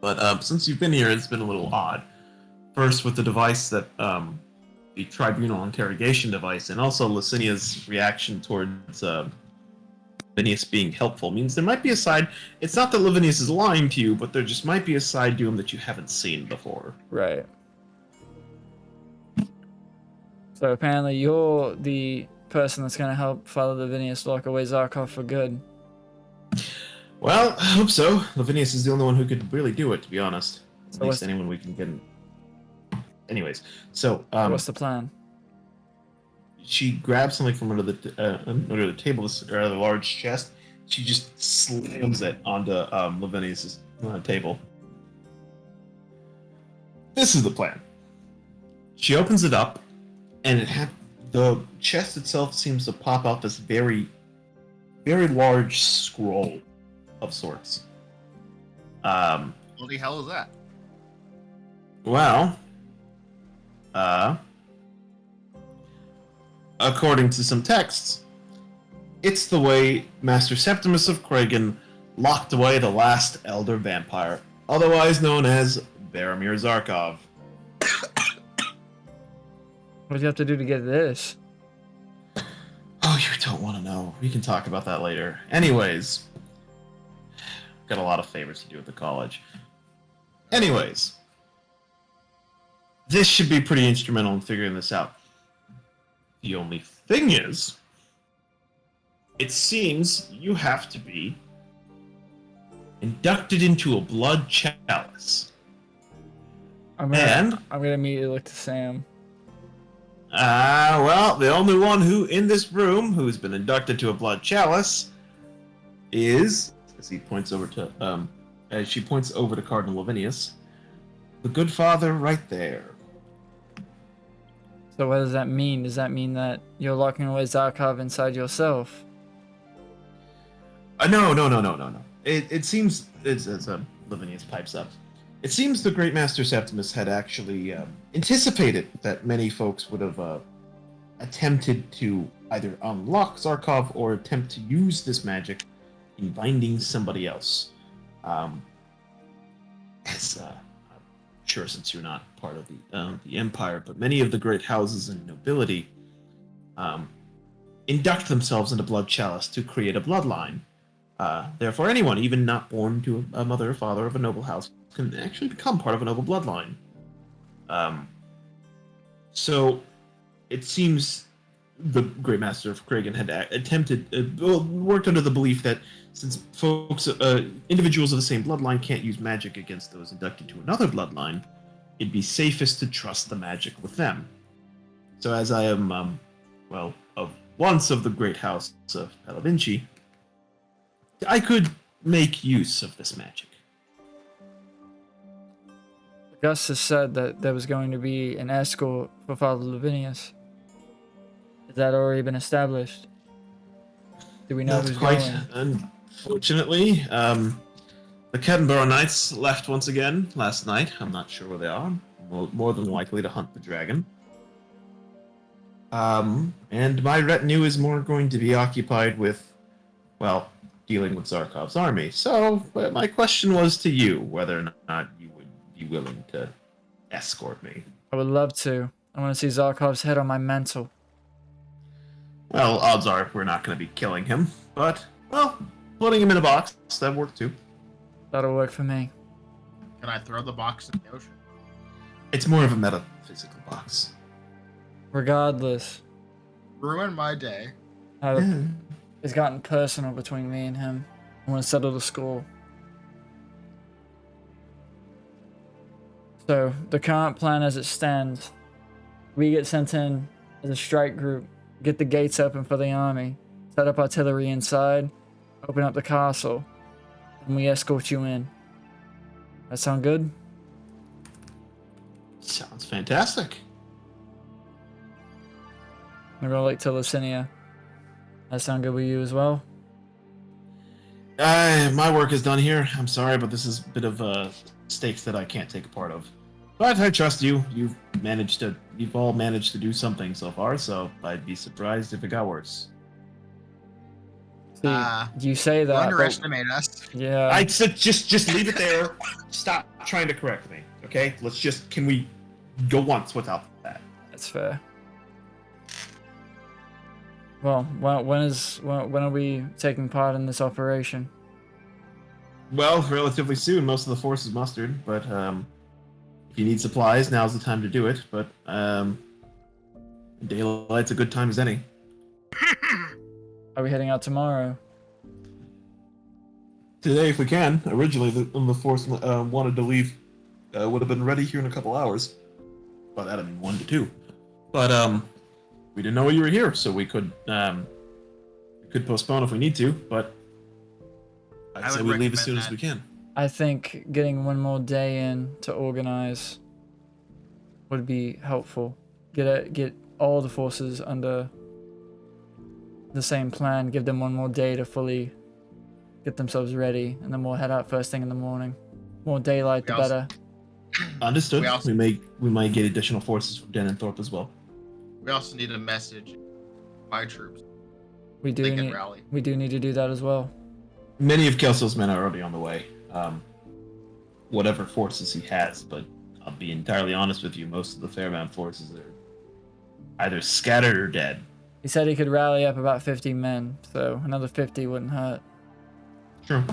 But since you've been here, it's been a little odd. First, with the device that the tribunal interrogation device, and also Lucinia's reaction towards Lavinius being helpful means there might be a side. It's not that Lavinius is lying to you, but there just might be a side to him that you haven't seen before. Right. So apparently you're the person that's going to help Father Lavinius lock away Zarkov for good. Well, I hope so. Lavinius is the only one who could really do it, to be honest. At least anyone we can get in. Anyways, so what's the plan? She grabs something from under the table, this rather large chest. She just slams it onto Lavinius's table. This is the plan. She opens it up, and the chest itself seems to pop out this very, very large scroll of sorts. What the hell is that? Well, according to some texts, it's the way Master Septimus of Kragan locked away the last Elder Vampire, otherwise known as Baromir Zarkov. What do you have to do to get this? Oh, you don't want to know. We can talk about that later. Anyways, got a lot of favors to do at the college. Anyways, this should be pretty instrumental in figuring this out. The only thing is, it seems you have to be inducted into a blood chalice. I'm gonna immediately look to Sam. Well, the only one who in this room who's been inducted to a blood chalice is, as he points over to, as she points over to Cardinal Lavinius, the good father right there. So what does that mean? Does that mean that you're locking away Zarkov inside yourself? No. It seems, as Lavinius pipes up, it seems the Great Master Septimus had actually anticipated that many folks would have attempted to either unlock Zarkov or attempt to use this magic in binding somebody else. I'm sure since you're not part of the Empire, but many of the great houses and nobility induct themselves into blood chalice to create a bloodline. Therefore, anyone, even not born to a mother or father of a noble house, can actually become part of a noble bloodline. So, it seems the Great Master of Kragan had worked under the belief that since individuals of the same bloodline can't use magic against those inducted to another bloodline, it'd be safest to trust the magic with them. So, as I am, once of the great house of Palavinci, I could make use of this magic. Augustus said that there was going to be an escort for Father Lavinius. Has that already been established? Do we know Not who's quite, going? unfortunately. The Kedinborough Knights left once again last night. I'm not sure where they are. More than likely to hunt the dragon. And my retinue is more going to be occupied with, well, dealing with Zarkov's army. So, my question was to you, whether or not you would be willing to escort me. I would love to. I want to see Zarkov's head on my mantle. Well, odds are we're not going to be killing him, but, well, putting him in a box, that worked too. That'll work for me. Can I throw the box in the ocean? It's more of a metaphysical box. Regardless, Ruin my day. it's gotten personal between me and him. I want to settle the score. So, the current plan as it stands, we get sent in as a strike group, get the gates open for the army, set up artillery inside, open up the castle, and we escort you in. That sound good? Sounds fantastic. I'm gonna like to Licinia. That sound good with you as well? My work is done here. I'm sorry, but this is a bit of stakes that I can't take a part of. But I trust you. You've all managed to do something so far, so I'd be surprised if it got worse. See, you say that, You but- underestimate us. yeah. I said just leave it there. Stop trying to correct me, okay? Can we go once without that? That's fair. Well, when are we taking part in this operation? Well, relatively soon. Most of the force is mustered, but if you need supplies, now's the time to do it. But daylight's a good time as any. Are we heading out tomorrow? Today, if we can. Originally, the force wanted to leave. Would have been ready here in a couple hours. By that I mean 1 to 2. But we didn't know you were here, so we could postpone if we need to. But I'd say we leave as soon as we can. I think getting one more day in to organize would be helpful. Get all the forces under the same plan. Give them one more day to fully get themselves ready, and then we'll head out first thing in the morning. More daylight, the better. Understood. We We might get additional forces from Denenthorpe as well. We also need a message. My troops. We They can need rally. to do that as well. Many of Kelso's men are already on the way. Whatever forces he has, but I'll be entirely honest with you, most of the Fairmound forces are either scattered or dead. He said he could rally up about 50 men, so another 50 wouldn't hurt. True.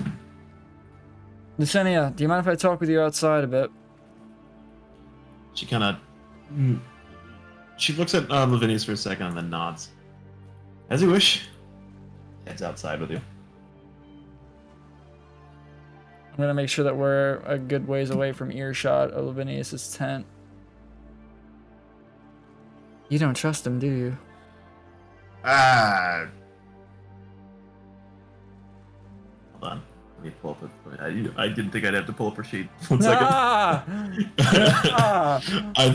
Licinia, do you mind if I talk with you outside a bit? She kind of... She looks at Lavinius for a second and then nods. As you wish. Heads outside with you. I'm gonna make sure that we're a good ways away from earshot of Lavinius' tent. You don't trust him, do you? Hold on. Let me pull up I didn't think I'd have to pull up her sheet. 1 second. I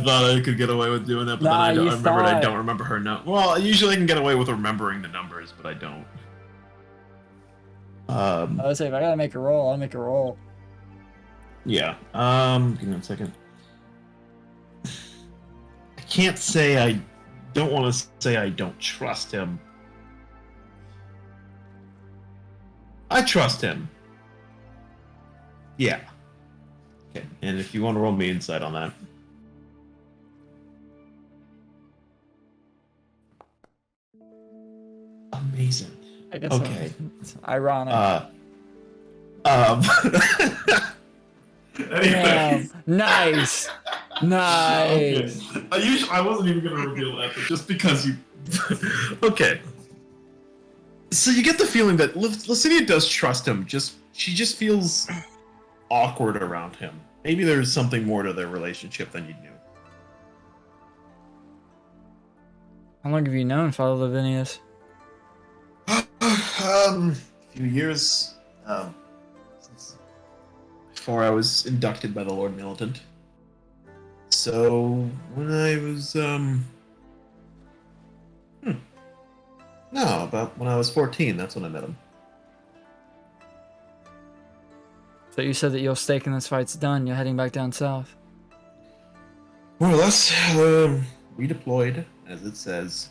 thought I could get away with doing that, but then I remembered I don't remember her note. Well, usually I can get away with remembering the numbers, but I don't. Let's say if I gotta make a roll, I'll make a roll. Yeah. Give me 1 second. I can't say I don't want to say I don't trust him. I trust him. Yeah. Okay. And if you want to roll me insight on that. Amazing. I guess Okay. it's ironic. Anyway. Nice. Nice. Okay. I wasn't even gonna reveal that, but just because you. Okay. So you get the feeling that Licinia does trust him. She just feels awkward around him. Maybe there's something more to their relationship than you knew. How long have you known Father Lavinius? A few years. Since before I was inducted by the Lord Militant. So when I was no, about when I was 14, that's when I met him. So you said that your stake in this fight's done. You're heading back down south. More or less, redeployed, as it says.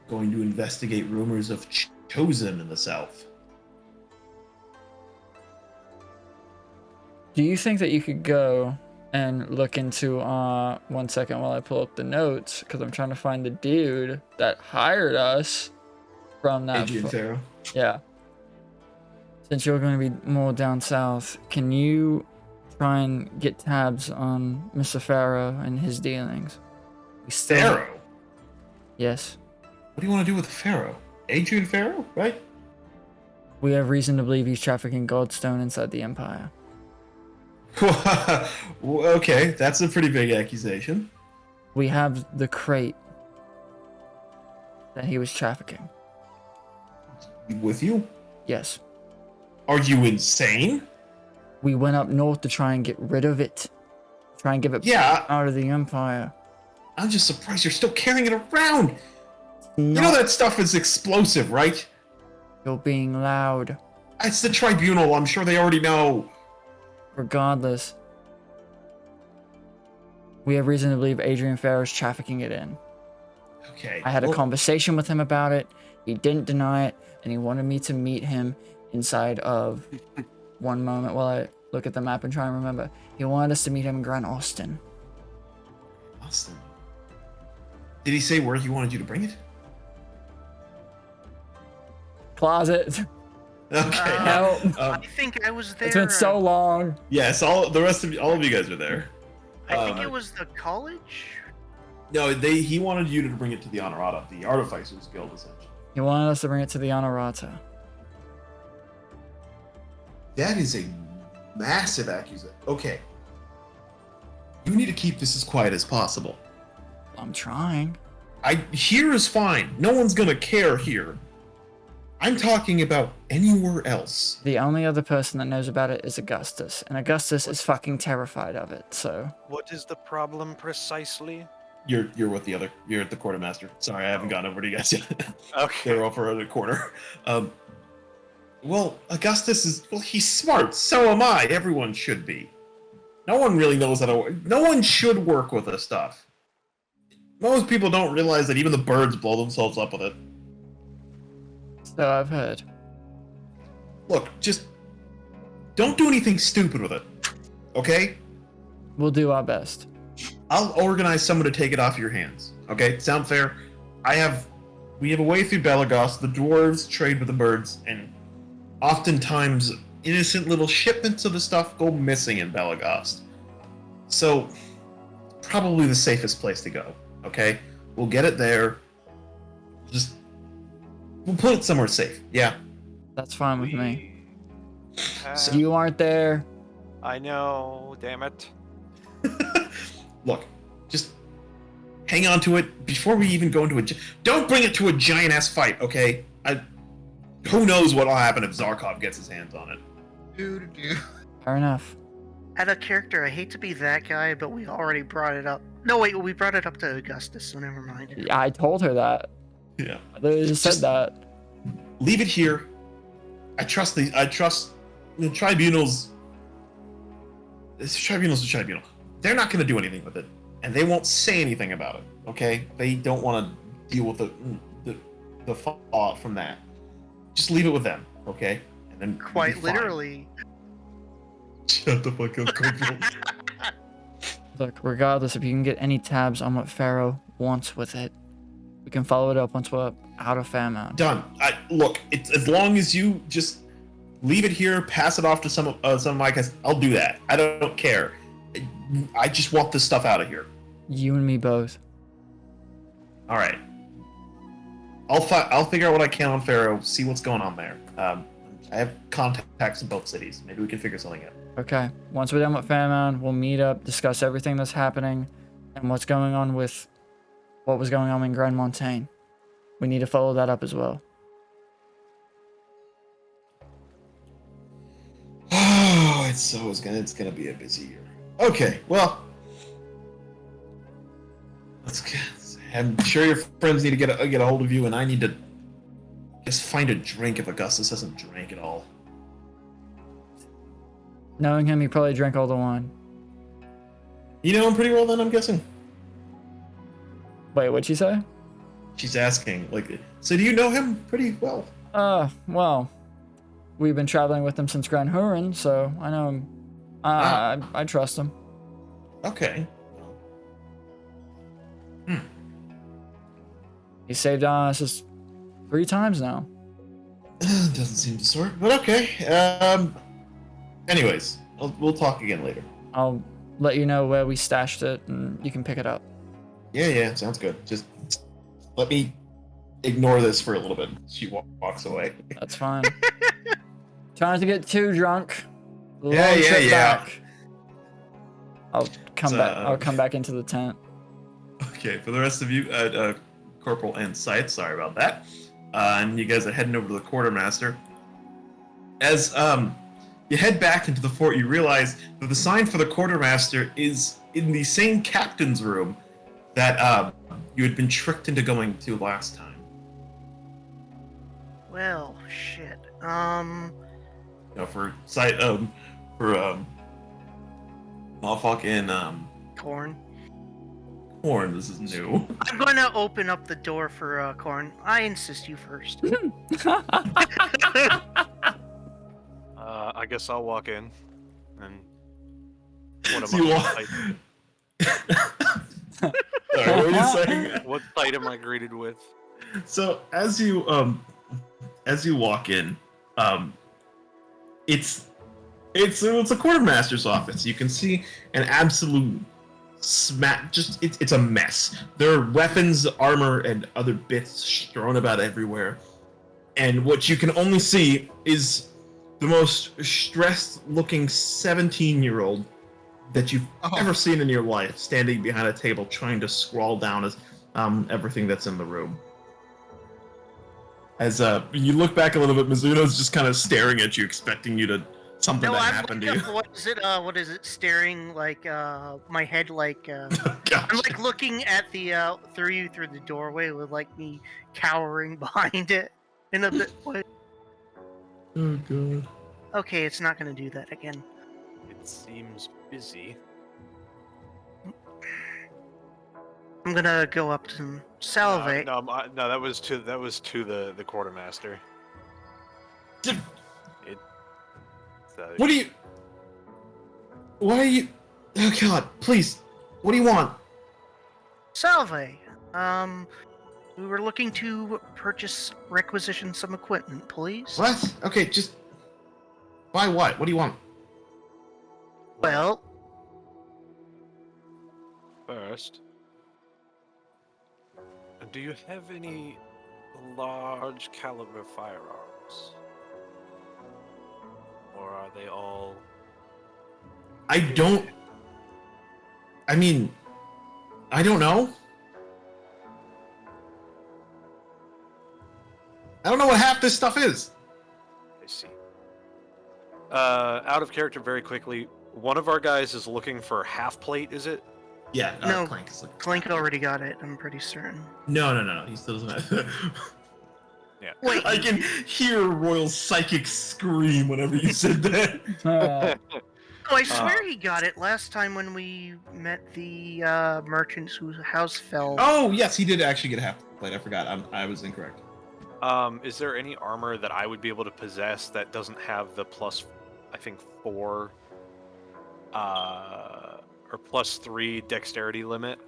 Going to investigate rumors of Chosen in the south. Do you think that you could go and look into, 1 second while I pull up the notes, because I'm trying to find the dude that hired us from that. Adrian Farrow. Yeah. Since you're going to be more down south, can you try and get tabs on Mr. Farrow and his dealings? Farrow? Yes. What do you want to do with Farrow? Adrian Farrow, right? We have reason to believe he's trafficking Goldstone inside the Empire. Okay, that's a pretty big accusation. We have the crate that he was trafficking. With you? Yes. Are you insane? We went up north to try and get rid of it. Try and give it out of the Empire. I'm just surprised you're still carrying it around. No. You know that stuff is explosive, right? You're being loud. It's the tribunal. I'm sure they already know. Regardless, we have reason to believe Adrian Farrow's trafficking it in. Okay. I had a conversation with him about it. He didn't deny it, and he wanted me to meet him inside of one moment while I look at the map and try and remember. He wanted us to meet him in Grand Austin. Austin. Did he say where he wanted you to bring it? Closet. Okay. Help. I think I was there. It's been so long. Yes, all of you guys are there. I think it was the college. No, he wanted you to bring it to the Honorata, the Artificers Guild, essentially. He wanted us to bring it to the Honorata. That is a massive accusation. Okay. You need to keep this as quiet as possible. I'm trying. Here is fine. No one's gonna care here. I'm talking about anywhere else. The only other person that knows about it is Augustus, and Augustus is fucking terrified of it, so... What is the problem precisely? You're at the quartermaster. Sorry, I haven't gotten over to you guys yet. Okay. They're over at the corner. Well, Augustus he's smart. So am I. Everyone should be. No one really knows how to work. No one should work with this stuff. Most people don't realize that even the birds blow themselves up with it. So I've heard. Look, just don't do anything stupid with it. Okay? We'll do our best. I'll organize someone to take it off your hands. Okay? Sound fair? We have a way through Belagos. The dwarves trade with the birds, and oftentimes innocent little shipments of the stuff go missing in Belagos. So, probably the safest place to go. Okay? We'll get it there. We'll put it somewhere safe. Yeah. That's fine with me. So You aren't there. I know, damn it. Look, just hang on to it before we even go into don't bring it to a giant ass fight, okay? Who knows what'll happen if Zarkov gets his hands on it. Fair enough. Out of character, I hate to be that guy, but we already brought it up. No, wait, we brought it up to Augustus, so never mind. Yeah, I told her that. Yeah. I literally just said that. Leave it here. I trust the tribunals. This tribunal's a tribunal. They're not going to do anything with it, and they won't say anything about it. Okay? They don't want to deal with the fallout from that. Just leave it with them, okay? And then Quite you'll be fine. literally. Shut the fuck up, Corporal. Look, regardless, if you can get any tabs on what Pharaoh wants with it, we can follow it up once we're out of Fairmound. Done. Look, it's as long as you just leave it here, pass it off to some of my guys. I'll do that. I don't care. I just want this stuff out of here. You and me both. All right. I'll figure out what I can on Pharaoh. See what's going on there. I have contacts in both cities. Maybe we can figure something out. Okay. Once we're done with Fairmound, we'll meet up, discuss everything that's happening, and what's going on with what was going on in Grand Montaigne. We need to follow that up as well. Oh, it's gonna be a busy year. Okay, well, Let's get. I'm sure your friends need to get a hold of you, and I need to just find a drink if Augustus hasn't drank at all. Knowing him, he probably drank all the wine. You know him pretty well, then, I'm guessing. Wait, what'd she say? She's asking, like, so do you know him pretty well? Well, we've been traveling with him since Grand Huron, so I know him. I trust him. Okay. He saved us 3 times now. Doesn't seem to sort, but okay. Anyways, we'll talk again later. I'll let you know where we stashed it, and you can pick it up. Yeah, sounds good. Just let me ignore this for a little bit. She walks away. That's fine. Try not to get too drunk. Yeah. Back. I'll come back. I'll come back into the tent. Okay, for the rest of you, Corporal and Scythe, sorry about that. And you guys are heading over to the quartermaster. As you head back into the fort, you realize that the sign for the quartermaster is in the same captain's room that you had been tricked into going to last time. Well, shit. You know, for Malfuck and Corn. Corn, this is new. I'm going to open up the door for Corn. I insist you first. I guess I'll walk in. And what So am you I? Sorry, what were you saying? What sight am I greeted with? So as you walk in, it's a quartermaster's office. You can see an absolute it's a mess. There are weapons, armor, and other bits strewn about everywhere. And what you can only see is the most stressed-looking 17-year-old that you've ever seen in your life, standing behind a table trying to scroll down as everything that's in the room. As you look back a little bit, Mizuno's just kind of staring at you, expecting you to something to happen to you. What is it? Staring like my head like I'm like looking at the through the doorway with like me cowering behind it in a bit. Oh god. Okay, it's not gonna do that again. It seems busy. I'm gonna go up to salivate. No, that was to the quartermaster. What are you? Why are you? Oh god! Please, what do you want? Salve. We were looking to requisition some equipment, please. What? Okay, just buy what? What do you want? Well, First, do you have any large caliber firearms? Or are they all... I don't know. I don't know what half this stuff is. I see. Out of character very quickly, one of our guys is looking for half plate, is it? Yeah, no, Clank is looking. Clank already got it, I'm pretty certain. No. He still doesn't have Yeah. Wait. I can hear Royal Psychic scream whenever you said that. Oh, I swear he got it last time when we met the merchants whose house fell. Oh, yes, he did actually get a half plate. I forgot. I was incorrect. Is there any armor that I would be able to possess that doesn't have the plus, I think, 4 or plus 3 dexterity limit?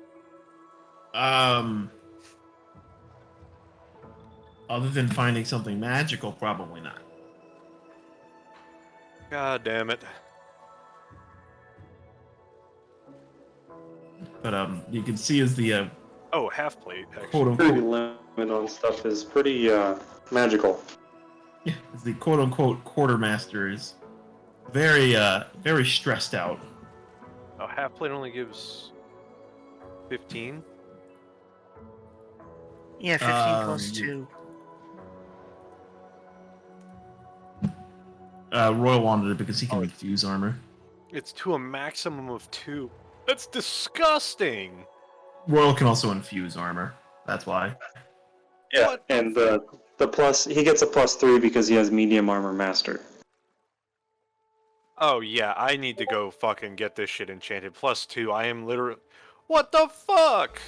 Other than finding something magical, probably not. God damn it. But you can see as the Oh, half plate, actually. quote-unquote limit on stuff is pretty magical. Yeah, as the quote-unquote quartermaster is very very stressed out. Oh, half plate only gives 15? Yeah, 15 plus 2. Royal wanted it because he can infuse armor. It's to a maximum of 2. That's disgusting! Royal can also infuse armor. That's why. Yeah, What the and the plus he gets a +3 because he has medium armor master. Oh yeah, I need to go fucking get this shit enchanted. +2. I am literally. What the fuck?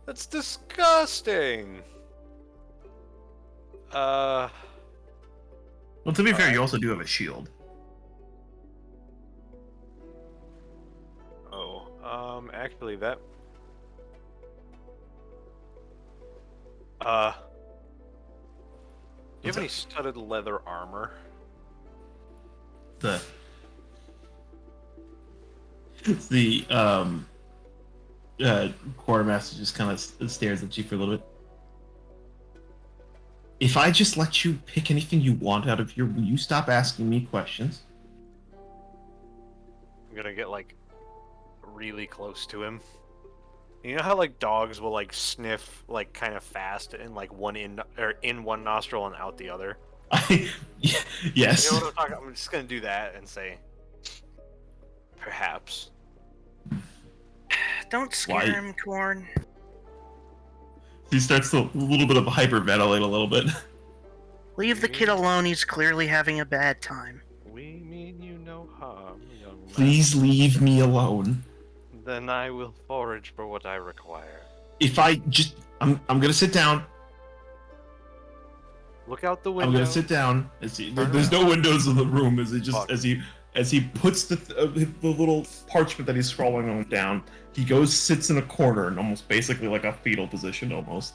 That's disgusting. Well, to be fair, you also do have a shield. Oh, actually that. Do you have any studded leather armor? The quartermaster just kind of stares at you for a little bit. If I just let you pick anything you want out of here, will you stop asking me questions? I'm gonna get like really close to him. You know how like dogs will like sniff like kind of fast and like one in one nostril and out the other? Yes. You know what I'm talking? I'm just gonna do that and say, perhaps. Don't scare Why? him, Corn. He starts to a little bit of hyperventilate a little bit. Leave the kid alone. He's clearly having a bad time. We mean you no harm, young man. Please leave me alone. Then I will forage for what I require. If I just, I'm gonna sit down. Look out the window. I'm gonna sit down. There's no windows in the room. As he puts the little parchment that he's scrawling on down, he goes, sits in a corner, and almost basically like a fetal position, almost.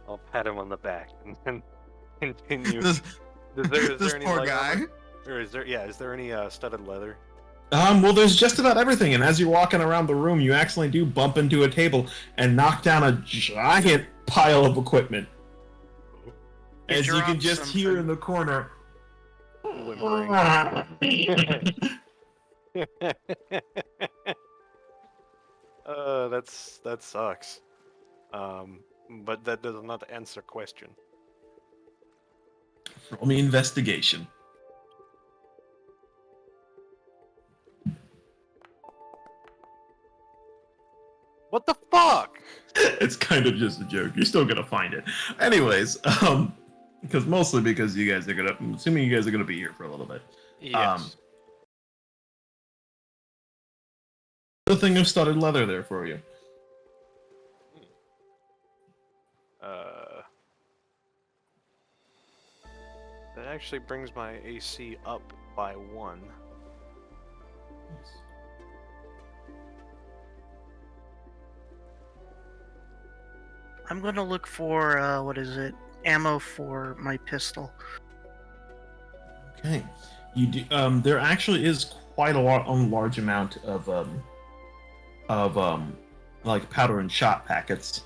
I'll pat him on the back and then continue. This Is there any poor leg guy. armor? Or is there any studded leather? Well, there's just about everything, and as you're walking around the room, you accidentally do bump into a table and knock down a giant pile of equipment. As you can just hear in the corner. Whimpering. That sucks. But that does not answer question. Roll me investigation. What the fuck? It's kind of just a joke. You're still gonna find it. Anyways, because mostly because you guys are gonna, I'm assuming you guys are gonna be here for a little bit. Yes. The thing of studded leather there for you. That actually brings my AC up by 1. I'm gonna look for what is it? Ammo for my pistol. Okay. You do. There actually is quite a large amount of like powder and shot packets.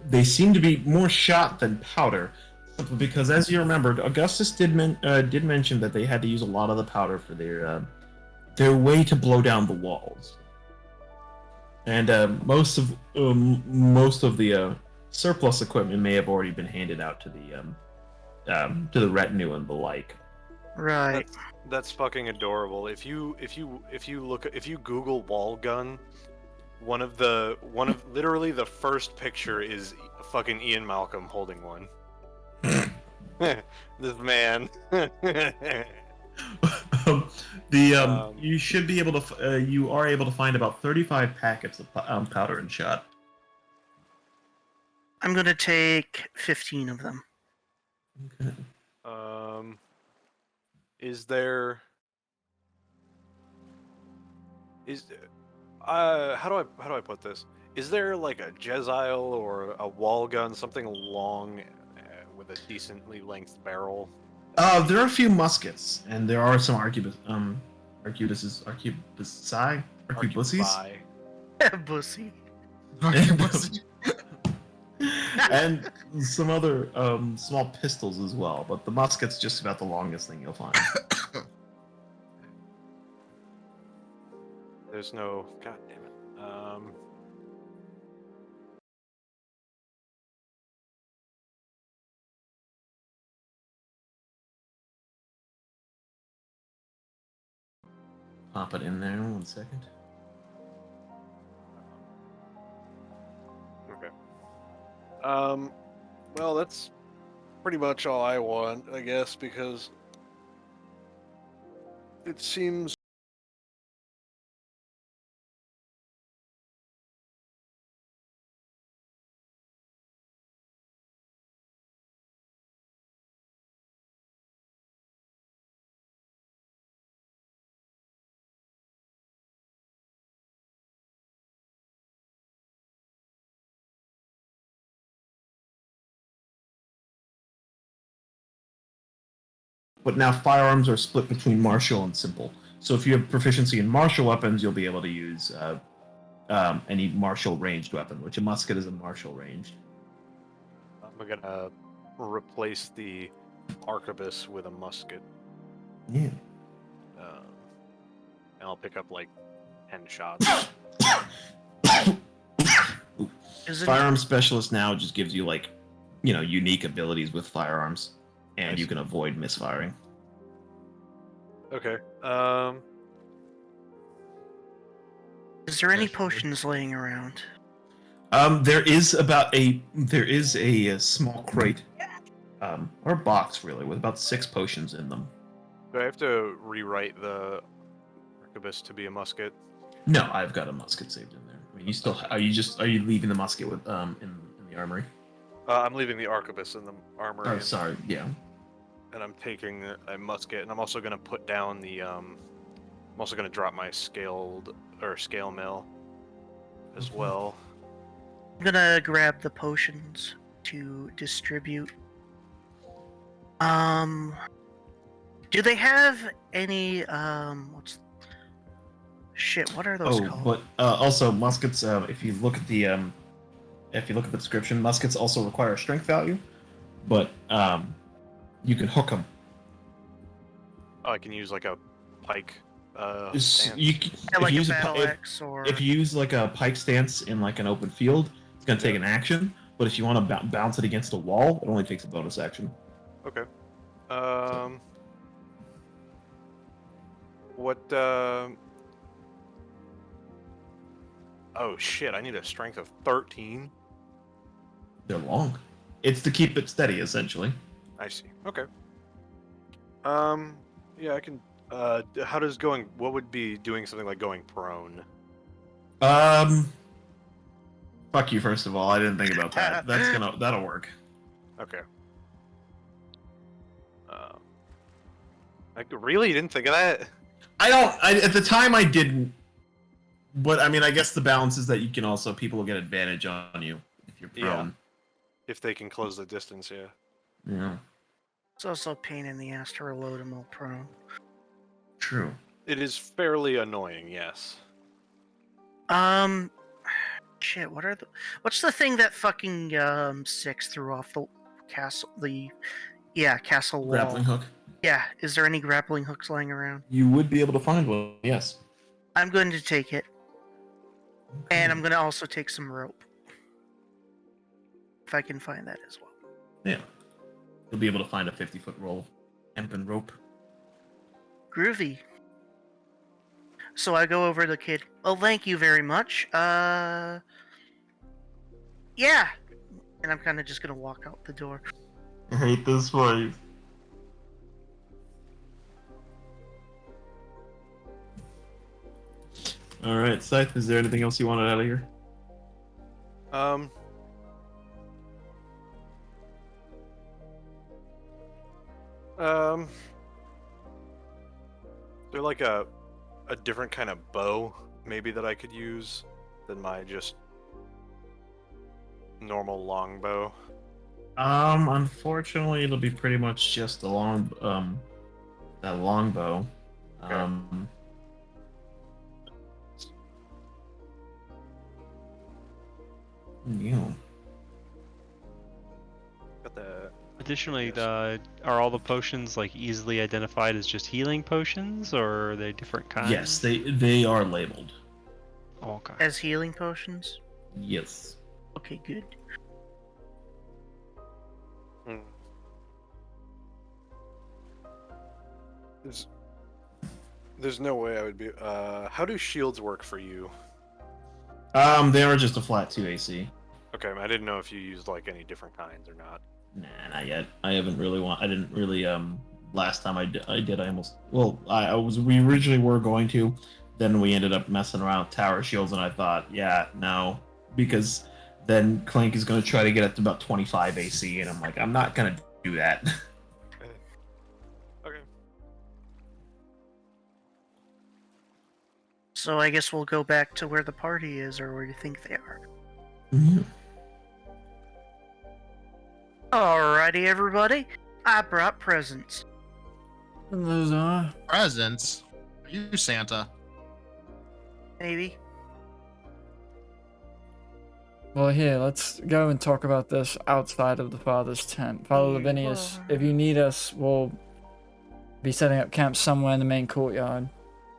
They seem to be more shot than powder, simply because, as you remembered, Augustus did mention that they had to use a lot of the powder for their way to blow down the walls. And most of the surplus equipment may have already been handed out to the retinue and the like. Right. That's fucking adorable. If you Google wall gun, one of literally the first picture is fucking Ian Malcolm holding one. This man. You should be able to. You are able to find about 35 packets of powder and shot. I'm gonna take 15 of them. Okay. Is there? How do I put this? Is there like a Jezile or a wall gun, something long with a decently length barrel? There are a few muskets, and there are some arquebuses. Bussy. And some other small pistols as well, but the musket's just about the longest thing you'll find. There's no. God damn it. Pop it in there 1 second. Well, that's pretty much all I want, I guess, because it seems. But now firearms are split between martial and simple. So if you have proficiency in martial weapons, you'll be able to use any martial ranged weapon, which a musket is a martial ranged. I'm gonna replace the arquebus with a musket. Yeah. And I'll pick up like 10 shots. Firearm specialist now just gives you like, unique abilities with firearms, and you can avoid misfiring. Okay. Is there any potions laying around? There is a small crate, or box really, with about 6 potions in them. Do I have to rewrite the arquebus to be a musket? No, I've got a musket saved in there. I mean, you still are you leaving the musket with in the armory? I'm leaving the arquebus in the armory. Oh, sorry, yeah. And I'm taking a musket, and I'm also gonna put down the I'm also gonna drop my scale mill as well. I'm gonna grab the potions to distribute. Do they have any what are those called? But also muskets. If you look at the description, muskets also require a strength value, but you can hook them. Oh, I can use like a pike. If you use like a pike stance in like an open field, it's gonna take an action. But if you want to bounce it against a wall, it only takes a bonus action. Okay. What? Oh shit! I need a strength of 13. They're long. It's to keep it steady, essentially. I see. Okay. Yeah, I can. How does going? What would be doing something like going prone? Fuck you. First of all, I didn't think about that. That'll work. Okay. Like really, you didn't think of that? At the time I didn't. But I mean, I guess the balance is that people will get advantage on you if you're prone. Yeah. If they can close the distance, yeah. Yeah. It's also a pain in the ass to reload them while prone. True. It is fairly annoying, yes. Shit. What's the thing that fucking Six threw off the castle? Castle wall. Grappling hook. Yeah. Is there any grappling hooks lying around? You would be able to find one. Yes. I'm going to take it. And I'm going to also take some rope. If I can find that as well. Yeah. You'll be able to find a 50-foot roll of hempen rope. Groovy. So I go over to the kid. Well, thank you very much. Yeah. And I'm kind of just going to walk out the door. I hate this place. Alright, Scythe, is there anything else you wanted out of here? They're like a different kind of bow, maybe, that I could use than my just normal longbow. Unfortunately, it'll be pretty much just that longbow. Okay. Yeah. Got the. Additionally, are all the potions like easily identified as just healing potions, or are they different kinds? Yes, they are labeled. Okay. As healing potions? Yes. Okay, good. There's no way I would be. How do shields work for you? They are just a flat 2 AC. Okay, I didn't know if you used like any different kinds or not. Nah, not yet. I haven't really I didn't really last time I did I almost we originally were going to, then we ended up messing around with tower shields and I thought, yeah, no, because then Clank is going to try to get up to about 25 AC and I'm like, I'm not going to do that. Okay. So I guess we'll go back to where the party is, or where you think they are. Mhm. Alrighty, everybody. I brought presents. And those are. Presents? Are you Santa? Maybe. Well, here, let's go and talk about this outside of the father's tent. Father Lavinius, if you need us, we'll be setting up camp somewhere in the main courtyard.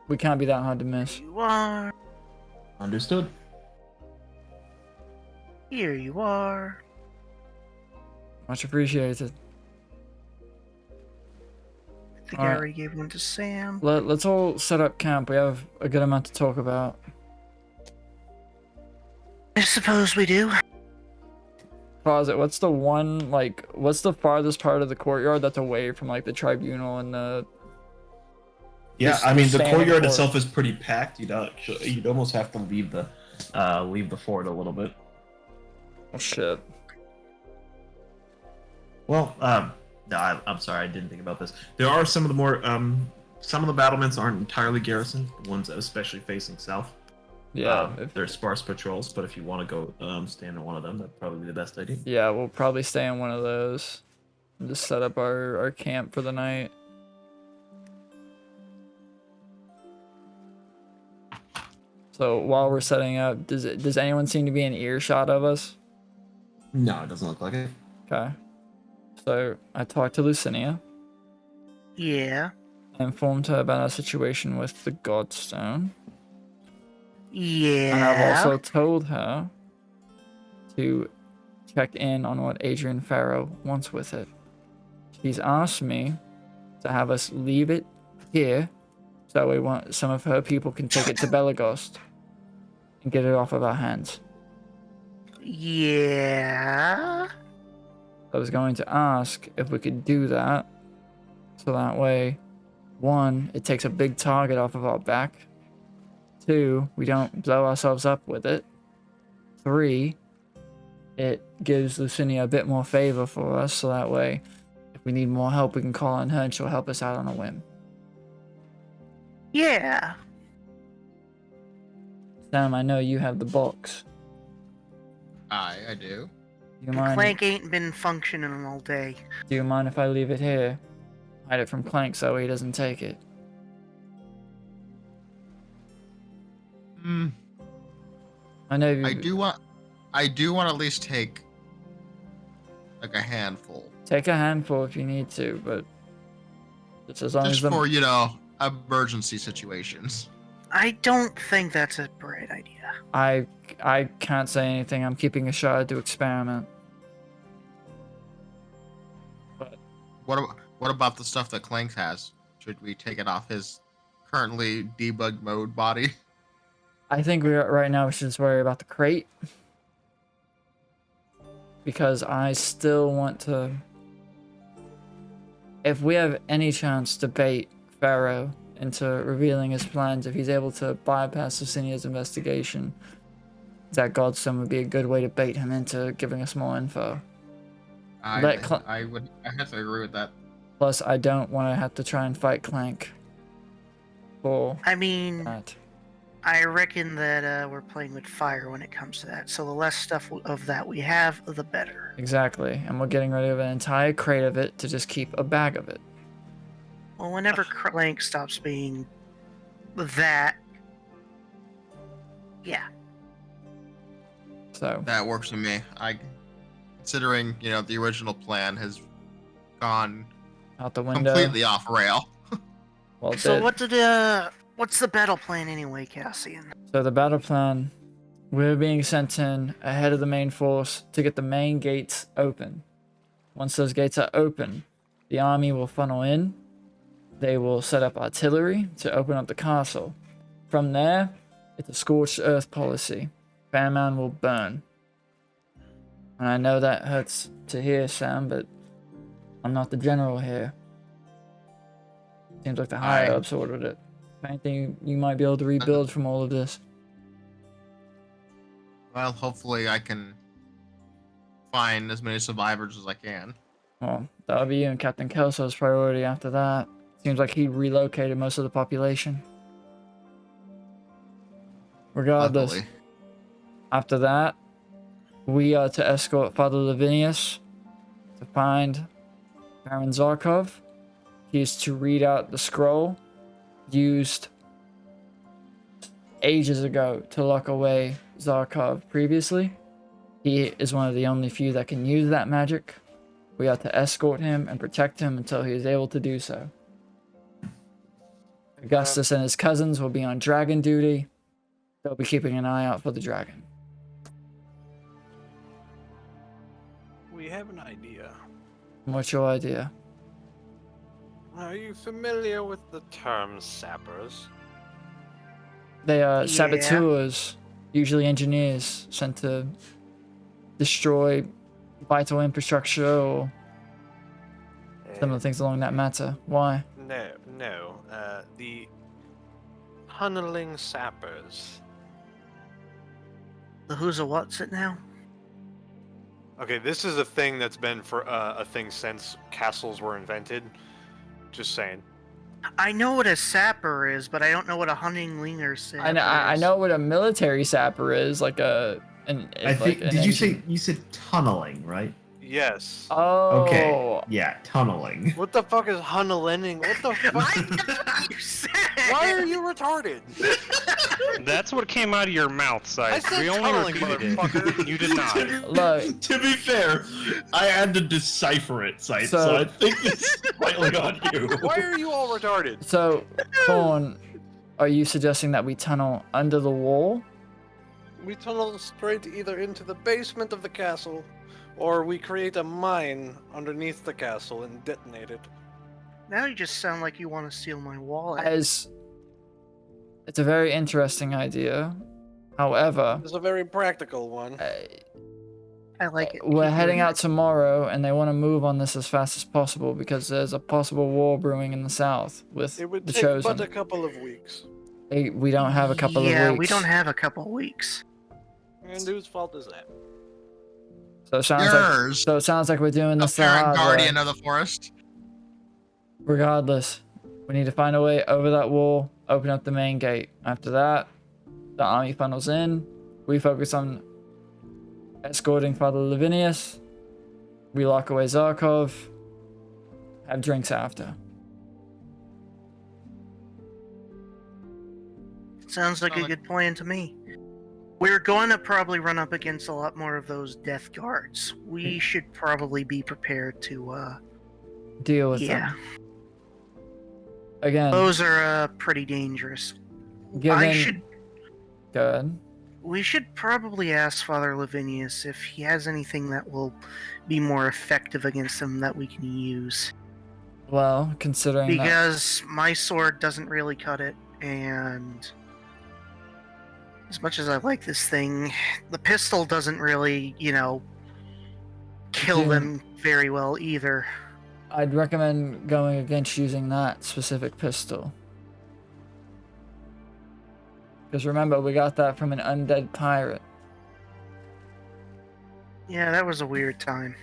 We can't be that hard to miss. Here you are. Understood. Here you are. Much appreciated. I think I Alright. already gave one to Sam. Let's all set up camp. We have a good amount to talk about. I suppose we do. Pause it. What's the farthest part of the courtyard that's away from like the tribunal and the? Yeah, Just I mean the stand in the courtyard court. itself is pretty packed. You'd almost have to leave the fort a little bit. Oh shit. Well, no, I'm sorry, I didn't think about this. There are some of the more some of the battlements aren't entirely garrisoned. The ones especially facing south. Yeah. They're sparse patrols, but if you want to go stand in one of them, that'd probably be the best idea. Yeah, we'll probably stay in one of those. And just set up our camp for the night. So while we're setting up, does anyone seem to be in earshot of us? No, it doesn't look like it. Okay. So I talked to Lucinia. Yeah. I informed her about our situation with the Godstone. Yeah. And I've also told her to check in on what Adrian Farrow wants with it. She's asked me to have us leave it here so some of her people can take it to Belagost and get it off of our hands. Yeah. I was going to ask if we could do that so that way, 1, it takes a big target off of our back. 2, we don't blow ourselves up with it. 3, it gives Lucinia a bit more favor for us, so that way, if we need more help, we can call on her and she'll help us out on a whim. Yeah. Sam, I know you have the box. I do. Do you mind? Clank ain't been functioning all day. Do you mind if I leave it here? Hide it from Clank so he doesn't take it. Hmm. I know you. I do want to at least take like a handful. Take a handful if you need to, but just as long Just as the for, emergency situations. I don't think that's a great idea. I can't say anything. I'm keeping a shard to experiment. But What about the stuff that Clank has? Should we take it off his currently debug mode body? I think right now we should just worry about the crate. Because I still want to... If we have any chance to bait Pharaoh into revealing his plans, if he's able to bypass Lucinia's investigation, that Godstone would be a good way to bait him into giving us more info. I have to agree with that. Plus, I don't want to have to try and fight Clank for I mean, that. I reckon that we're playing with fire when it comes to that. So the less stuff of that we have, the better. Exactly, and we're getting rid of an entire crate of it to just keep a bag of it. Well, whenever Clank stops being that, yeah. So That works for me. Considering the original plan has gone out the window. completely off rail. Well, So did. what's the battle plan anyway, Cassian? So the battle plan, we're being sent in ahead of the main force to get the main gates open. Once those gates are open, the army will funnel in. They will set up artillery to open up the castle. From there, it's a scorched earth policy. Fairmound will burn. And I know that hurts to hear, Sam, but I'm not the general here. Seems like the higher ups ordered it. If anything, you might be able to rebuild from all of this. Well, hopefully I can find as many survivors as I can. Well, that'll be you and Captain Kelso's priority after that. Seems like he relocated most of the population. Regardless, Luckily. after that, we are to escort Father Lavinius to find Baron Zarkov. He is to read out the scroll used ages ago to lock away Zarkov previously. He is one of the only few that can use that magic. We are to escort him and protect him until he is able to do so. Augustus and his cousins will be on dragon duty. They'll be keeping an eye out for the dragon. We have an idea. What's your idea? Are you familiar with the term sappers? They are Yeah. saboteurs, usually engineers, sent to destroy vital infrastructure or similar things along that matter. Why? No. The tunneling sappers. The who's a what's it now? Okay, this is a thing that's been for a thing since castles were invented. Just saying. I know what a sapper is, but I don't know what a huntingling sapper I is. know what a military sapper is, like a. I think. Did you say you said tunneling, right? Yes. Oh. Okay. Yeah, tunneling. What the fuck is hunneling? What the fuck? You said. Why are you retarded? That's what came out of your mouth, I Scythe. said We only tunneling, repeated motherfucker. it. You did not. Look. To be fair, I had to decipher it, Scythe, so I think it's slightly on you. Why are you all retarded? So, Thorn, are you suggesting that we tunnel under the wall? We tunnel straight either into the basement of the castle, or we create a mine underneath the castle and detonate it. Now you just sound like you want to steal my wallet. It's a very interesting idea. However, It's a very practical one. I like it. we're Keep heading doing out tomorrow, and they want to move on this as fast as possible because there's a possible war brewing in the south with It would the take Chosen. but a couple of weeks. Hey, we don't have a couple of weeks. Yeah, we don't have a couple of weeks. And whose fault is that? So it sounds Yours. like we're doing The this the hard parent way. guardian of the forest. Regardless, we need to find a way over that wall, open up the main gate. After that, the army funnels in. We focus on escorting Father Lavinius. We lock away Zarkov. Have drinks after. Sounds like a good plan to me. We're going to probably run up against a lot more of those death guards. We should probably be prepared to, Deal with yeah. them. Again, Those are, pretty dangerous. given... Go ahead. We should probably ask Father Lavinius if he has anything that will be more effective against them that we can use. Well, considering that... Because my sword doesn't really cut it, and as much as I like this thing, the pistol doesn't really, kill Yeah. them very well either. I'd recommend going against using that specific pistol. Because remember, we got that from an undead pirate. Yeah, that was a weird time.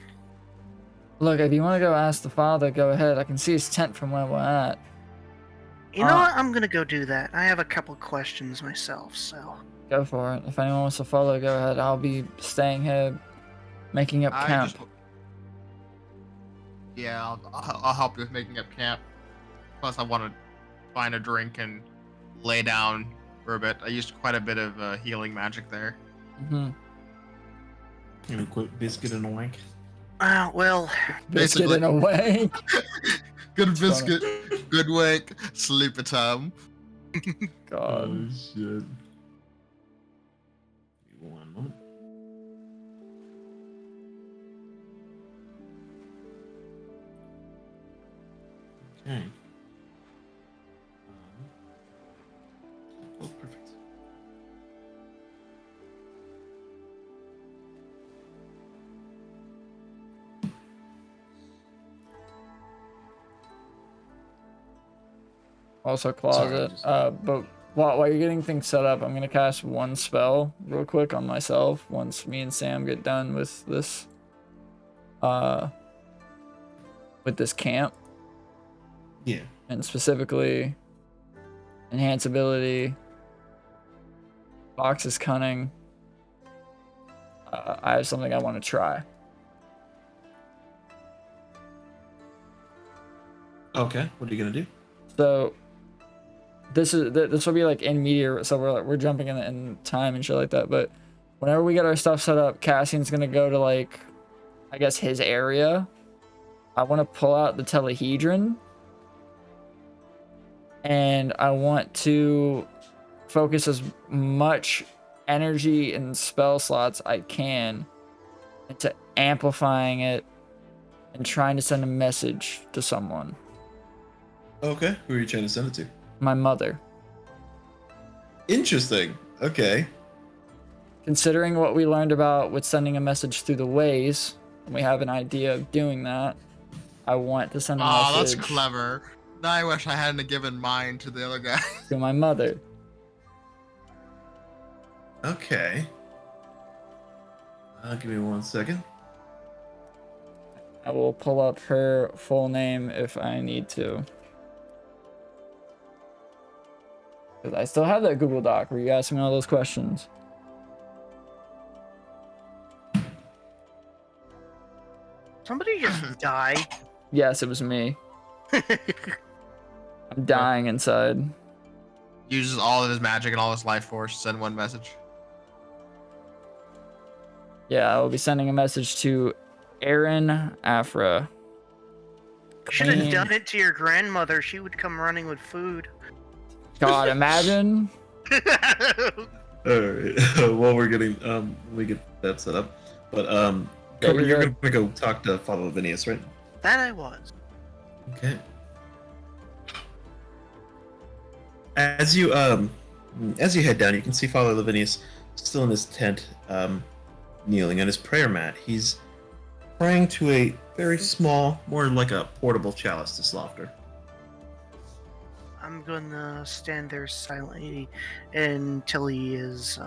Look, if you want to go ask the father, go ahead. I can see his tent from where we're at. You know what? I'm gonna go do that. I have a couple questions myself, so. Go for it. If anyone wants to follow, go ahead. I'll be staying here, making up camp. Yeah, I'll help you with making up camp. Plus, I want to find a drink and lay down for a bit. I used quite a bit of healing magic there. Mm-hmm. And a quick biscuit and a wank. Well, Biscuit Basically. in a way. Good That's biscuit, good wake, sleepy time. God. Shit. One moment. Okay. Oh, perfect. Also closet. But while you're getting things set up, I'm gonna cast one spell real quick on myself once me and Sam get done with this camp. Yeah. And specifically enhance ability, Fox is cunning. I have something I want to try. Okay, what are you gonna do? So this will be like in media, so we're jumping in time and shit like that. But whenever we get our stuff set up, Cassian's gonna go to like, I guess his area. I want to pull out the telehedron, and I want to focus as much energy and spell slots I can into amplifying it and trying to send a message to someone. Okay, who are you trying to send it to? My mother. Interesting. Okay. Considering what we learned about with sending a message through the ways, and we have an idea of doing that, I want to send a message. Oh, that's clever. Now I wish I hadn't given mine to the other guy. To my mother. Okay. Give me 1 second. I will pull up her full name if I need to. Because I still have that Google Doc where you asked me all those questions. Somebody just died. Yes, it was me. I'm dying inside. Uses all of his magic and all his life force to send one message. Yeah, I will be sending a message to Erin Afra. Should have Queen. done it to your grandmother. She would come running with food. God, imagine. Alright. While we're getting we get that set up. But you're gonna go talk to Father Lavinius, right? That I was. Okay. As you head down, you can see Father Lavinius still in his tent, kneeling on his prayer mat. He's praying to a very small, more like a portable chalice to Slaughter. I'm gonna stand there silently until he is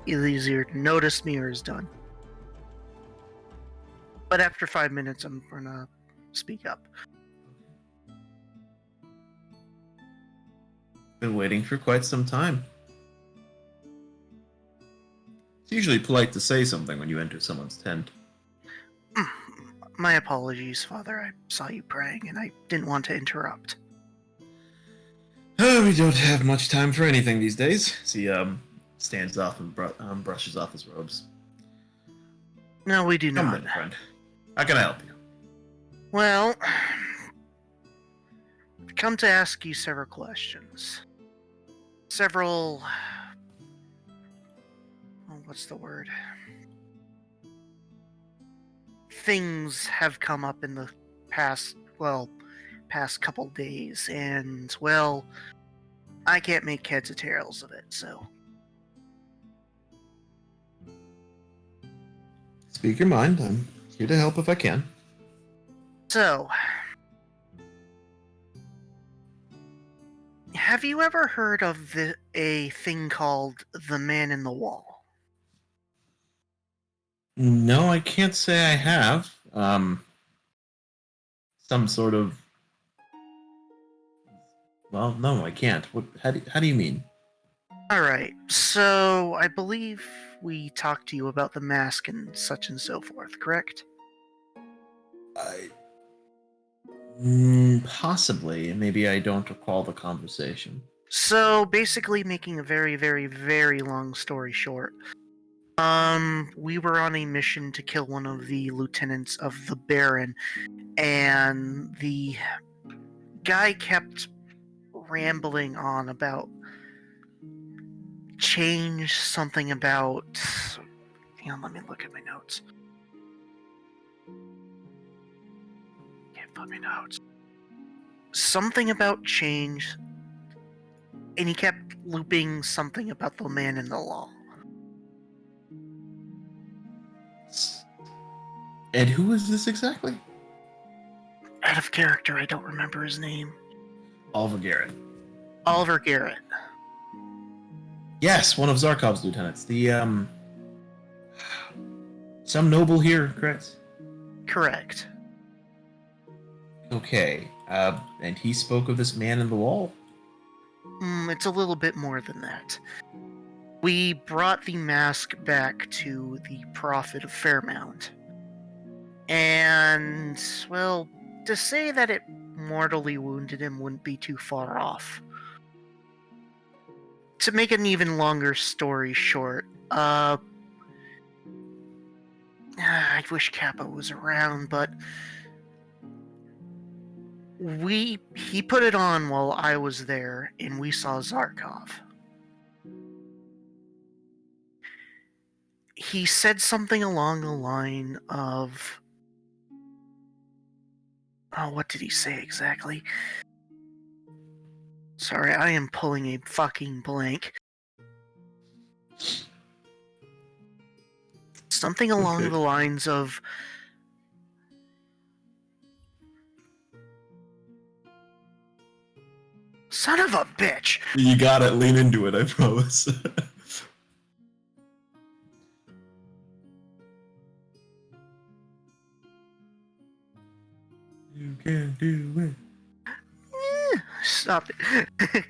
easier to notice me or is done. But after 5 minutes, I'm gonna speak up. Been waiting for quite some time. It's usually polite to say something when you enter someone's tent. My apologies, Father. I saw you praying and I didn't want to interrupt. We don't have much time for anything these days. He stands off and brushes off his robes. No, we do Come not. then, friend. How can I help you? Well, I've come to ask you several questions. What's the word? Things have come up in the past couple days, and, well, I can't make heads or tails of it, so. Speak your mind. I'm here to help if I can. So, have you ever heard of a thing called the Man in the Wall? No, I can't say I have. Some sort of... Well, no, I can't. How do you mean? Alright, so I believe we talked to you about the mask and such and so forth, correct? Possibly. Maybe I don't recall the conversation. So, basically, making a very, very, very long story short, we were on a mission to kill one of the lieutenants of the Baron, and the guy kept rambling on about change, something about... Hang on, let me look at my notes. Can't find my notes. Something about change, and he kept looping something about the Man in the Law. And who is this exactly? Out of character, I don't remember his name. Oliver Garrett. Oliver Garrett. Yes, one of Zarkov's lieutenants. The some noble here, correct? Correct. Okay. And he spoke of this man in the wall? It's a little bit more than that. We brought the mask back to the Prophet of Fairmound. And, well, to say that it mortally wounded him wouldn't be too far off. To make an even longer story short, I wish Capo was around, but he put it on while I was there, and we saw Zarkov. He said something along the line of... Oh, what did he say exactly? Sorry, I am pulling a fucking blank. Something along the lines of... Son of a bitch! You gotta lean into it, I promise. You can do it. Stop it.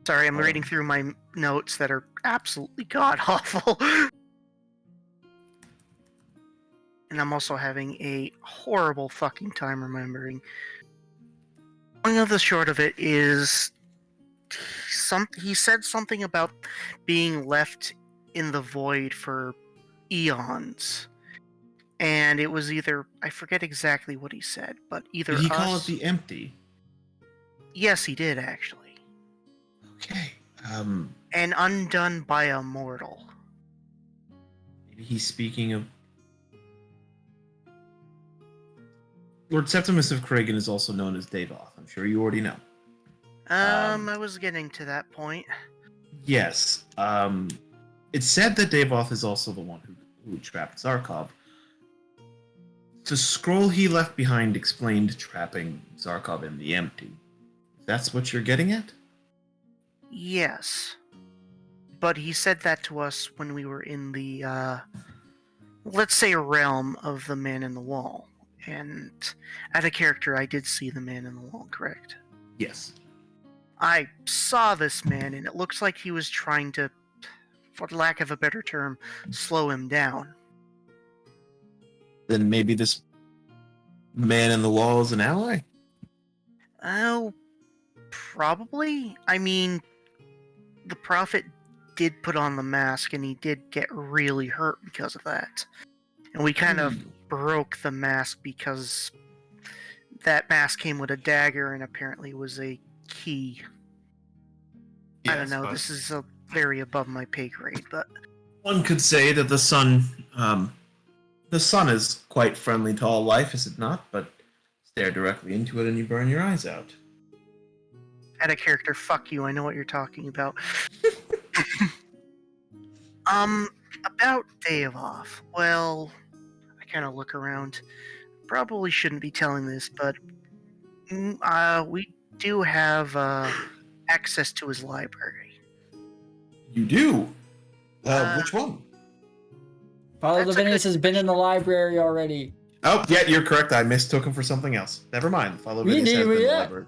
Sorry, I'm reading through my notes that are absolutely god-awful. And I'm also having a horrible fucking time remembering. Long of the short of it is... He said something about being left in the void for eons. And it was either... I forget exactly what he said, but either Did he call it the empty? Yes, he did, actually. Okay. And undone by a mortal. Maybe he's speaking of... Lord Septimus of Kragan is also known as Davoth. I'm sure you already know. I was getting to that point. Yes. It's said that Davoth is also the one who trapped Zarkov. The scroll he left behind explained trapping Zarkov in the empty. That's what you're getting at? Yes. But he said that to us when we were in the, let's say, realm of the Man in the Wall. And as a character, I did see the Man in the Wall, correct? Yes. I saw this man, and it looks like he was trying to, for lack of a better term, slow him down. Then maybe this man in the wall is an ally? Oh, probably. I mean, the Prophet did put on the mask, and he did get really hurt because of that. And we kind of broke the mask because that mask came with a dagger and apparently was a key. Yes, I don't know, but this is very above my pay grade, but... one could say that the sun is quite friendly to all life, is it not? But stare directly into it and you burn your eyes out. Add a character, fuck you, I know what you're talking about. About Davoth, well, I kind of look around. Probably shouldn't be telling this, but we do have access to his library. You do? Which one? Father That's a Lavinius good has been in the library already. Oh, yeah, you're correct. I mistook him for something else. Never mind. Follow We Vinny's has need- been in the yeah. library.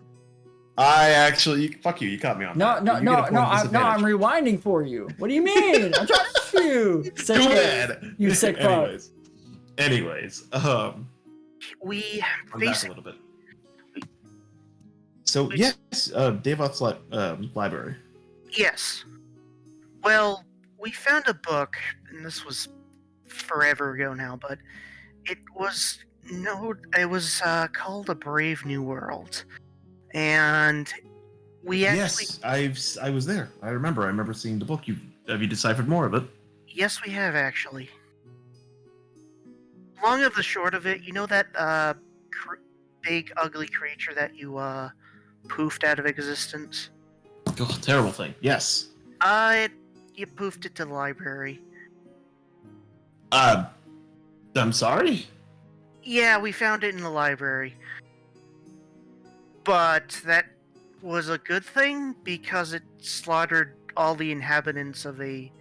I actually... Fuck you. You caught me on No, that. no, You no, get a point no, of I'm disadvantage. rewinding for you. What do you mean? I'm trying to help you. Sick Too fuck. bad. You sick fuck. Anyways, We I'm back a basically... little bit. So, yes, Davoth's library. Yes. Well, we found a book, and this was forever ago now, but it was called A Brave New World. And we actually... Yes, I was there. I remember seeing the book. Have you deciphered more of it? Yes, we have, actually. Long of the short of it, you know that big, ugly creature that you poofed out of existence? Oh, terrible thing. Yes. You poofed it to the library. I'm sorry? Yeah, we found it in the library. But that was a good thing because it slaughtered all the inhabitants of a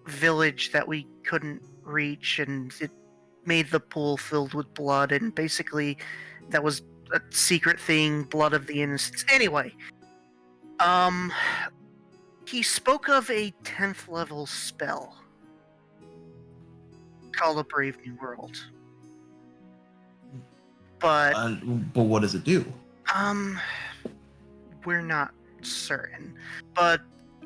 village that we couldn't reach, and it made the pool filled with blood, and basically that was a secret thing, blood of the innocents. Anyway, he spoke of a 10th level spell called A Brave New World. But what does it do? We're not certain. But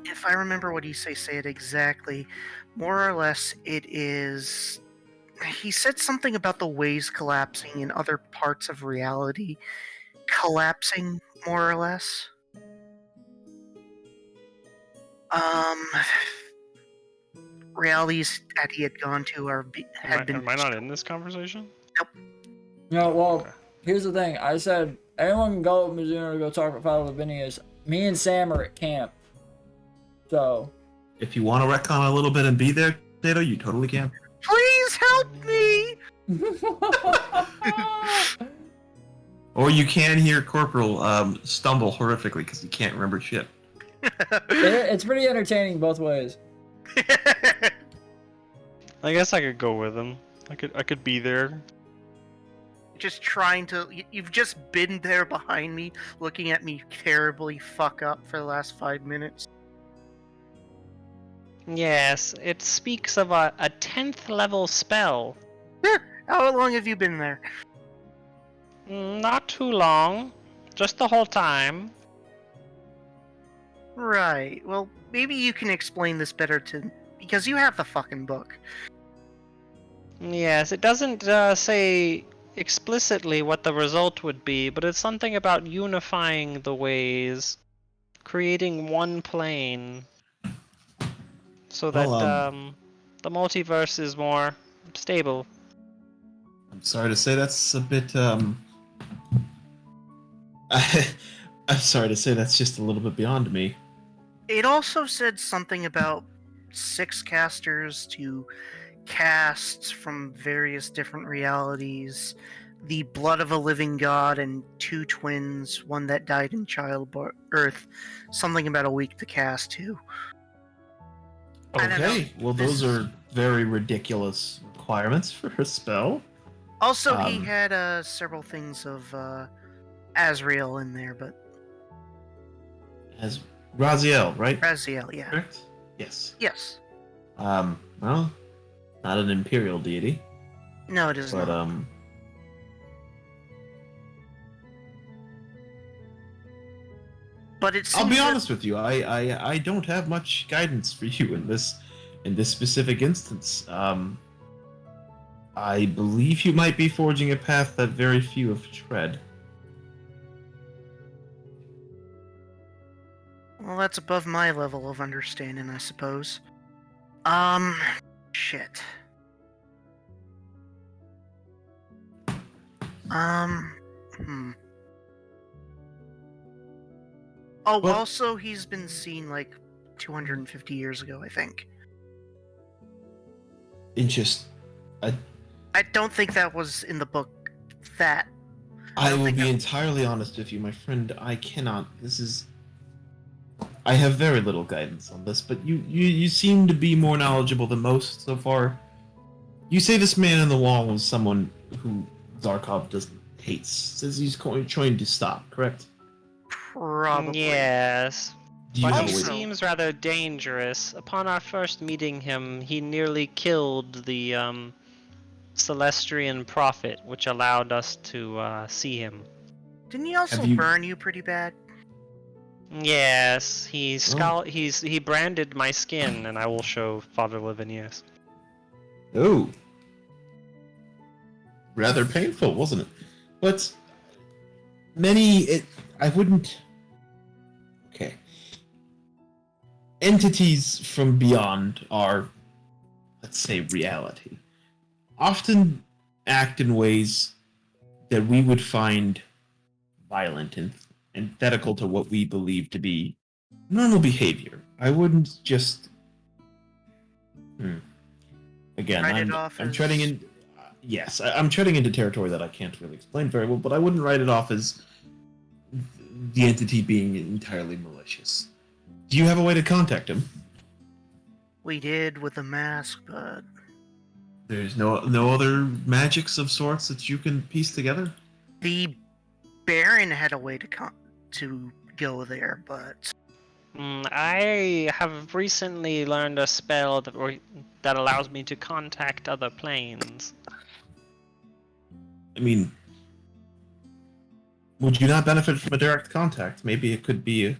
if I remember what Isse said exactly, more or less it is... He said something about the ways collapsing and other parts of reality collapsing, more or less. Realities that he had gone to had been... Am I not in this conversation? Nope. No, well, Okay. here's the thing. I said anyone can go with Mizuno to go talk with Father Lavinius. Me and Sam are at camp. So. If you want to retcon a little bit and be there, Tato, you totally can. Please help me! Or you can hear Corporal stumble horrifically because he can't remember shit. It's pretty entertaining both ways. I guess I could go with him. I could be there. Just trying to... You've just been there behind me, looking at me terribly fuck up for the last 5 minutes. Yes, it speaks of a 10th level spell. How long have you been there? Not too long. Just the whole time. Right. Well, maybe you can explain this better to... Because you have the fucking book. Yes, it doesn't say explicitly what the result would be, but it's something about unifying the ways, creating one plane, so that the multiverse is more stable. I'm sorry to say that's a bit I'm sorry to say that's just a little bit beyond me. It also said something about 6 casters to casts from various different realities, the blood of a living god, and 2 twins, one that died in childbirth. Something about a week to cast too. I don't know. Okay, well those are very ridiculous requirements for a spell. Also, he had several things of Azrael in there, but... As Raziel, right? Raziel, yeah. Correct? Yes. Yes. Well, not an imperial deity, No, it is but not. But it seems I'll be that- honest with you. I don't have much guidance for you in this specific instance. I believe you might be forging a path that very few have tread. Well, that's above my level of understanding, I suppose. Shit. Oh, Well- also, he's been seen, like, 250 years ago, I think. In just, I don't think that was in the book. That. I don't will think be that- entirely honest with you, my friend. I cannot. I have very little guidance on this, but you seem to be more knowledgeable than most so far. You say this man in the wall was someone who Zarkov hates. Says he's trying to stop, correct? Probably. Yes. Do you But have he a way? Also- seems rather dangerous. Upon our first meeting him, he nearly killed the Celestrian prophet, which allowed us to see him. Didn't he also Have you- burn you pretty bad? Yes, he branded my skin, and I will show Father Lavinius. Oh. Rather painful, wasn't it? But I wouldn't... Okay. Entities from beyond our, let's say, reality, often act in ways that we would find violent and antithetical to what we believe to be normal behavior. I wouldn't just... Again, Write it off I'm as- treading in... Yes, I'm treading into territory that I can't really explain very well, but I wouldn't write it off as the entity being entirely malicious. Do you have a way to contact him? We did with the mask, but There's no other magics of sorts that you can piece together? the Baron had a way to go there, but I have recently learned a spell that allows me to contact other planes. I mean, would you not benefit from a direct contact? Maybe it could be a...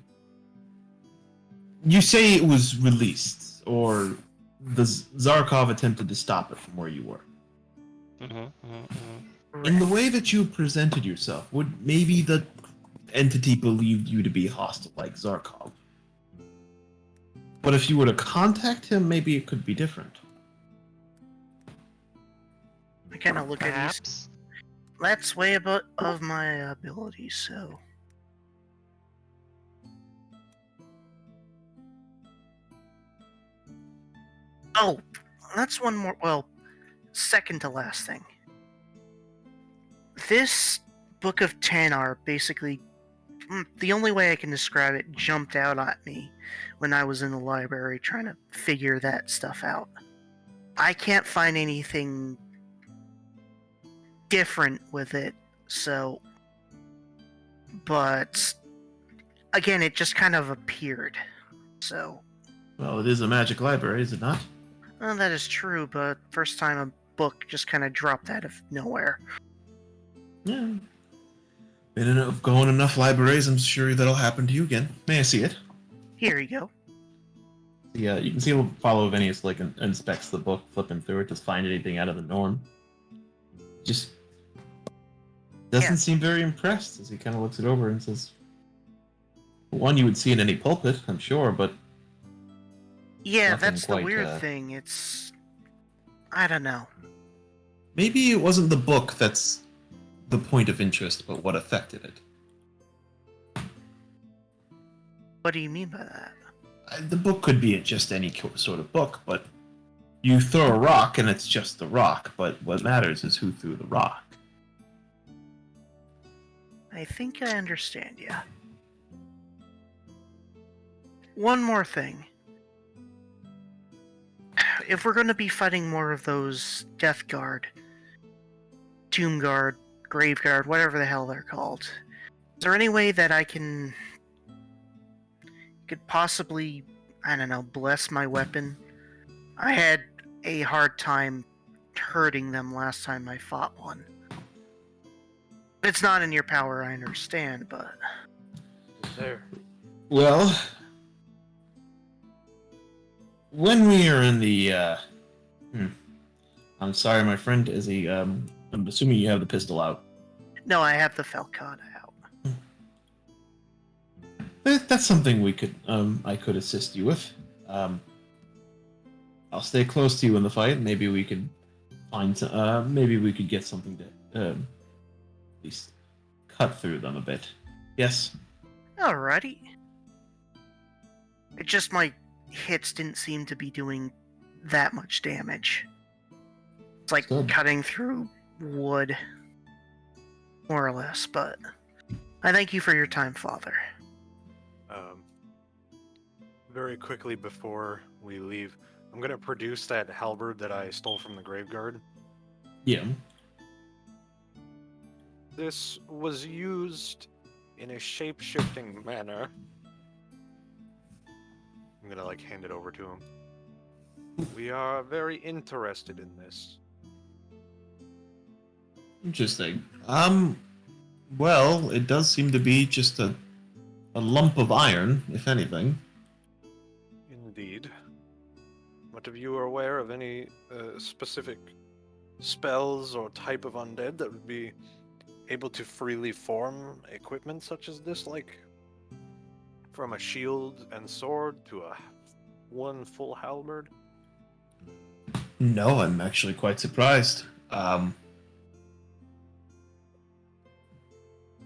You say it was released, or the Zarkov attempted to stop it from where you were. In the way that you presented yourself, would maybe the entity believed you to be hostile like Zarkov? But if you were to contact him, maybe it could be different. I kind of look at Perhaps. these. That's way above of my abilities, so. Oh, that's one more. Well, second to last thing. This Book of Tanar basically, the only way I can describe it, jumped out at me when I was in the library trying to figure that stuff out. I can't find anything different with it, so. But again, it just kind of appeared, so. Well, it is a magic library, is it not? Well, that is true, but first time a book just kind of dropped out of nowhere. Yeah. Been going enough libraries, I'm sure that'll happen to you again. May I see it? Here you go. Yeah, you can see we'll follow Venius like inspects the book, flipping through it, does find anything out of the norm. Just doesn't seem very impressed as he kind of looks it over and says, one you would see in any pulpit, I'm sure, but Yeah, nothing that's the quite, weird thing. It's. I don't know. maybe it wasn't the book that's the point of interest, but what affected it. What do you mean by that? The book could be just any sort of book, but you throw a rock and it's just the rock, but what matters is who threw the rock. I think I understand you. One more thing. If we're going to be fighting more of those Death Guard, Tomb Guard, Grave Guard, whatever the hell they're called, is there any way that I could possibly, I don't know, bless my weapon? I had a hard time hurting them last time I fought one. It's not in your power, I understand, but... There. Well, when we are in the, I'm sorry, my friend, is he, I'm assuming you have the pistol out. No, I have the Falcata out. That's something we could, I could assist you with. I'll stay close to you in the fight. Maybe we could find some, maybe we could get something to, at least cut through them a bit. Yes? Alrighty. It just my hits didn't seem to be doing that much damage. It's like Good. cutting through wood, more or less, but I thank you for your time, Father. Very quickly before we leave, I'm gonna produce that halberd that I stole from the Graveguard. Yeah. This was used in a shape-shifting manner. I'm gonna like hand it over to him. We are very interested in this. Interesting. Well, it does seem to be just a lump of iron, if anything. Indeed. What of you are aware of any specific spells or type of undead that would be able to freely form equipment such as this, like from a shield and sword to one full halberd? No, I'm actually quite surprised.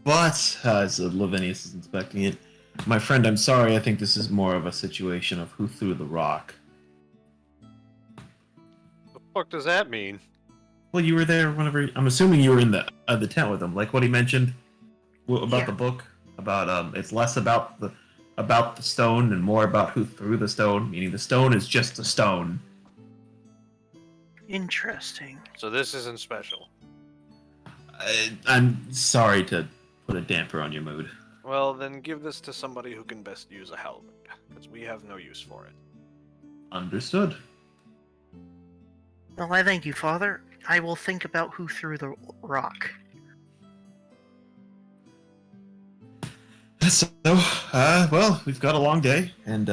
But, as Lavinius is inspecting it, my friend, I'm sorry, I think this is more of a situation of who threw the rock. The fuck does that mean? Well, you were there whenever... I'm assuming you were in the tent with him, like what he mentioned about Yeah. the book. About it's less about the stone and more about who threw the stone. Meaning the stone is just a stone. Interesting. So this isn't special. I'm sorry to put a damper on your mood. Well, then give this to somebody who can best use a halberd, because we have no use for it. Understood. Well, I thank you, Father. I will think about who threw the rock. So, well, we've got a long day, and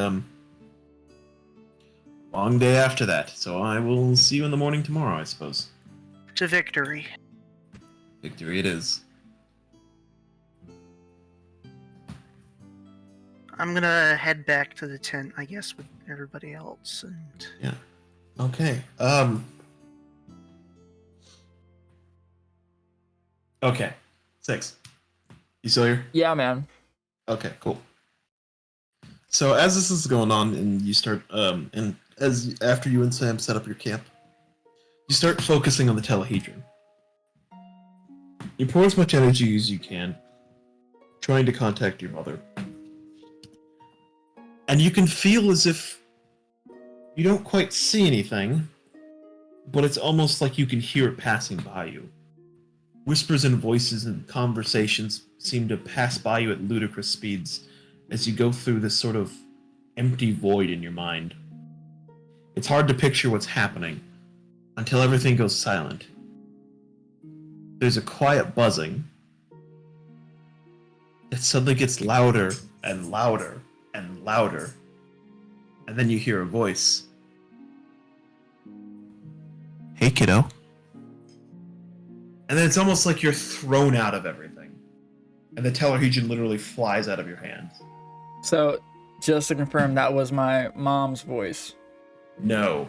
long day after that. So I will see you in the morning tomorrow, I suppose. To victory. Victory it is. I'm gonna head back to the tent, I guess, with everybody else, and... Yeah. Okay. Okay. 6. You still here? Yeah, man. Okay, cool. So as this is going on, and you start, and after you and Sam set up your camp, you start focusing on the telehedron. You pour as much energy as you can, trying to contact your mother. And you can feel as if you don't quite see anything, but it's almost like you can hear it passing by you. Whispers and voices and conversations seem to pass by you at ludicrous speeds as you go through this sort of empty void in your mind. It's hard to picture what's happening until everything goes silent. There's a quiet buzzing that suddenly gets louder and louder and louder, and then you hear a voice. Hey, kiddo. And then it's almost like you're thrown out of everything, and the telehedron literally flies out of your hands. So, just to confirm, that was my mom's voice. No,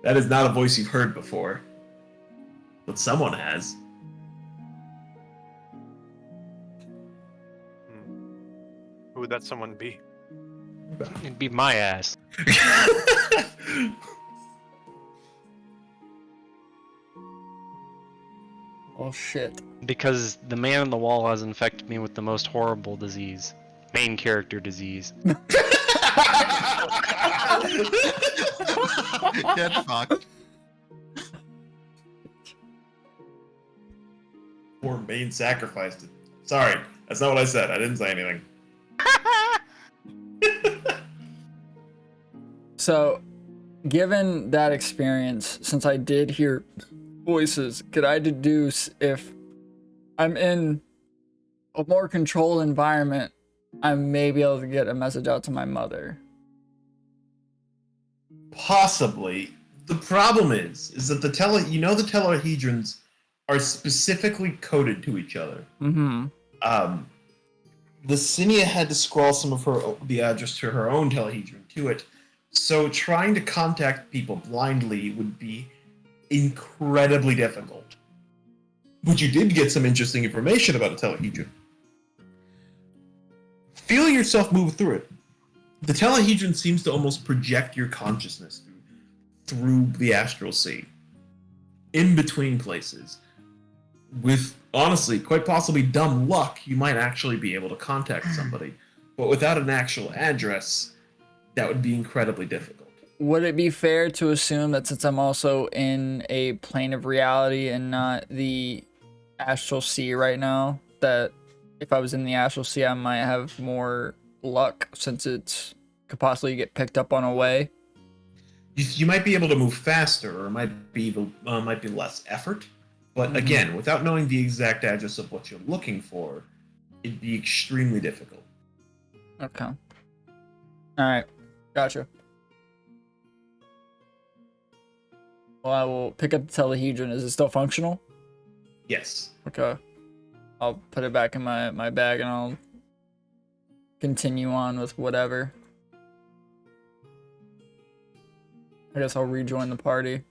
that is not a voice you've heard before, but someone has. Who would that someone be? It'd be my ass. Oh shit. Because the man on the wall has infected me with the most horrible disease. Main character disease. Get fucked. Poor main sacrificed it. Sorry, that's not what I said. I didn't say anything. So, given that experience, since I did hear voices, could I deduce if I'm in a more controlled environment, I may be able to get a message out to my mother? Possibly. The problem is that the telehedrons are specifically coded to each other. Mm-hmm. Licinia had to scrawl some of the address to her own telehedron to it, so trying to contact people blindly would be incredibly difficult. But you did get some interesting information about a telehedron. Feel yourself move through it. The telehedron seems to almost project your consciousness through the astral sea, in between places. With, honestly, quite possibly dumb luck, you might actually be able to contact somebody. But without an actual address, that would be incredibly difficult. Would it be fair to assume that since I'm also in a plane of reality and not the astral sea right now, that if I was in the astral sea, I might have more luck since it could possibly get picked up on a way? You might be able to move faster, or it might be less effort. But again, without knowing the exact address of what you're looking for, it'd be extremely difficult. Okay. Alright. Gotcha. Well, I will pick up the telehedron. Is it still functional? Yes. Okay. I'll put it back in my bag and I'll continue on with whatever. I guess I'll rejoin the party.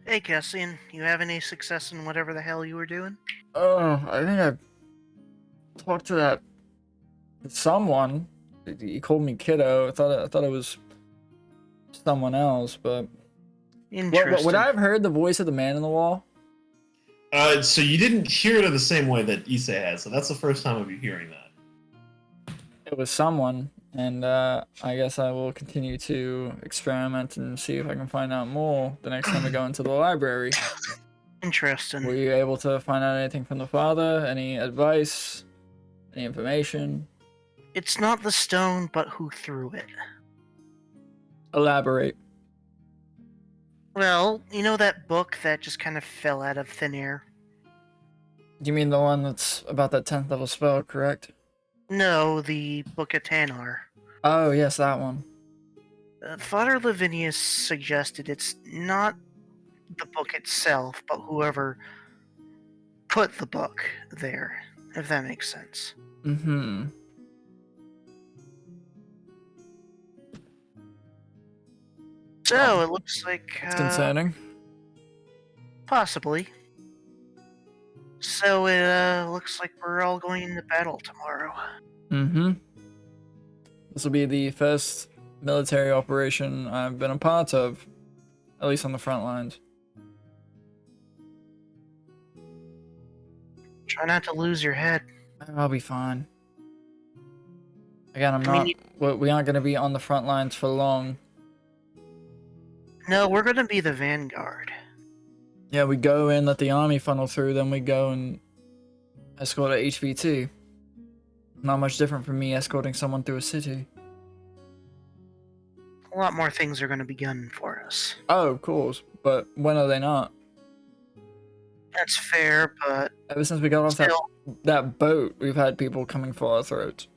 Hey, Cassian, you have any success in whatever the hell you were doing? Oh, I think I talked to someone. He called me kiddo. I thought it was someone else, but Interesting. would I have heard the voice of the man in the wall? So you didn't hear it in the same way that Isse has, so that's the first time of you hearing that. It was someone, and I guess I will continue to experiment and see if I can find out more the next time we go into the library. Interesting. Were you able to find out anything from the father? Any advice? Any information? It's not the stone, but who threw it. Elaborate. Well, you know that book that just kind of fell out of thin air? You mean the one that's about that 10th level spell, correct? No, the Book of Tanar. Oh, yes, that one. Father Lavinius suggested it's not the book itself, but whoever put the book there, if that makes sense. Mm-hmm. So, it looks like... It's concerning. Possibly. So, it looks like we're all going into battle tomorrow. Mm-hmm. This will be the first military operation I've been a part of, at least on the front lines. Try not to lose your head. I'll be fine. Again, we aren't going to be on the front lines for long. No, we're going to be the vanguard. Yeah, we go in, let the army funnel through, then we go and escort a HVT. Not much different from me escorting someone through a city. A lot more things are going to be gunning for us. Oh, of course, but when are they not? That's fair, but... Ever since we got off that boat, we've had people coming for our throats.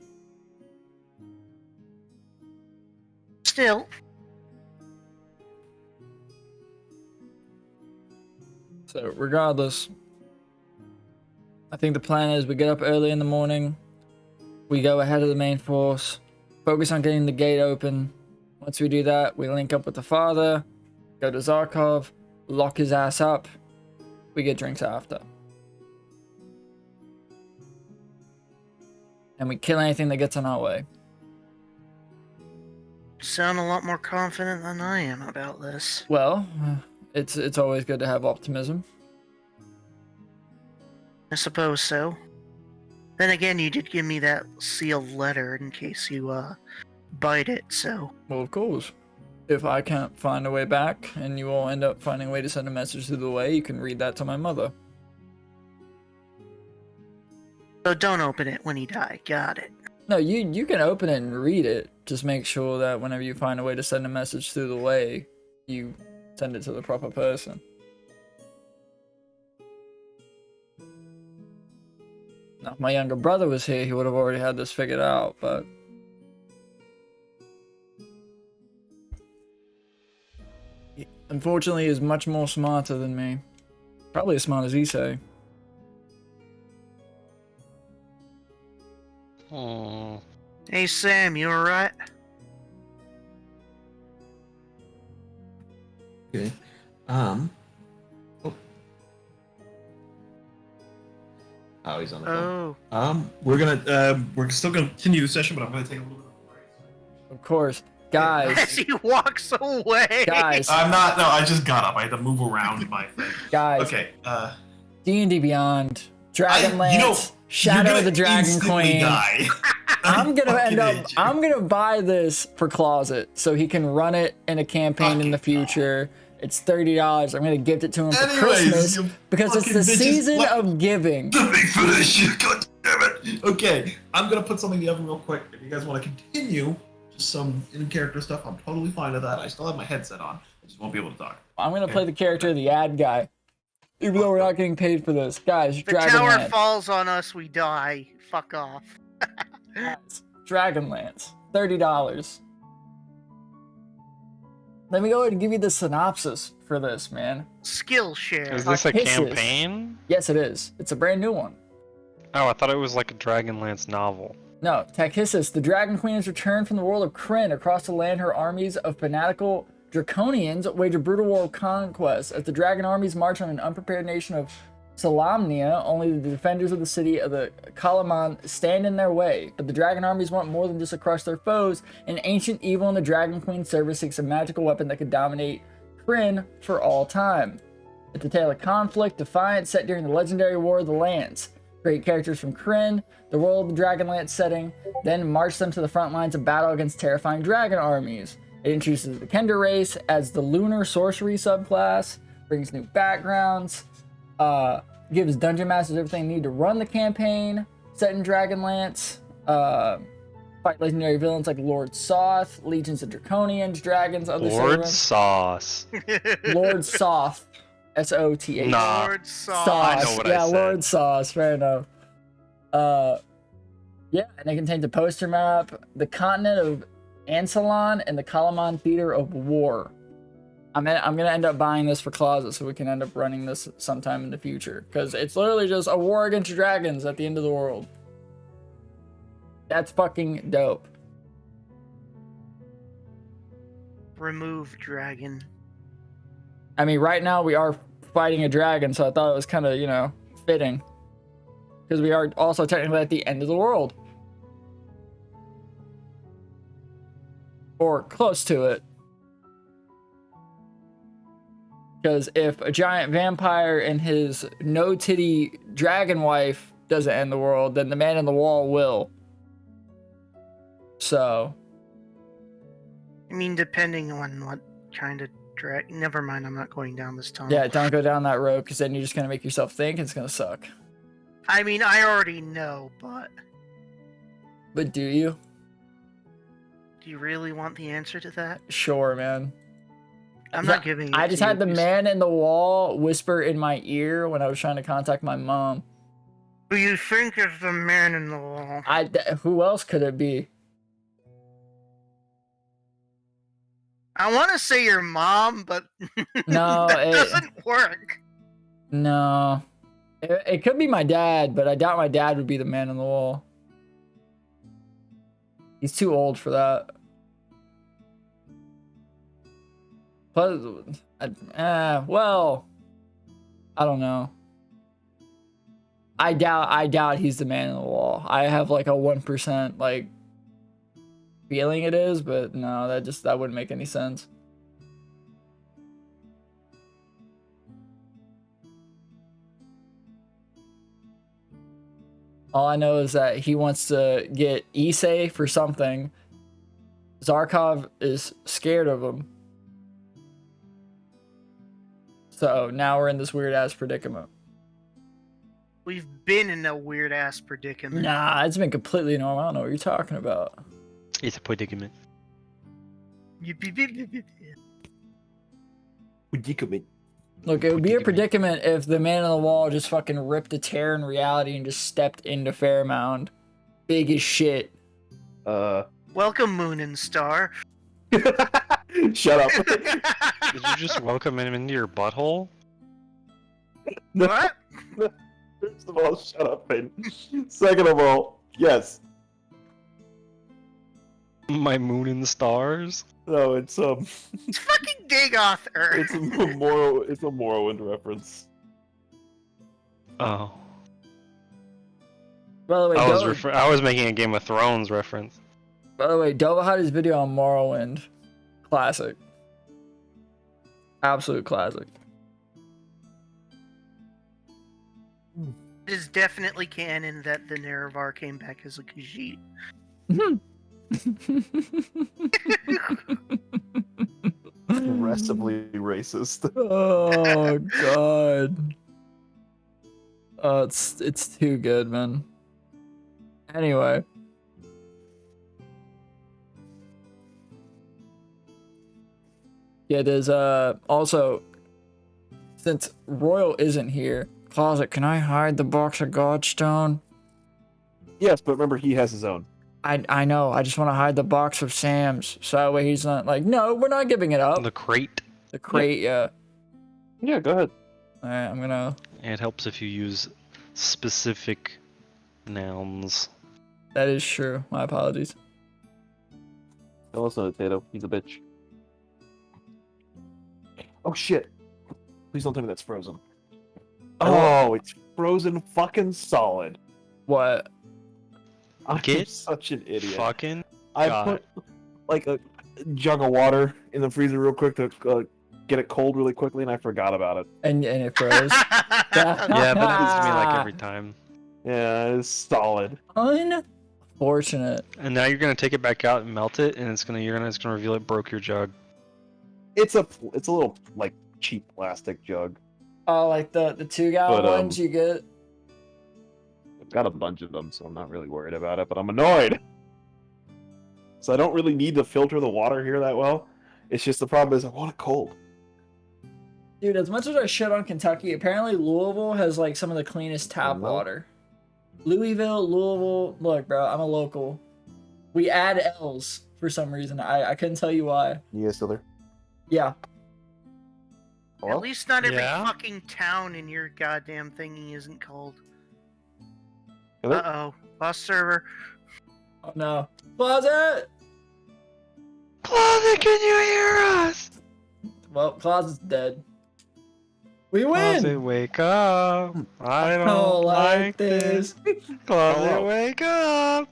Still... So, regardless, I think the plan is we get up early in the morning, we go ahead of the main force, focus on getting the gate open. Once we do that, we link up with the father, go to Zarkov, lock his ass up, we get drinks after. And we kill anything that gets in our way. Sound a lot more confident than I am about this. Well, it's always good to have optimism. I suppose so. Then again, you did give me that sealed letter in case you, bite it, so... Well, of course. If I can't find a way back, and you all end up finding a way to send a message through the way, you can read that to my mother. So don't open it when you die, got it. No, you can open it and read it. Just make sure that whenever you find a way to send a message through the way, you send it to the proper person. Now, if my younger brother was here, he would have already had this figured out, but... he, unfortunately, is much more smarter than me. Probably as smart as Isse. Hmm. Hey Sam, you alright? Okay. Oh, he's on the phone. Oh. We're still gonna continue the session, but I'm gonna take a little bit of a break. Of course. Guys. As he walks away! Guys. I'm not. No, I just got up. I had to move around my thing. Guys. Okay. D&D Beyond. Dragonlance. Shadow of the Dragon Queen. Die. I'm gonna buy this for Closet so he can run it in a campaign in the future. It's $30. I'm gonna gift it to him for Christmas because it's the season of giving. Let me finish. God damn it. Okay, I'm gonna put something in the oven real quick. If you guys want to continue just some in-character stuff, I'm totally fine with that. I still have my headset on. I just won't be able to talk. I'm gonna play the character of the ad guy, even though we're not getting paid for this. Guys, The tower Dragonlance. falls on us, we die. Fuck off. Guys, Dragonlance. $30. Let me go ahead and give you the synopsis for this, man. Skillshare. Is this a Hisses. campaign? Yes, it is. It's a brand new one. Oh, I thought it was like a Dragonlance novel. No, Takhissis, the Dragon Queen has returned from the world of Krynn. Across the land, her armies of fanatical Draconians wage a brutal war of conquest. As the dragon armies march on an unprepared nation of Salamnia, only the defenders of the city of the Kalaman stand in their way. But the dragon armies want more than just to crush their foes. An ancient evil in the Dragon Queen's service seeks a magical weapon that could dominate Krynn for all time. It's a tale of conflict, defiance, set during the legendary War of the Lands. Create characters from Kryn, the world of the Dragonlance setting, then march them to the front lines of battle against terrifying dragon armies. It introduces the Kender race as the lunar sorcery subclass, brings new backgrounds, gives dungeon masters everything they need to run the campaign, set in Dragonlance, fight legendary villains like Lord Soth, legions of Draconians, dragons, other Lord servants. Sauce. Lord Soth. S-O-T-H. Nah. Lord Sauce. I know what I Yeah, said. Lord Sauce. Fair enough. Yeah, and it contains a poster map, the continent of Ansalon, and the Kalaman Theater of War. I'm gonna end up buying this for Closet so we can end up running this sometime in the future. Because it's literally just a war against dragons at the end of the world. That's fucking dope. Remove dragon. I mean, right now we are fighting a dragon, so I thought it was kind of, you know, fitting. Because we are also technically at the end of the world. Or close to it. Because if a giant vampire and his no-titty dragon wife doesn't end the world, then the man in the wall will. So. I mean, depending on what kind of drag. Never mind, I'm not going down this tunnel. Yeah, don't go down that road, because then you're just going to make yourself think it's going to suck. I mean, I already know, but. But do you? Do you really want the answer to that? Sure, man. I'm not giving it I just to had you, the man in the wall whisper in my ear when I was trying to contact my mom. Who you think is the man in the wall? Who else could it be? I want to say your mom, but No, that doesn't work. No. It could be my dad, but I doubt my dad would be the man in the wall. He's too old for that. Plus, well, I don't know. I doubt he's the man in the wall. I have like a 1% like feeling it is, but no, that wouldn't make any sense. All I know is that he wants to get Isse for something. Zarkov is scared of him. So now we're in this weird ass predicament. We've been in a weird ass predicament. Nah, it's been completely normal. I don't know what you're talking about. It's a predicament. Predicament. Look, it would be a predicament if the man on the wall just fucking ripped a tear in reality and just stepped into Fairmound. Big as shit. Welcome, Moon and Star. Shut up. Did you just welcome him into your butthole? What? First of all, shut up, Finn. Second of all, yes. My moon and stars? No, it's It's fucking Dagoth Earth. it's a Morrowind reference. Oh. By the way, I was making a Game of Thrones reference. Dova had his video on Morrowind. Classic. Absolute classic. It is definitely canon that the Nerevar came back as a Khajiit. Aggressively racist. Oh god. Oh, it's too good, man. Anyway. Yeah, there's also, since Royal isn't here, Closet, can I hide the box of Godstone? Yes, but remember he has his own. I know, I just want to hide the box of Sam's, so that way he's not like, no, we're not giving it up. The crate. The crate, yeah. Yeah, go ahead. Alright, I'm gonna... It helps if you use specific nouns. That is true, my apologies. Don't listen to Tato, he's a bitch. Oh shit. Please don't tell me that's frozen. Oh, it's frozen fucking solid. What? I'm Get such an idiot. Fucking I God. put like a jug of water in the freezer real quick to get it cold really quickly, and I forgot about it. And it froze. Yeah, that happens to me like every time. Yeah, it's solid. Unfortunate. And now you're gonna take it back out and melt it, and it's gonna reveal it broke your jug. It's a little like cheap plastic jug. Oh, like the 2-gallon But, ones you get. I've got a bunch of them, so I'm not really worried about it. But I'm annoyed. So I don't really need to filter the water here that well. It's just the problem is I want it cold. Dude, as much as I shit on Kentucky, apparently Louisville has like some of the cleanest tap water. Louisville, Louisville. Look, bro, I'm a local. We add L's for some reason. I couldn't tell you why. You guys still there? Yeah. Hello? At least not every Yeah? fucking town in your goddamn thingy isn't cold. Hello? Uh-oh. Lost server. Oh no. Closet! Closet, can you hear us? Well, Closet's dead. We win! Closet, wake up. I don't Oh, like this. Closet, Hello? wake up.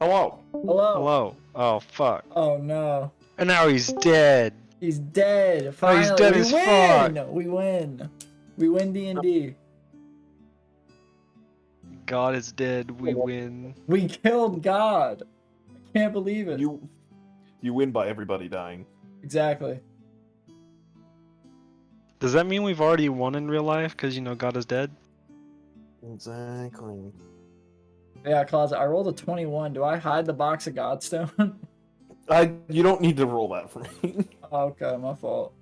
Hello. Hello? Hello. Oh, fuck. Oh no. And now he's dead. He's dead. Oh, Finally, he's dead we as win! fuck. We win. We win D&D. God is dead. We win. We killed God. I can't believe it. You win by everybody dying. Exactly. Does that mean we've already won in real life? Because, God is dead? Exactly. Yeah, Closet, I rolled a 21. Do I hide the box of Godstone? You don't need to roll that for me. Okay, my fault.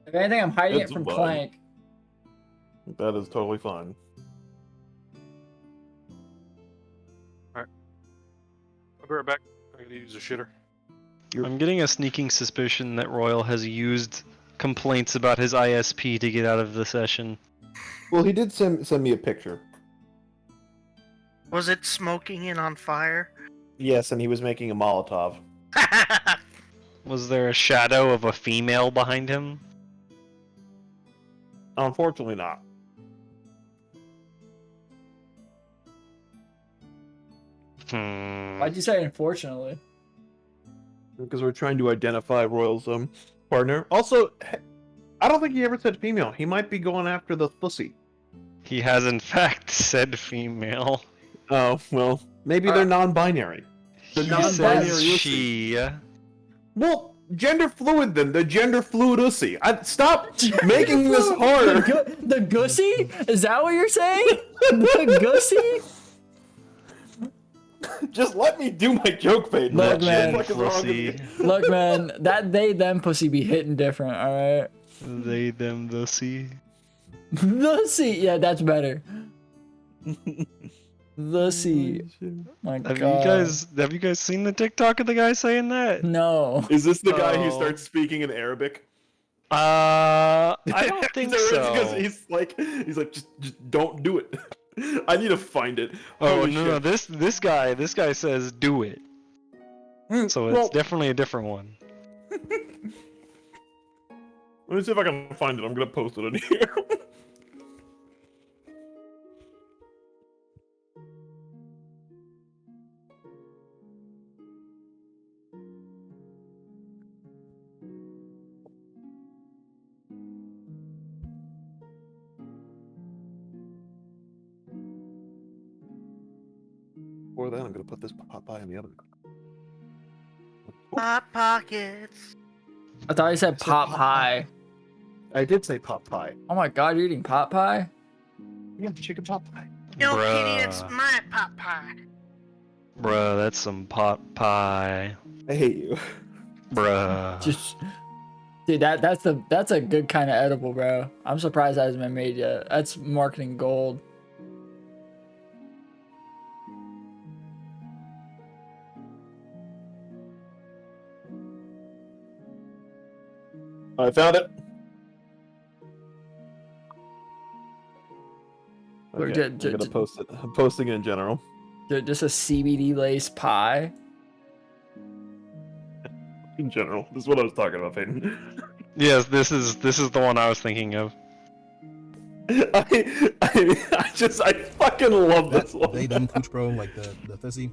If anything, I'm hiding It's it from fine. Clank. That is totally fine. I'll be right back. I'm gonna use a shitter. I'm getting a sneaking suspicion that Royal has used complaints about his ISP to get out of the session. Well, he did send me a picture. Was it smoking and on fire? Yes, and he was making a Molotov. Was there a shadow of a female behind him? Unfortunately not. Why'd you say unfortunately? Because we're trying to identify Royal's partner. Also, I don't think he ever said female. He might be going after the pussy. He has in fact said female. Oh, well, maybe they're non-binary. The He non-binary says ussy. she. Well, gender fluid then. The gender fluid ussy. Stop making this hard. The gussy? Is that what you're saying? The gussy? Just let me do my joke, Peyton. Look, man. What the fuck is wrong with Pussy. you? Look, man, that they them pussy be hitting different, alright? They, them, the sea. The sea, yeah, that's better. The sea. My Have God. you guys seen the TikTok of the guy saying that? No. Is this the guy who Oh. starts speaking in Arabic? I don't think There is, so. because he's like, just don't do it. I need to find it. Oh Holy no, shit. this guy says do it. So it's well- definitely a different one. Let me see if I can find it. I'm gonna post it in here. Before then, I'm gonna put this pot pie in the oven. Hot pockets. I thought you said pot pie. I did say pot pie. Oh my God, you're eating pot pie? Yeah, chicken pot pie. No Bruh. kitty, it's my pot pie. Bruh, that's some pot pie. I hate you. Bruh. Just, dude, that's a good kind of edible, bro. I'm surprised that hasn't been made yet. That's marketing gold. I found it. Or Okay, ju- I'm ju- gonna ju- post it. I'm posting it in general. Just a CBD laced pie. In general, this is what I was talking about, Peyton. Yes, this is the one I was thinking of. I fucking love this one. They them cooch bro, like the fizzy.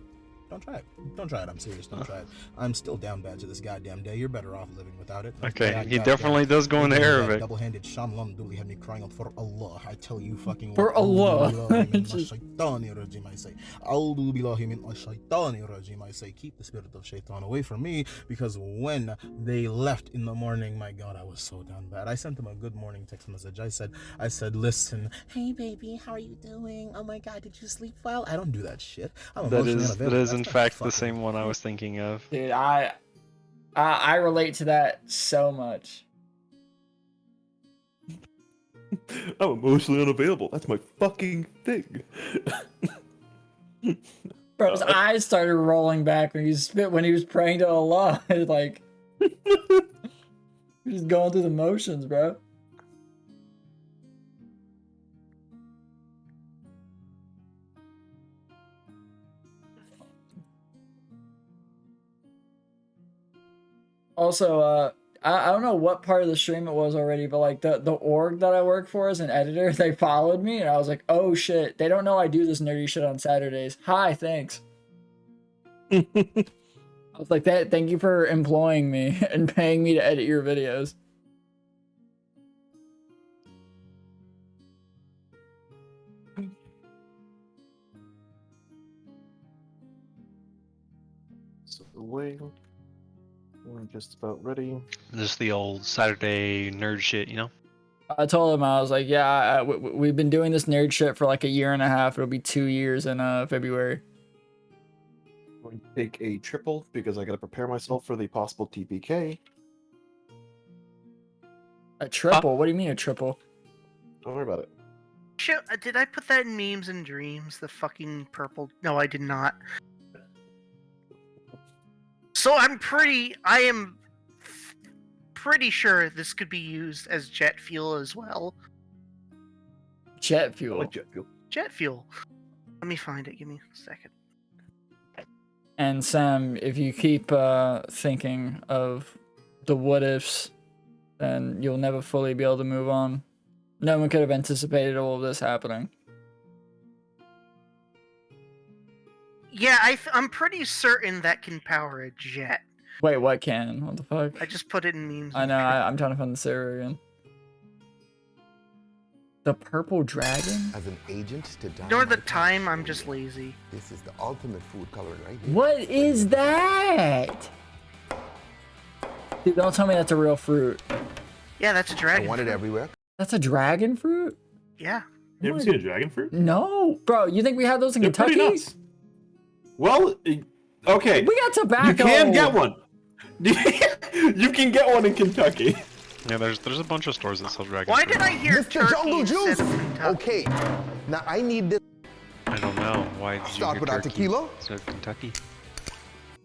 Don't try it. Don't try it. I'm serious. Don't try it. I'm still down bad to this goddamn day. You're better off living without it. Okay, he definitely does go into Arabic. Double-handed Shamlam Dooley had me crying out for Allah. I tell you fucking for Allah. I say, I say, keep the spirit of shaitan away from me, because when they left in the morning, my God, I was so down bad. I sent them a good morning text message. I said, listen, hey baby, how are you doing? Oh my God, did you sleep well? I don't do that shit. That is in fact the same one I was thinking of. Dude, I relate to that so much. I'm emotionally unavailable. That's my fucking thing. Bro's eyes started rolling back when he was praying to Allah. Like, he's just going through the motions, bro. Also, I don't know what part of the stream it was already, but like the org that I work for as an editor, they followed me, and I was like, oh shit, they don't know I do this nerdy shit on Saturdays. Hi, thanks. I was like, thank you for employing me and paying me to edit your videos. So whale. We're just about ready. Just the old Saturday nerd shit, you know? I told him, I was like, yeah, we've been doing this nerd shit for like a year and a half. It'll be 2 years in February. I'm going to take a triple because I got to prepare myself for the possible TPK. A triple? What do you mean a triple? Don't worry about it. Shit, did I put that in memes and dreams? The fucking purple... No, I did not. So I am pretty sure this could be used as jet fuel as well. Jet fuel? I like jet fuel. Jet fuel. Let me find it. Give me a second. And Sam, if you keep thinking of the what ifs, then you'll never fully be able to move on. No one could have anticipated all of this happening. Yeah, I'm pretty certain that can power a jet. Wait, what can? What the fuck? I just put it in memes. I know, I'm trying to find the server again. The purple dragon? As an agent to Ignore the time, I'm just lazy. This is the ultimate food coloring right here. What is that? Dude, don't tell me that's a real fruit. Yeah, that's a dragon. I want it everywhere. That's a dragon fruit? Yeah. You ever seen a dragon fruit? No. Bro, you think we had those in Kentucky? Well, okay. We got tobacco. You can get one. You can get one in Kentucky. Yeah, there's a bunch of stores that sell dragon Why fruit. did I hear Mr. Jungle Juice? Okay. Now I need this. I don't know. Why did Start you with our tequila. So Kentucky.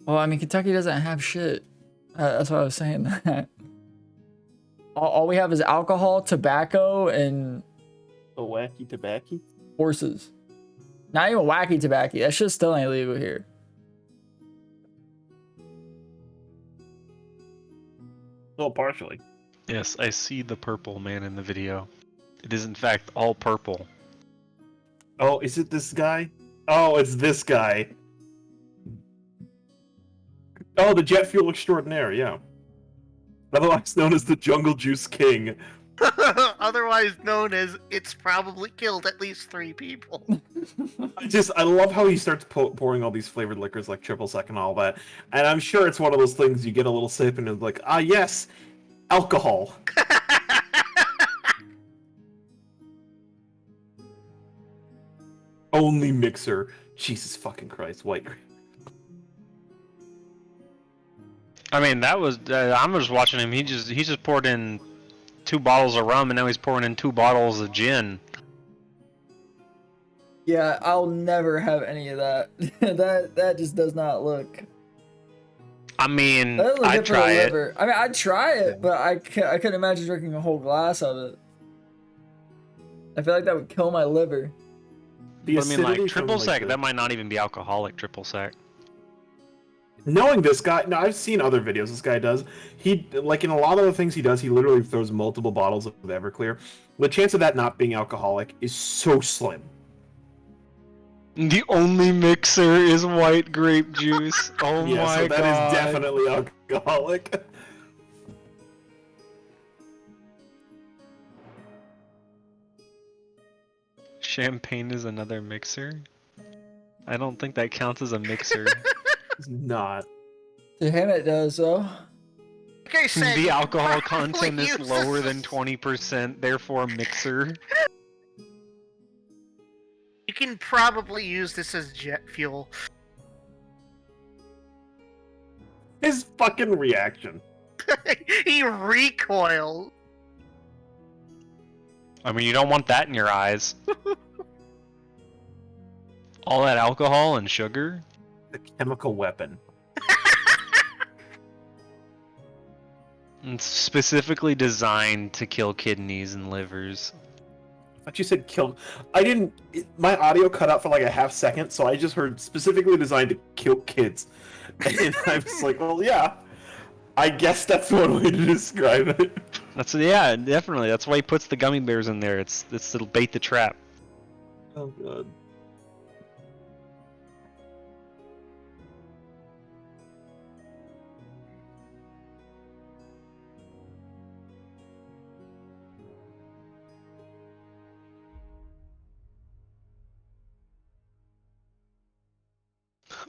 Well, I mean, Kentucky doesn't have shit. That's why I was saying that. All we have is alcohol, tobacco, and... A wacky tobacco? Horses. Not even wacky tobacco. That shit still ain't legal here. Well, partially. Yes, I see the purple man in the video. It is in fact all purple. Oh, is it this guy? Oh, it's this guy. Oh, the jet fuel extraordinaire, yeah. Otherwise known as the Jungle Juice King. Otherwise known as it's probably killed at least 3 people. I love how he starts pouring all these flavored liquors like triple sec and all that. And I'm sure it's one of those things you get a little sip and it's like, ah, yes, alcohol. Only mixer. Jesus fucking Christ, white grape. I mean, that was I'm just watching him. He just poured in 2 bottles of rum, and now he's pouring in 2 bottles of gin. Yeah, I'll never have any of that. that just does not look. I mean, I'd try it. I mean, I'd try it, but I couldn't imagine drinking a whole glass of it. I feel like that would kill my liver. But I mean, like triple sec, that might not even be alcoholic triple sec. Knowing this guy, no, I've seen other videos this guy does. He, like in a lot of the things he does, he literally throws multiple bottles of Everclear. The chance of that not being alcoholic is so slim. The only mixer is white grape juice. Oh Yeah, my so god. that is definitely alcoholic. Champagne is another mixer? I don't think that counts as a mixer. It's not. To him it does, though. Like I said, The you can alcohol probably content is use this lower as- than 20%, therefore mixer. You can probably use this as jet fuel. His fucking reaction. He recoiled. I mean, you don't want that in your eyes. All that alcohol and sugar? The chemical weapon. It's specifically designed to kill kidneys and livers. I thought you said killed. I didn't. My audio cut out for like a half second, so I just heard specifically designed to kill kids. And I was like, well, yeah. I guess that's one way to describe it. Yeah, definitely. That's why he puts the gummy bears in there. It'll bait the trap. Oh god.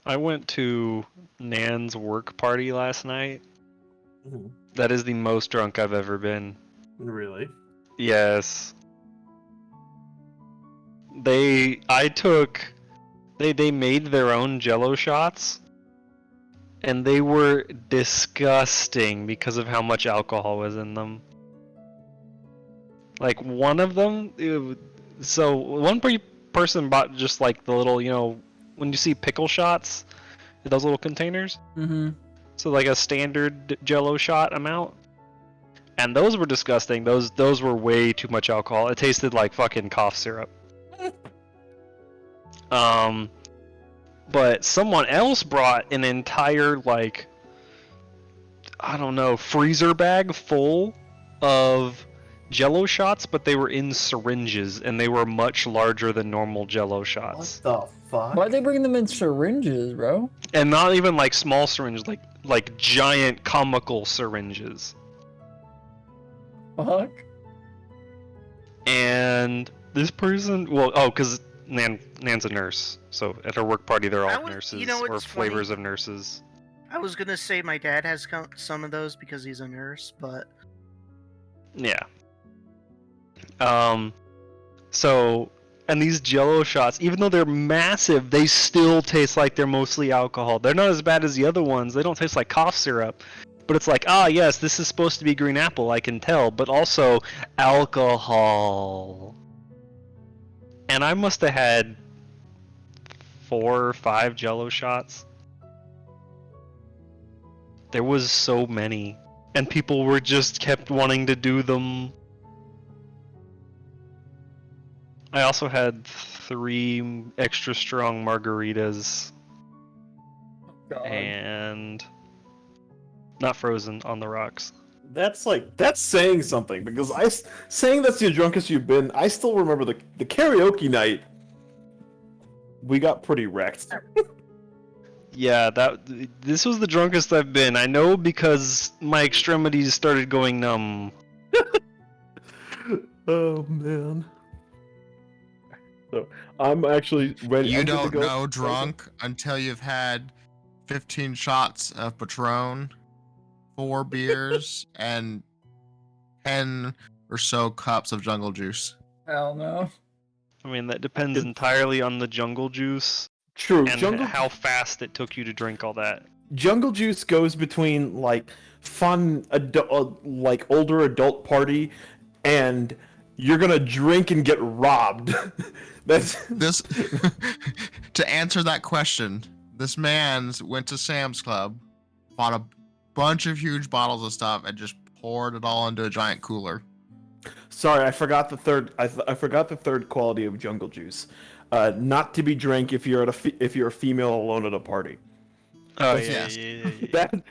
I went to Nan's work party last night. Mhm. That is the most drunk I've ever been. Really? Yes. They made their own jello shots, and they were disgusting because of how much alcohol was in them. Like one of them, so one person bought just like the little, when you see pickle shots, those little containers. Mm-hmm. So like a standard jello shot amount. And those were disgusting. Those were way too much alcohol. It tasted like fucking cough syrup. But someone else brought an entire like, I don't know, freezer bag full of jello shots, but they were in syringes and they were much larger than normal jello shots. What the fuck? Why'd they bring them in syringes, bro? And not even like small syringes, like giant comical syringes. Fuck. And this person, because Nan's a nurse, so at her work party they're all nurses or what's flavors funny? of nurses. I was gonna say my dad has some of those because he's a nurse, but Yeah. So, and these jello shots, even though they're massive, they still taste like they're mostly alcohol. They're not as bad as the other ones. They don't taste like cough syrup. But it's like, yes, this is supposed to be green apple, I can tell, but also alcohol. And I must have had 4 or 5 jello shots. There was so many. And people were just kept wanting to do them. I also had 3 extra strong margaritas. God. And not frozen, on the rocks. That's saying something, because saying that's the drunkest you've been, I still remember the karaoke night. We got pretty wrecked. Yeah, this was the drunkest I've been. I know because my extremities started going numb. Oh man. So I'm actually ready. You don't know drunk until you've had 15 shots of Patron, 4 beers, and 10 or so cups of jungle juice. Hell no. I mean, that depends entirely on the jungle juice. True. And how fast it took you to drink all that. Jungle juice goes between like fun, like older adult party, and you're gonna drink and get robbed. That's this. To answer that question, this man went to Sam's Club, bought a bunch of huge bottles of stuff, and just poured it all into a giant cooler. Sorry, I forgot the third. I forgot the third quality of jungle juice. Not to be drank if you're if you're a female alone at a party. Oh Yes. yeah.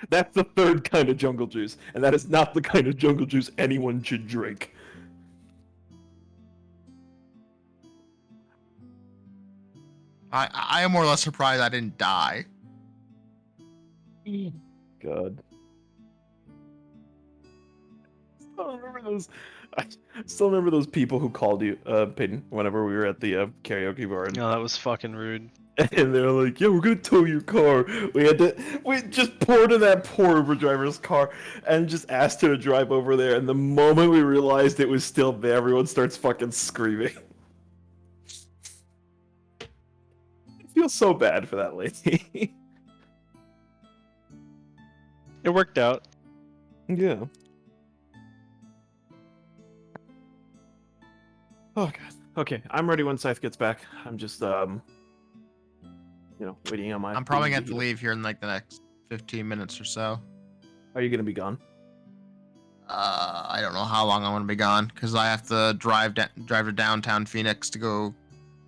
That's the third kind of jungle juice, and that is not the kind of jungle juice anyone should drink. I am more or less surprised I didn't die. God. I still remember those people who called you, Peyton, whenever we were at the karaoke bar. No, that was fucking rude. And they're like, "Yeah, we're gonna tow your car." We just poured in that poor Uber driver's car and just asked her to drive over there. And the moment we realized it was still there, everyone starts fucking screaming. I feel so bad for that lady. It worked out. Yeah. Oh god. Okay, I'm ready when Scythe gets back. I'm just waiting on my. I'm probably gonna have to leave here in like the next 15 minutes or so. Are you gonna be gone? I don't know how long I'm gonna be gone because I have to drive to downtown Phoenix to go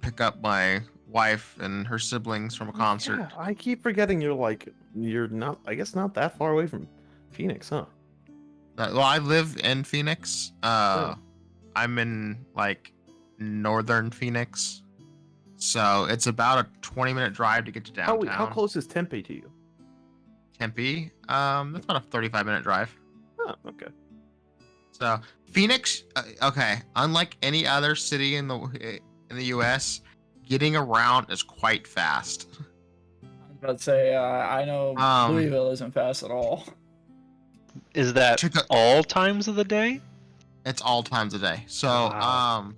pick up my wife and her siblings from a concert. Yeah, I keep forgetting you're not. I guess not that far away from Phoenix, huh? Well, I live in Phoenix. Oh. I'm in like northern Phoenix, so it's about a 20-minute drive to get to downtown. How close is Tempe to you? Tempe, that's about a 35-minute drive. Oh, okay. So Phoenix, okay, unlike any other city in the U.S., getting around is quite fast. I was about to say, I know Louisville isn't fast at all. Is that all times of the day? It's all times a day. So, Wow.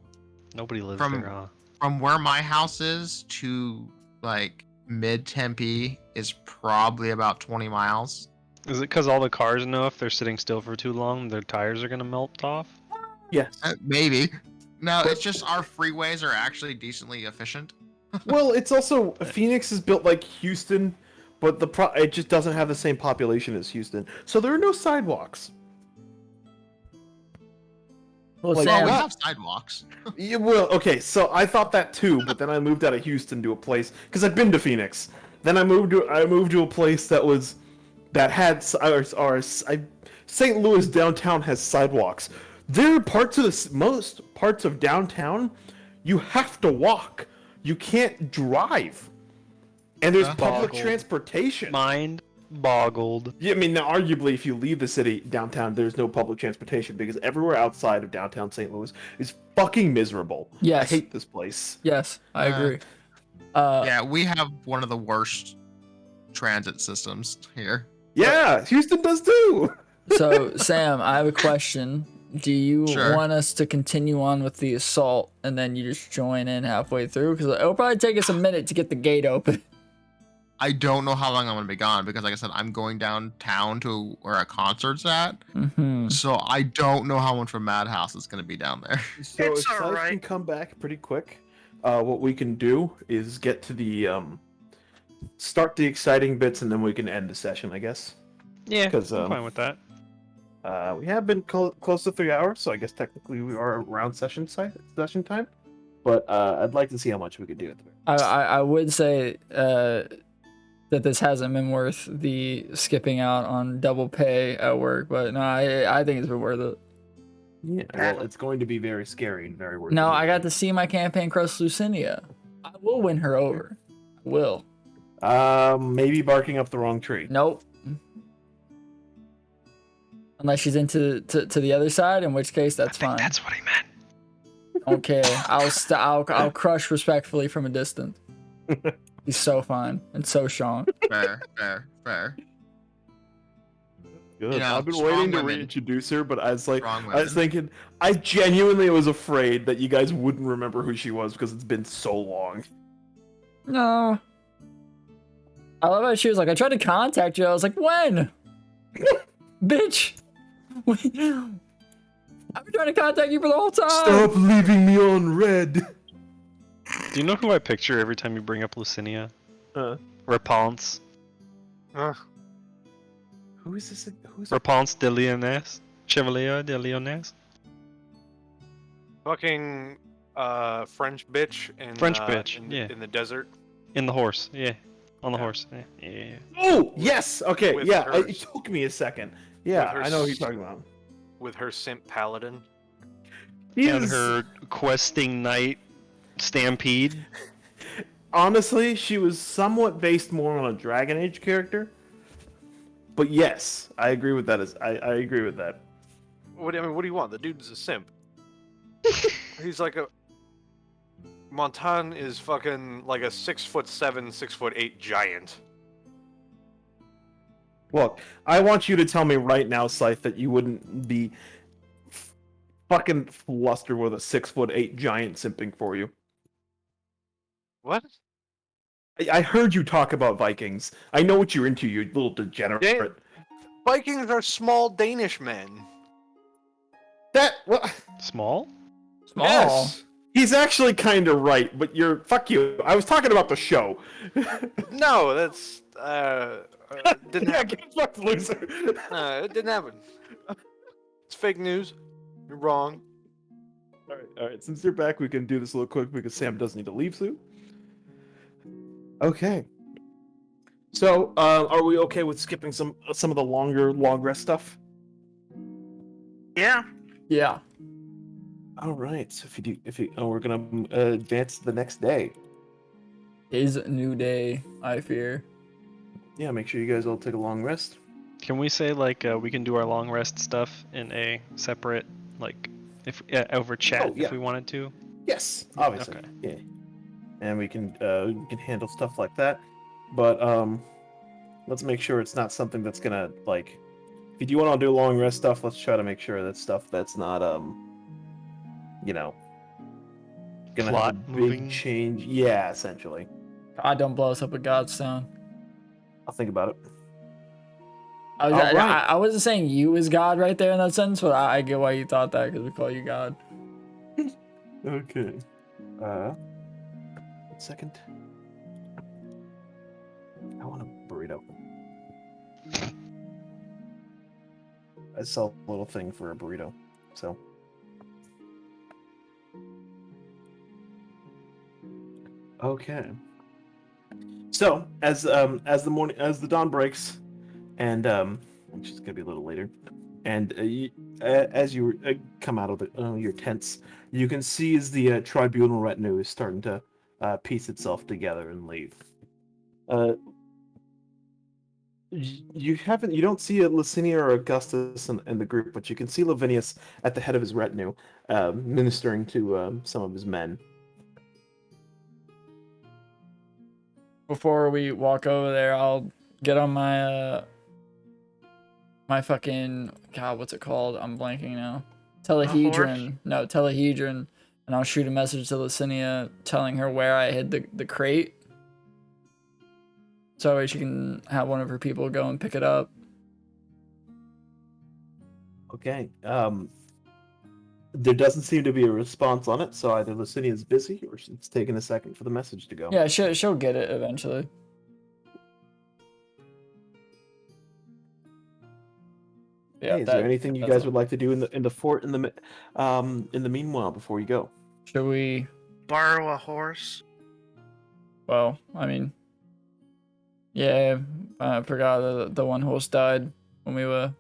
Nobody lives there, huh? From where my house is to like mid Tempe is probably about 20 miles. Is it because all the cars know if they're sitting still for too long, their tires are gonna melt off? Yes. Maybe. No, it's just our freeways are actually decently efficient. Well, it's also Phoenix is built like Houston, but it just doesn't have the same population as Houston, so there are no sidewalks. Well, we Sam, have sidewalks. Yeah, well, okay, so I thought that too, but then I moved out of Houston to a place because I've been to Phoenix. Then I moved to a place that had St. Louis downtown has sidewalks. There are most parts of downtown you have to walk. You can't drive. And there's public transportation. Mind boggled. Yeah, I mean, now arguably, if you leave the city downtown, there's no public transportation because everywhere outside of downtown St. Louis is fucking miserable. Yes. I hate this place. Yes, I agree. Yeah, we have one of the worst transit systems here. Yeah, Houston does too. So, Sam, I have a question. Do you want us to continue on with the assault and then you just join in halfway through? Because it'll probably take us a minute to get the gate open. I don't know how long I'm going to be gone because, like I said, I'm going downtown to where a concert's at. Mm-hmm. So I don't know how much of a madhouse is going to be down there. So if Scythe can come back pretty quick, what we can do is get to the start the exciting bits and then we can end the session, I guess. Yeah, because I'm fine with that. We have been close to 3 hours, so I guess technically we are around session time. But I'd like to see how much we could do at the very I would say that this hasn't been worth the skipping out on double pay at work, but no, I think it's been worth it. Yeah, well, it's going to be very scary and very worth it. No, I got to see my campaign crush Lucinia. I will win her over. I will. Maybe barking up the wrong tree. Nope. Unless she's into to the other side, in which case that's fine. That's what he meant. Okay, I'll crush respectfully from a distance. He's so fine and so strong. Fair. Good. You know, I've been strong waiting to women. reintroduce her, but I was Strong thinking, I genuinely was afraid that you guys wouldn't remember who she was because it's been so long. No. I love how she was like, I tried to contact you. I was like, when? Bitch. I've been trying to contact you for the whole time. Stop leaving me on red. Do you know who I picture every time you bring up Lucinia? Reponse. Who is this? Reponse de Lyonnaise? Chevalier de Lyonnaise? Fucking French bitch in the desert. In the horse, yeah. On the horse, yeah. Oh, yes! Okay, with yeah, her- it took me a second. Yeah, her I know who you're talking about. With her simp paladin. And her questing knight stampede. honestly, she was somewhat based more on a Dragon Age character. But yes, I agree with that. I agree with that. What do you want? The dude's a simp. He's like a. Montan is fucking like a 6'7", 6'8" giant. Look, I want you to tell me right now, Scythe, that you wouldn't be fucking flustered with a 6'8" giant simping for you. What? I heard you talk about Vikings. I know what you're into, you little degenerate. Vikings are small Danish men. That well, Small? Small. Yes. he's actually kind of right, but you're fuck you. I was talking about the show. No, that's didn't Yeah, happen. get fucked, loser. It didn't happen. It's fake news. You're wrong. All right. Since you're back, we can do this a little quick because Sam does need to leave soon. Okay. So, are we okay with skipping some of the long rest stuff? Yeah. Yeah. All right. So we're gonna advance to the next day. Is a new day, I fear. Yeah. Make sure you guys all take a long rest. Can we say like we can do our long rest stuff in a separate like if over chat yeah. if we wanted to? Yes, obviously. Okay. Yeah. And we can handle stuff like that, but let's make sure it's not something that's gonna like. If you do want to do long rest stuff, let's try to make sure that's stuff that's not gonna Plot have a big moving. change. Yeah, essentially. God, don't blow us up with Godstone. I'll think about it. I wasn't saying you as God right there in that sentence, but I get why you thought that because we call you God. Okay. 1 second. I want a burrito. I saw a little thing for a burrito, so. Okay. So as the dawn breaks, and which is gonna be a little later, and as you come out of your tents, you can see as the tribunal retinue is starting to piece itself together and leave. You don't see a Licinia or Augustus in the group, but you can see Lavinius at the head of his retinue, ministering to some of his men. Before we walk over there, I'll get on my my fucking God, what's it called? I'm blanking now. Telehedron. No, telehedron. And I'll shoot a message to Licinia telling her where I hid the crate. So she can have one of her people go and pick it up. Okay. There doesn't seem to be a response on it, so either Licinia is busy or it's taking a second for the message to go. Yeah, she'll get it eventually. Yeah. Hey, is there anything you guys would like to do in the fort in the meanwhile before you go? Should we borrow a horse? Well, I mean, yeah, I forgot that the one horse died when we were,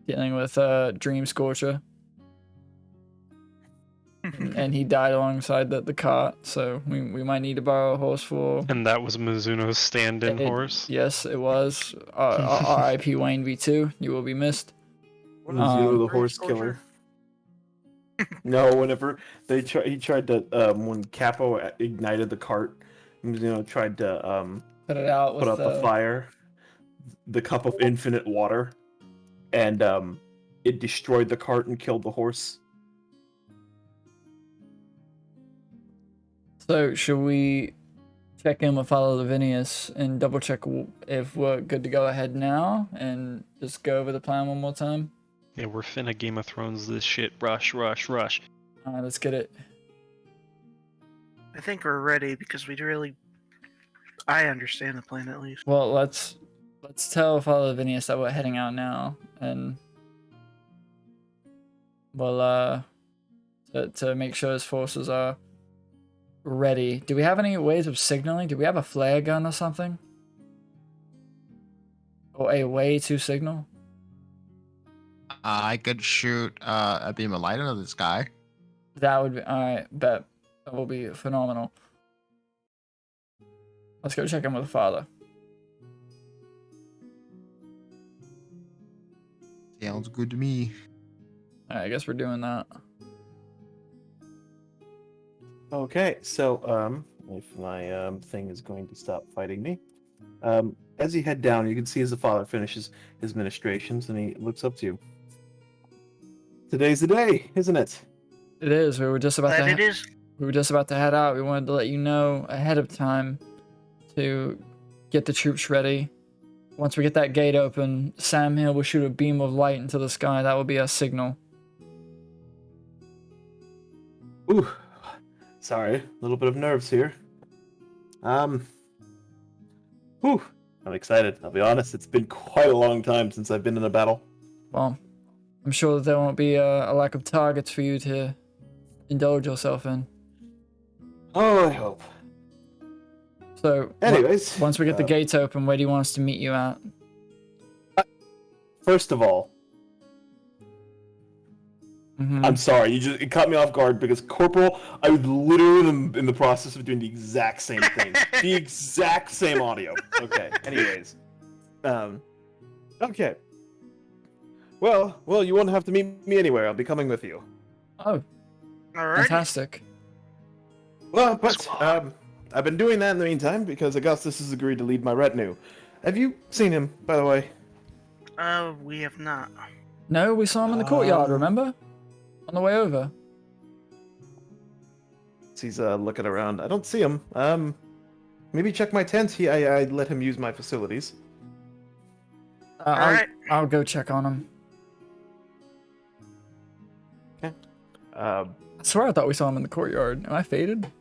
dealing with Dream Scorcher. And he died alongside the cart, so we might need to borrow a horse for... And that was Mizuno's stand-in horse? Yes, it was. R.I.P. Wayne V2, you will be missed. Mizuno the horse killer. No, whenever he tried to when Capo ignited the cart, Mizuno tried to put out the fire, the cup of infinite water, and it destroyed the cart and killed the horse. So should we check in with Father Lavinius and double check if we're good to go ahead now and just go over the plan one more time? Yeah, we're finna Game of Thrones this shit. Rush, rush, rush. Alright, let's get it. I think we're ready because I understand the plan at least. Well, let's tell Father Lavinius that we're heading out now, and we'll to make sure his forces are ready. Do we have any ways of signaling? Do we have a flare gun or something? Or a way to signal? I could shoot a beam of light into the sky. That would be alright. Bet that will be phenomenal. Let's go check in with the father. Sounds good to me. Alright, I guess we're doing that. Okay, so if my thing is going to stop fighting me, as you head down, you can see as the father finishes his ministrations, and he looks up to you. Today's the day, isn't it? It is. We were just about That it is. We were just about to head out. We wanted to let you know ahead of time to get the troops ready. Once we get that gate open, Sam here will shoot a beam of light into the sky. That will be our signal. Ooh, sorry, a little bit of nerves here. Whew, I'm excited. I'll be honest, it's been quite a long time since I've been in a battle. Well, I'm sure that there won't be a lack of targets for you to indulge yourself in. Oh, I hope. So, anyways, once we get the gates open, where do you want us to meet you at? First of all, I'm sorry, it caught me off guard because Corporal, I was literally in the process of doing the exact same thing. The exact same audio. Okay, anyways. Okay. Well, you won't have to meet me anywhere. I'll be coming with you. Oh. Alright. Fantastic. Well, but, I've been doing that in the meantime because Augustus has agreed to lead my retinue. Have you seen him, by the way? We have not. No, we saw him in the courtyard, remember? On the way over. He's looking around. I don't see him. Maybe check my tent. I let him use my facilities. I'll go check on him. Okay. I swear I thought we saw him in the courtyard. Am I faded?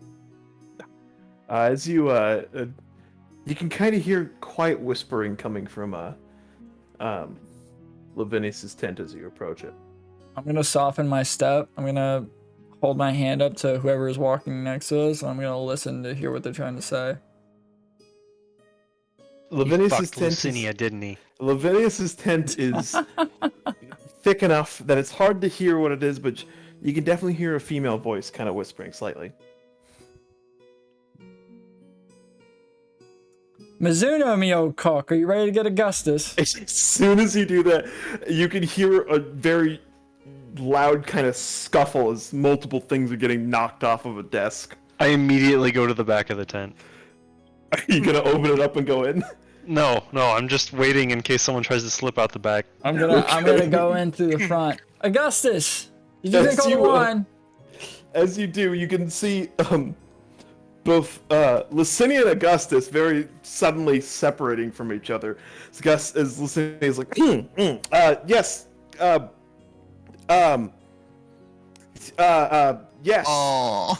As you you can kind of hear quiet whispering coming from Lavinius's tent as you approach it. I'm gonna soften my step. I'm gonna hold my hand up to whoever is walking next to us, and I'm gonna listen to hear what they're trying to say. Lavinius's tent Lucinia, didn't he? Lavinius's tent is thick enough that it's hard to hear what it is, but you can definitely hear a female voice kind of whispering slightly. Mizuno, me old cock, are you ready to get Augustus? As soon as you do that, you can hear a very loud kind of scuffle as multiple things are getting knocked off of a desk. I immediately go to the back of the tent. Are you gonna open it up and go in? No, I'm just waiting in case someone tries to slip out the back. I'm gonna go in through the front. Augustus, did you drink all the wine? As you do, you can see both Lucinia and Augustus very suddenly separating from each other. As Lucinia is like, yes, yes. Oh,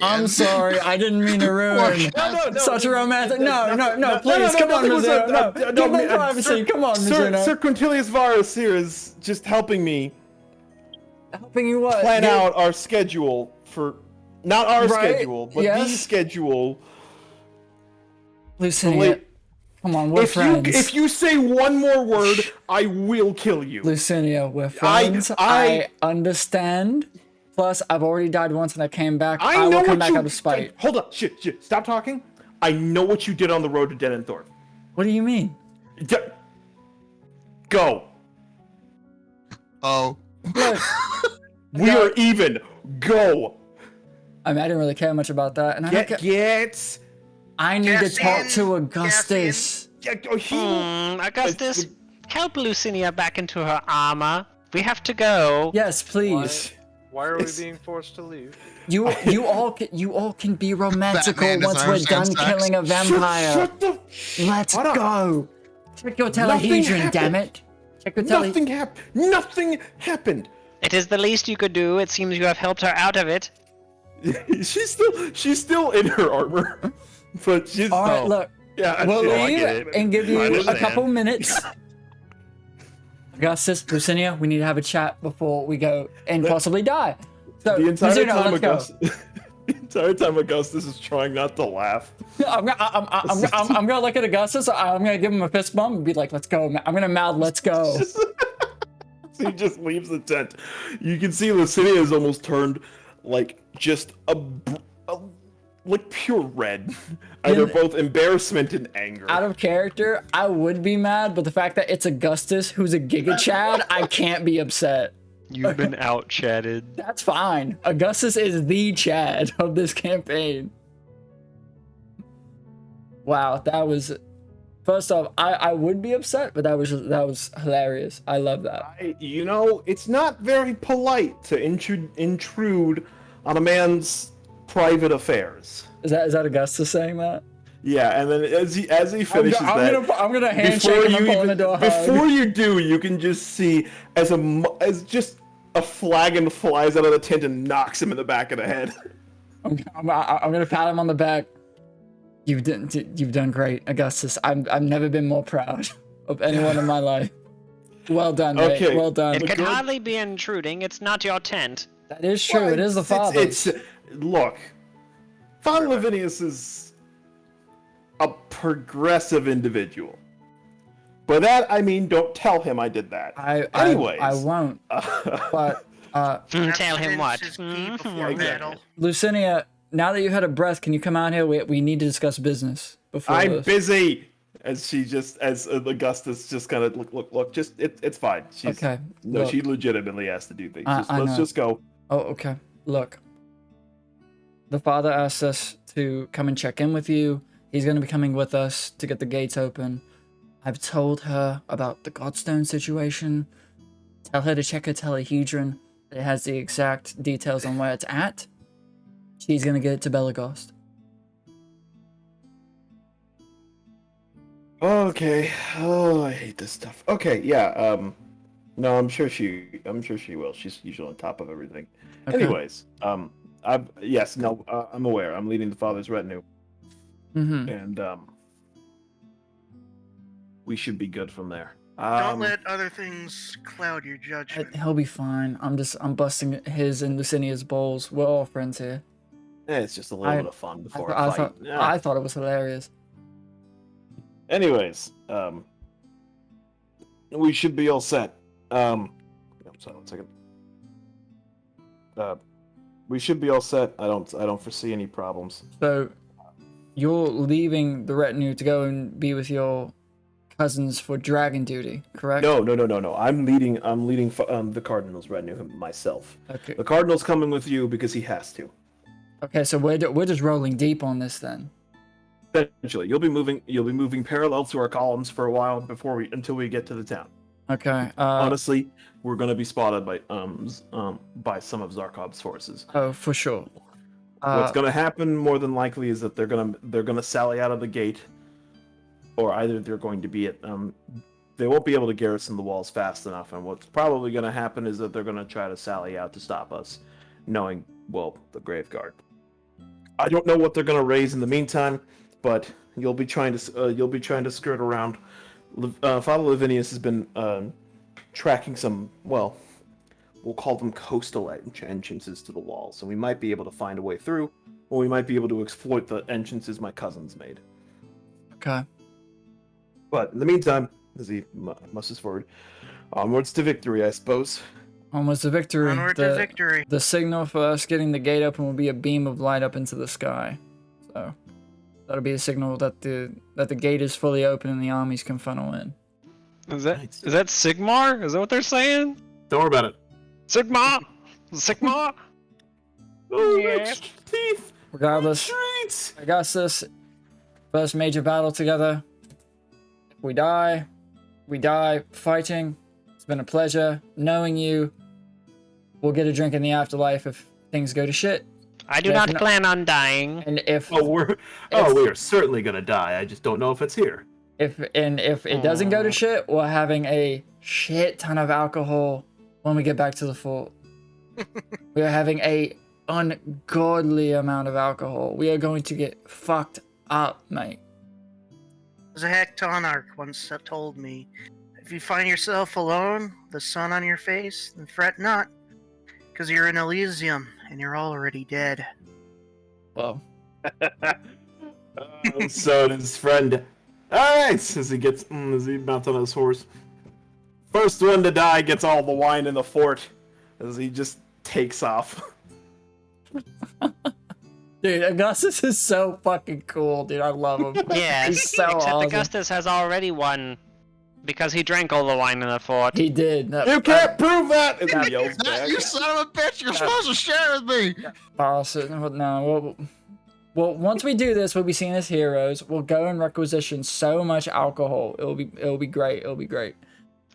I'm sorry. I didn't mean to ruin such a romantic. No, please, come on, Mizuno. No, give them privacy. Come on, Mizuno. Sir Quintilius Varus here is just helping me. Helping you what? Plan out our schedule for, not our schedule, but the schedule. Lucinia, come on, we're friends. If you say one more word, I will kill you. Lucinia, we're friends. I understand. Plus, I've already died once and I came back. I will come back out of spite. Hold on, shit, stop talking. I know what you did on the road to Denenthorpe. What do you mean? Go. Oh. Look, we are even. Go. I mean, I didn't really care much about that. And I need to talk to Augustus. Augustus, help Lucinia back into her armor. We have to go. Yes, please. Why are we being forced to leave? You all can be romantical once we're done killing a vampire. Let's go. Check your telehedron, damn it. Check your Nothing happened. It is the least you could do. It seems you have helped her out of it. she's still in her armor, but she's. All right, look. Yeah, we'll leave and give you a couple minutes. Augustus, Lucinia, we need to have a chat before we go and possibly die. So, the entire Mizuno, time Augustus is trying not to laugh. I'm gonna look at Augustus. I'm gonna give him a fist bump and be like, "Let's go." I'm gonna mouth, "Let's go." He just leaves the tent. You can see Lucinia is almost turned like just like pure red. Either both embarrassment and anger. Out of character, I would be mad, but the fact that it's Augustus who's a Giga Chad, I can't be upset. You've been out-chatted. That's fine. Augustus is the Chad of this campaign. Wow, that was... First off, I would be upset, but that was hilarious. I love that. You know, it's not very polite to intrude on a man's private affairs. Is that Augustus saying that? Yeah, and then as he finishes I'm gonna handshake him and pull him into a hug. Before you do, you can just see as just a flagon flies out of the tent and knocks him in the back of the head. I'm gonna pat him on the back. You've done great, Augustus. I've never been more proud of anyone in my life. Well done, mate. Okay. Well done. It could hardly be intruding. It's not your tent. That is true. It is the father's. Look, Father Lavinius is a progressive individual. By that I mean, don't tell him I did that. Anyways, I won't. But tell him what? Exactly. Lucinia, now that you've had a breath, can you come out here? We need to discuss business before I'm busy. As Augustus just kind of look. Just it's fine. She's, okay. No, Look, she legitimately has to do things. Let's just go. Oh, okay. Look, the father asked us to come and check in with you. He's going to be coming with us to get the gates open. I've told her about the Godstone situation. Tell her to check her telehedron. It has the exact details on where it's at. She's going to get it to Belagost. Okay. Oh, I hate this stuff. Okay, yeah. No, I'm sure she will. She's usually on top of everything. Okay. Anyways, I'm aware. I'm leading the father's retinue, and we should be good from there. Don't let other things cloud your judgment. He'll be fine. I'm busting his and Lucinia's balls. We're all friends here. It's just a little bit of fun before a fight. I thought it was hilarious. Anyways, we should be all set. Sorry, 1 second. We should be all set. I don't foresee any problems. So, you're leaving the retinue to go and be with your cousins for dragon duty, correct? No. I'm leading the Cardinal's retinue myself. Okay. The Cardinal's coming with you because he has to. Okay, so we're just rolling deep on this then. Eventually, you'll be moving parallel to our columns for a while until we get to the town. Okay. Honestly, we're gonna be spotted by some of Zarkov's forces. Oh, for sure. What's gonna happen more than likely is that they're gonna sally out of the gate, or either they're going to be at they won't be able to garrison the walls fast enough, and what's probably gonna happen is that they're gonna try to sally out to stop us, knowing the Grave Guard. I don't know what they're gonna raise in the meantime, but you'll be trying to skirt around. Father Lavinius has been tracking some, we'll call them coastal entrances to the walls, and we might be able to find a way through, or we might be able to exploit the entrances my cousins made. Okay. But in the meantime, as he musses forward, onwards to victory, I suppose. Almost a victory. Onward to victory. The signal for us getting the gate open will be a beam of light up into the sky. So that'll be a signal that the gate is fully open and the armies can funnel in. Is that Sigmar? Is that what they're saying? Don't worry about it. Sigma! Sigma! Oh, Yes. teeth! Regardless, Augustus, first major battle together. If we die fighting. It's been a pleasure knowing you. We'll get a drink in the afterlife if things go to shit. I do not plan on dying. And if we are certainly gonna die. I just don't know if it's here. If it doesn't go to shit, we're having a shit ton of alcohol when we get back to the fort. We are having a ungodly amount of alcohol. We are going to get fucked up, mate. As a Hectonarch once told me, if you find yourself alone, the sun on your face, then fret not, because you're in Elysium and you're already dead. Well. So does his friend. All right, as he mounts on his horse. First one to die gets all the wine in the fort as he just takes off. Dude, Augustus is so fucking cool, dude. I love him. Yes, He's so except awesome. Augustus has already won because he drank all the wine in the fort. He did. You can't prove that! And he yells back. You son of a bitch! You're supposed to share with me. No. Well, once we do this, we'll be seen as heroes. We'll go and requisition so much alcohol. It'll be great. It'll be great.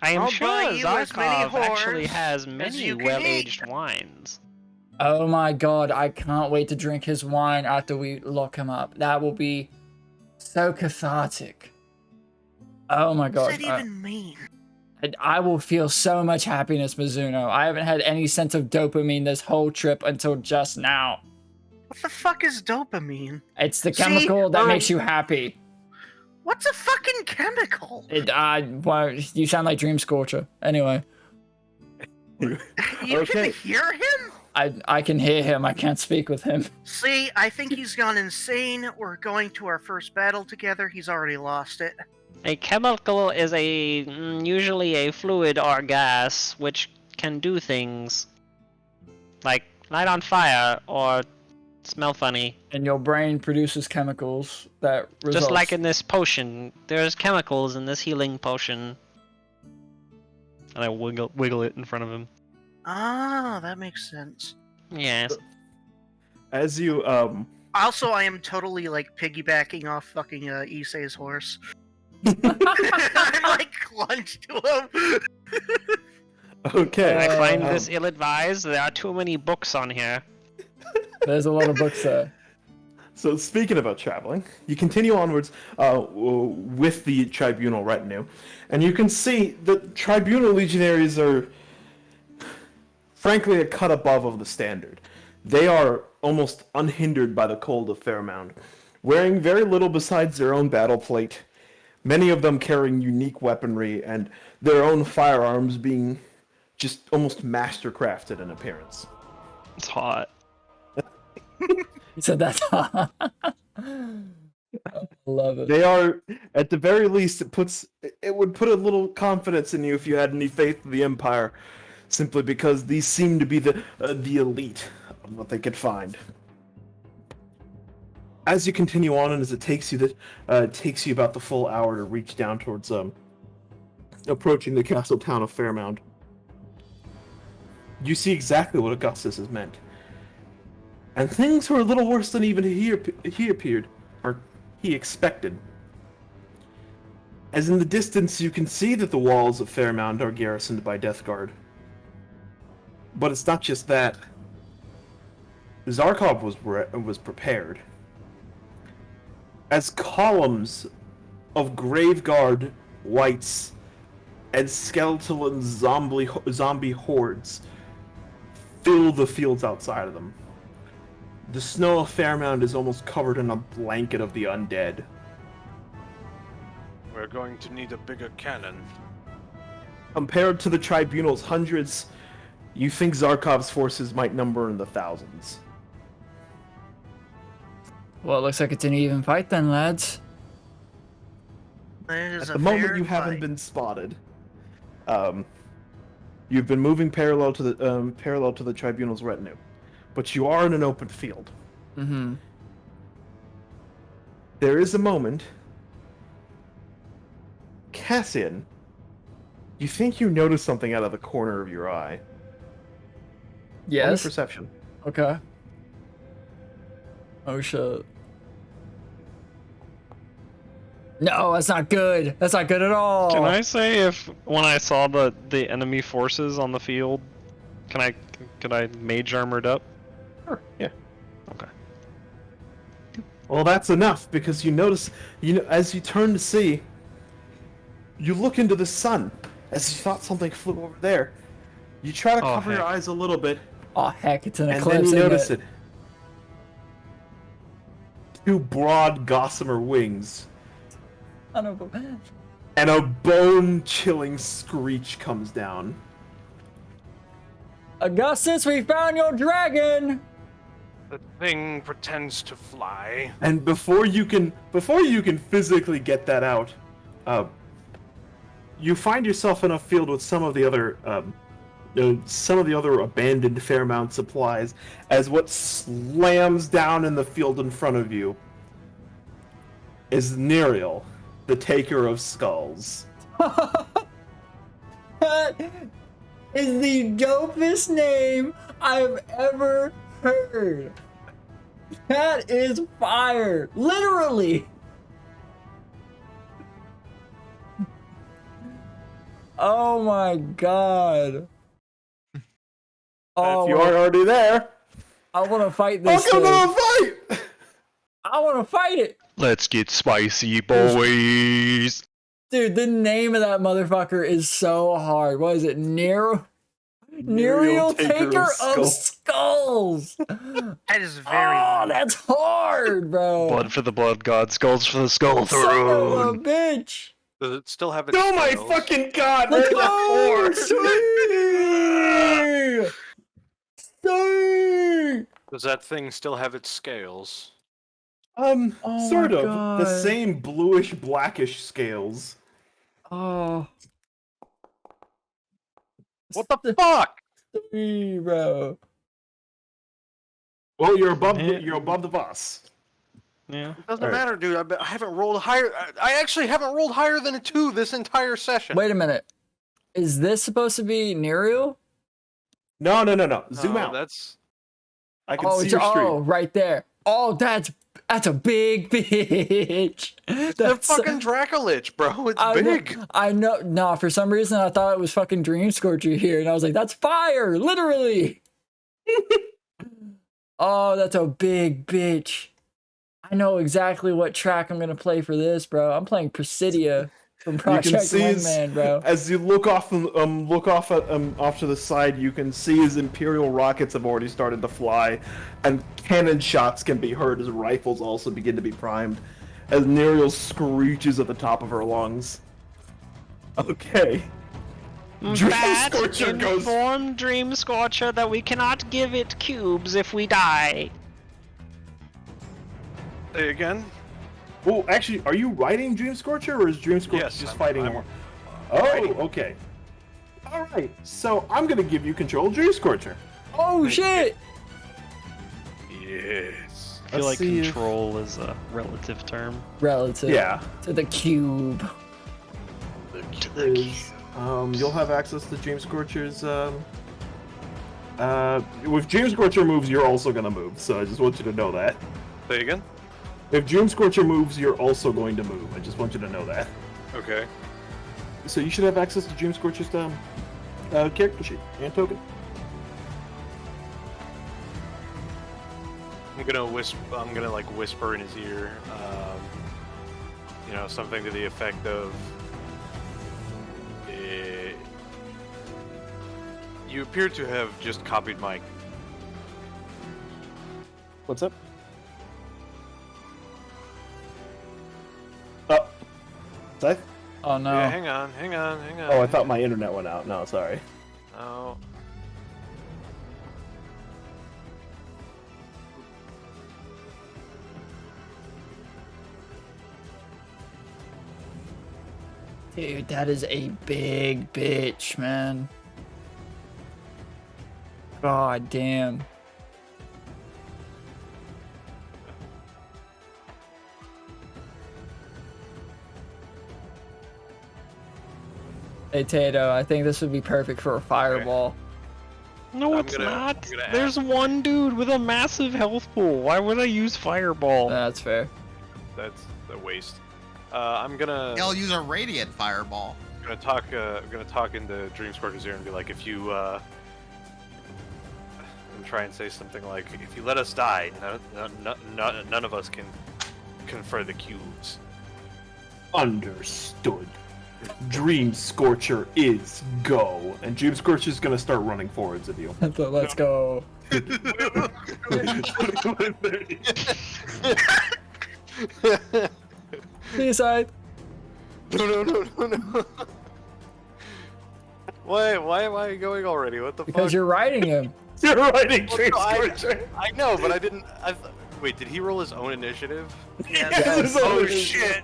I am I'll sure buy you as many Zarkov actually whores has as many you can well-aged eat. wines. Oh my god, I can't wait to drink his wine after we lock him up. That will be so cathartic. Oh my god. What does that even mean? I will feel so much happiness, Mizuno. I haven't had any sense of dopamine this whole trip until just now. What the fuck is dopamine? It's the chemical that makes you happy. What's a fucking chemical? Well, you sound like Dream Scorcher. Anyway. You Okay. can hear him? I can hear him. I can't speak with him. See, I think he's gone insane. We're going to our first battle together. He's already lost it. A chemical is usually a fluid or gas which can do things like light on fire or smell funny. And your brain produces chemicals that result. Just like in this potion, there's chemicals in this healing potion. And I wiggle it in front of him. Ah, that makes sense. Yes. As you Also, I am totally like piggybacking off fucking Isse's horse. I'm like clutched to him. Okay. I find this ill-advised. There are too many books on here. There's a lot of books there. So speaking about traveling, you continue onwards with the tribunal retinue, and you can see the tribunal legionaries are, frankly, a cut above of the standard. They are almost unhindered by the cold of Fairmound, wearing very little besides their own battle plate, many of them carrying unique weaponry, and their own firearms being just almost mastercrafted in appearance. It's hot. He said that's hot. Love it. They are, at the very least, it would put a little confidence in you if you had any faith in the Empire, simply because these seem to be the elite of what they could find. As you continue on, and as it takes you about the full hour to reach down towards approaching the castle town of Fairmound, you see exactly what Augustus has meant. And things were a little worse than even he appeared, or he expected. As in the distance you can see that the walls of Fairmound are garrisoned by Death Guard. But it's not just that. Zarkov was prepared. As columns of Grave Guard wights and skeletal and zombie hordes fill the fields outside of them. The snow of Fairmound is almost covered in a blanket of the undead. We're going to need a bigger cannon. Compared to the Tribunal's hundreds, you think Zarkov's forces might number in the thousands. Well, it looks like it's an even fight then, lads. At the moment, you haven't been spotted. You've been moving parallel to the Tribunal's retinue, but you are in an open field. Mm-hmm. There is a moment. Cassian, you think you notice something out of the corner of your eye. Yes. Only perception. Okay. Oh shit. No, that's not good. That's not good at all. Can I say if when I saw the enemy forces on the field, could I mage armored up? Sure. Yeah. Okay. Well, that's enough because you notice, as you turn to see, you look into the sun as you thought something flew over there. You try to cover your eyes a little bit. Oh heck, it's an and eclipse. And then you notice it. Two broad gossamer wings. And a bone-chilling screech comes down. Augustus, we found your dragon! The thing pretends to fly. And before you can physically get that out, you find yourself in a field with some of the other abandoned Fairmound supplies, as what slams down in the field in front of you is Neriel, the Taker of Skulls. That is the dopest name I've ever heard. That is fire, literally. Oh my god. Oh, If you aren't already there, I want to fight this welcome thing. to the fight! I want to fight it. Let's get spicy, boys. Dude, the name of that motherfucker is so hard. What is it? Neriel Taker of Skulls. That is very. Oh, that's hard, bro. Blood for the blood god, skulls for the skull Son of a throne. bitch. Does it still have its Oh my scales? fucking god! Let's There's a go! four. Stay! Does that thing still have its scales? Oh Sort my of. God. The same bluish blackish scales. Oh. What the fuck? Stay, bro. Well, you're above the boss. Yeah. It doesn't Alright. matter, dude. I haven't rolled higher. I actually haven't rolled higher than a 2 this entire session. Wait a minute. Is this supposed to be Neriel? No. Zoom out. That's I can see your stream. Right there. Oh, that's a big bitch. the That's fucking Dracolich, bro. It's I know- big. I know. No, for some reason I thought it was fucking Dream Scorcher here, and I was like, that's fire, literally. Oh, that's a big bitch. I know exactly what track I'm gonna play for this, bro. I'm playing Presidia from You can Project see Wingman, bro. as you look off to the side, you can see his Imperial rockets have already started to fly, and cannon shots can be heard as rifles also begin to be primed, as Neriel screeches at the top of her lungs. Okay. Dream Scorcher goes. Inform Dream Scorcher that we cannot give it cubes if we die. Say again. Well, actually, are you riding Dream Scorcher, or is Dream Scorcher Yes, just I'm fighting him? Oh, riding. okay. All right. So I'm gonna give you control of Dream Scorcher. Oh shit! Yes. I feel Let's like see if- control is a relative term. Relative Yeah. to the cube. You'll have access to Dream Scorcher's. If Dream Scorcher moves, you're also gonna move. So I just want you to know that. Say again. If Dream Scorcher moves, you're also going to move. I just want you to know that. Okay. So you should have access to Dream Scorcher's character sheet and token. I'm gonna whisper in his ear. Something to the effect of. You appear to have just copied my. What's up? Oh. Scythe? Oh no. Yeah, hang on. Oh, I thought my internet went out. No, sorry. No. Dude, that is a big bitch, man. God damn. Hey Tato, I think this would be perfect for a fireball. No, I'm it's gonna- not. I'm gonna There's one dude with a massive health pool. Why would I use fireball? That's fair. That's a waste. I'm gonna. I'll use a radiant fireball. I'm gonna talk into Dream Scorcher's ear and be like, if you and try and say something like, if you let us die, none of us can confer the cubes. Understood. Dream Scorcher is go. And Dream Scorcher's gonna start running forwards at you. So let's go. See you, Scythe. No. Why am I going already? What the Because fuck? you're riding him. You're riding Well, Dream no, Scorcher. I know, but I didn't. Wait, did he roll his own initiative? Yes, his own Oh initiative.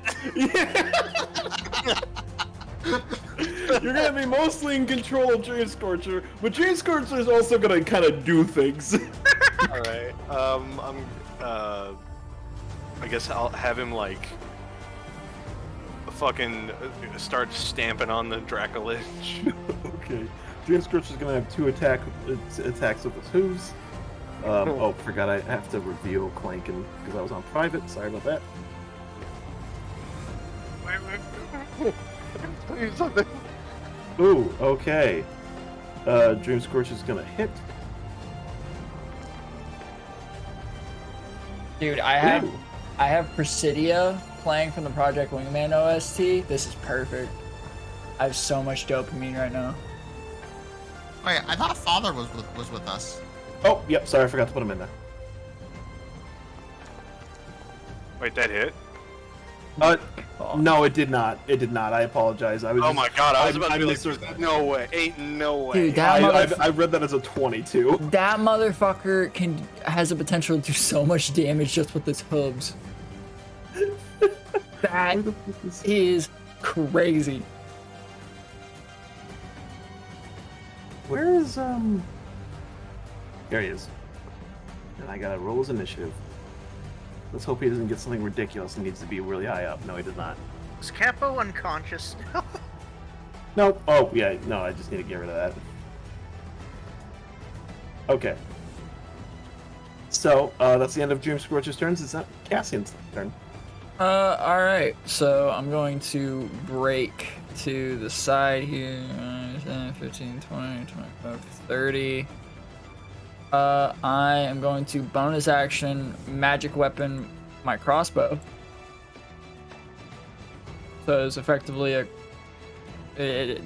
shit! You're gonna be mostly in control of Dream Scorcher, but Dream Scorcher is also gonna kind of do things. All right. I guess I'll have him like fucking start stamping on the Dracolich. Okay. Dream Scorcher's gonna have 2 attacks with his hooves. Oh, forgot I have to reveal Clank because I was on private. Sorry about that. Please, something. Ooh, okay. Dream Scorcher's gonna hit. Dude, I have Presidia playing from the Project Wingman OST. This is perfect. I have so much dopamine right now. Wait, I thought Father was with us. Oh, yep. Sorry, I forgot to put him in there. Wait, that hit? No, it did not. It did not. I apologize. I was. Oh my god, I was I about to be misheard like, that. no way, ain't no way. Dude, that I read that as a 22. That motherfucker has the potential to do so much damage just with his hooves. That is crazy. Where is There he is. And I gotta roll his initiative. Let's hope he doesn't get something ridiculous and needs to be really high up. No, he does not. Is Capo unconscious? No. Oh, yeah. No, I just need to get rid of that. Okay. So, that's the end of Dream Scorcher's turns. It's not Cassian's turn. Alright. So I'm going to break to the side here. 10, 15, 20, 25, 30. I am going to bonus action magic weapon my crossbow. So it's effectively it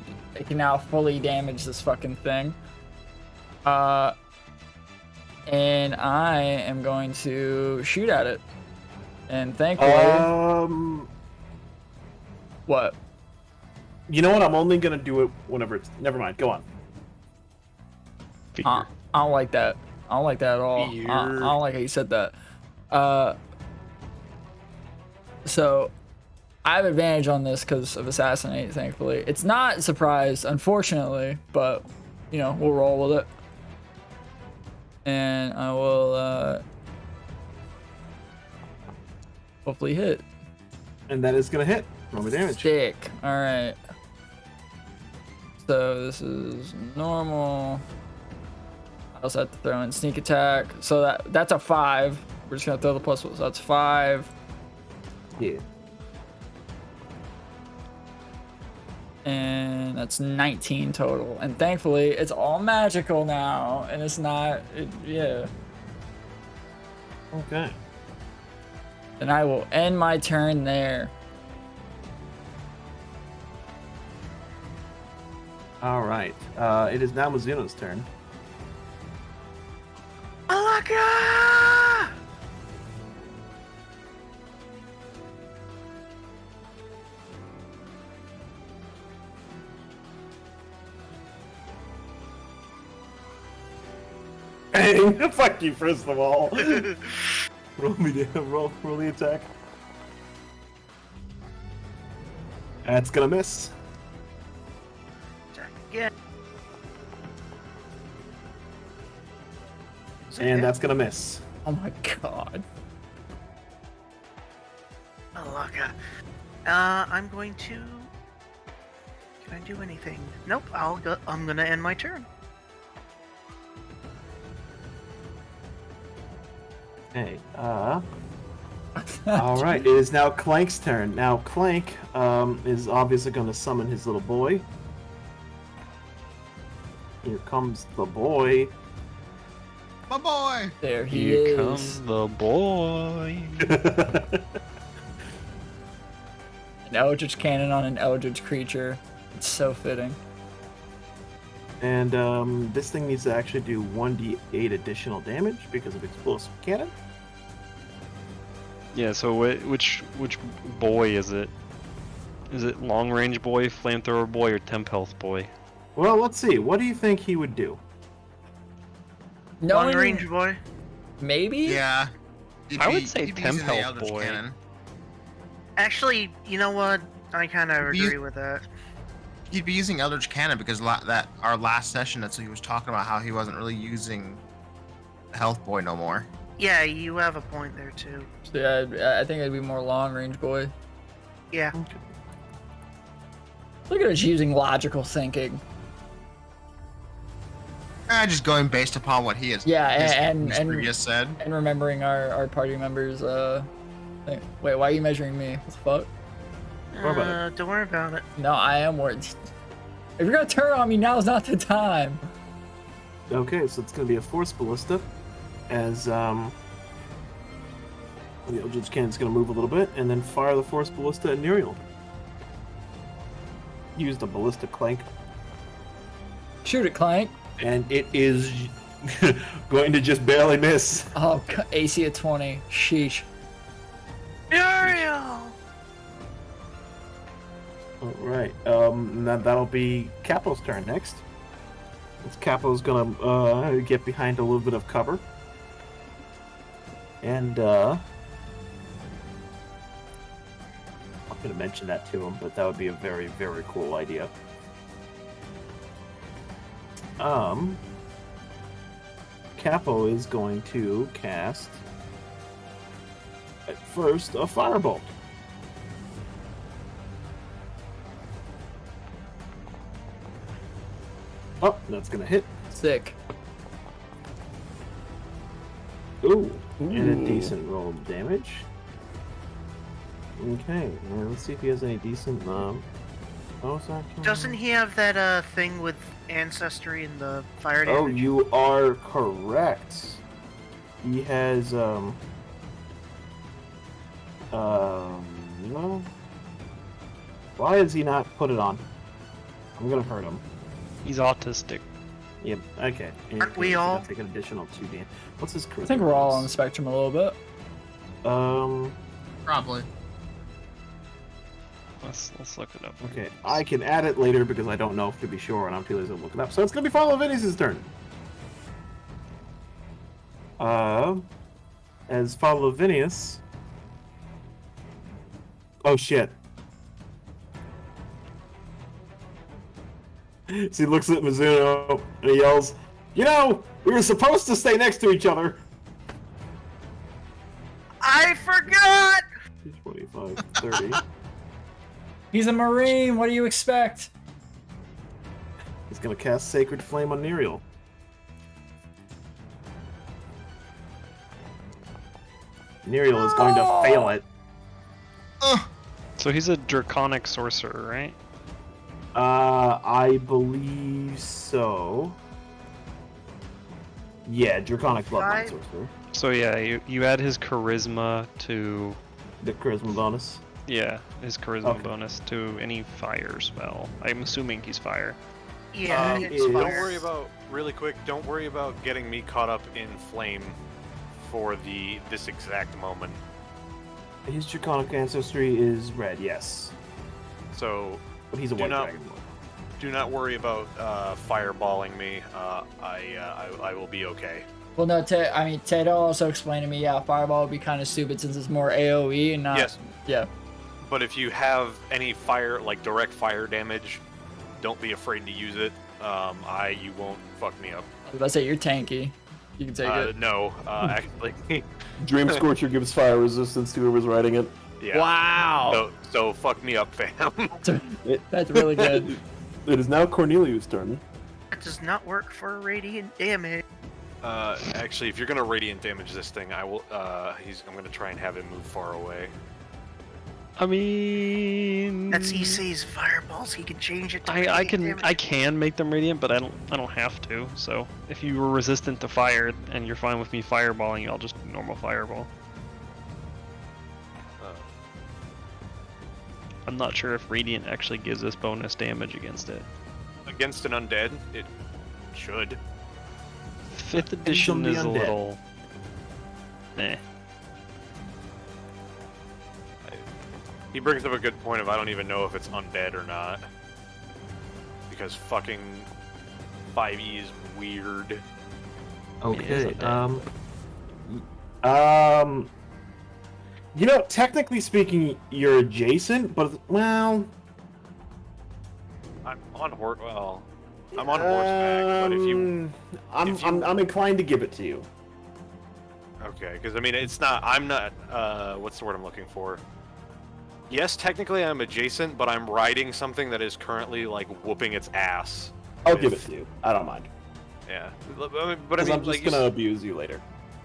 can now fully damage this fucking thing. And I am going to shoot at it. And thankfully, what? You know what? I'm only gonna do it whenever it's. Never mind. Go on. I don't like that. I don't like that at all. I don't like how you said that. So I have advantage on this because of assassinate. Thankfully, it's not surprise, unfortunately, but you know we'll roll with it. And I will hopefully hit. And that is gonna hit. Roll me damage. Stick. All right. So this is normal. I also have to throw in sneak attack. So that's a 5. We're just gonna throw the plus. So that's 5. Yeah. And that's 19 total. And thankfully, it's all magical now, and it's not. Yeah. Okay. And I will end my turn there. All right. It is now Mizuno's turn. Alaka! Bang! Fuck you, first of all. Roll the attack. That's gonna miss. Attack again. And that's gonna miss. Oh my god. Alaka. I'm going to. Can I do anything? Nope. I'm gonna end my turn. Okay. All right. It is now Clank's turn. Now Clank is obviously going to summon his little boy. Here comes the boy. My boy. There he Here is. comes the boy. An Eldritch Cannon on an Eldritch creature. It's so fitting. And this thing needs to actually do 1d8 additional damage because of explosive cannon. Yeah. So which boy is it? Is it long range boy, flamethrower boy, or temp health boy? Well, let's see. What do you think he would do? Long range boy. Maybe? Yeah. I would say he'd be temp using the health Eldritch boy. Cannon. Actually, you know what? I kind of agree with that. He'd be using Eldritch Cannon because that our last session, that's what he was talking about, how he wasn't really using Health Boy no more. Yeah, you have a point there too. So yeah, I think it'd be more long range boy. Yeah. Look at us using logical thinking. Just going based upon what he has. Yeah, and just said. And remembering our party members. Thing. Wait, why are you measuring me? What the fuck? Don't worry about it. No, I am worried. If you're gonna turn on me, now's not the time. Okay, so it's gonna be a Force Ballista, as the Eldritch Cannon's gonna move a little bit, and then fire the Force Ballista at Nerial. Use the Ballista Clank. Shoot it, Clank. And it is going to just barely miss. Oh, AC at 20. Sheesh. Nerial! Alright, that'll be Capo's turn next. Capo's gonna get behind a little bit of cover. And I'm gonna mention that to him, but that would be a very, very cool idea. Capo is going to cast at first a Firebolt. Oh, that's gonna hit. Sick. Ooh, and a decent roll of damage. Okay, let's see if he has any decent bonus action. Doesn't he have that thing with ancestry and the fire damage? Oh, you are correct. He has no. Why has he not put it on? I'm gonna hurt him. He's autistic. Yep. Okay. Aren't we all? Take an additional 2d. What's his charisma? I think we're all on the spectrum a little bit. Probably. Let's look it up. Okay, I can add it later because I don't know to be sure, and I'm too lazy to look it up. So it's gonna be Follow Vinny's turn. As Follow Vinius. Oh shit. So he looks at Mizuno and he yells, "You know, we were supposed to stay next to each other." I forgot! 25, 30. He's a Marine, what do you expect? He's gonna cast Sacred Flame on Nerial. Nerial is going to fail it. So he's a draconic sorcerer, right? I believe so. Yeah, Draconic Bloodline Sorcerer. So yeah, you add his charisma to... The charisma bonus? Yeah, his charisma bonus to any fire spell. I'm assuming he's fire. Yeah, don't worry about, really quick, don't worry about getting me caught up in flame for this exact moment. His Draconic Ancestry is red, yes. So... But he's a white dragon. Do not worry about fireballing me. I will be okay. Well, no, Tato also explained to me, yeah, Fireball would be kind of stupid since it's more AoE and not... Yes. Yeah. But if you have any fire, like direct fire damage, don't be afraid to use it. You won't fuck me up. I was about to say, you're tanky. You can take it. No, actually. Dream Scorcher gives fire resistance to whoever's riding it. Yeah. Wow! So fuck me up, fam. That's really good. It is now Cornelius' turn. That does not work for radiant damage. Actually, if you're gonna radiant damage this thing, I will. I'm gonna try and have him move far away. I mean, that's Isse's fireballs. He can change it to I can make them radiant, but I don't have to. So if you were resistant to fire and you're fine with me fireballing you, I'll just normal fireball. I'm not sure if radiant actually gives us bonus damage against it. Against an undead, it should. 5th edition is a little... Eh. He brings up a good point of I don't even know if it's undead or not. Because fucking 5e is weird. Okay, you know, technically speaking, you're adjacent, but, well... I'm on I'm on horseback, but if you, I'm inclined to give it to you. okay, because I mean, it's not. I'm not. What's the word I'm looking for? Yes, technically I'm adjacent, but I'm riding something that is currently like whooping its ass. I'll give it to you. I don't mind. Yeah, but Because I'm just gonna abuse you later.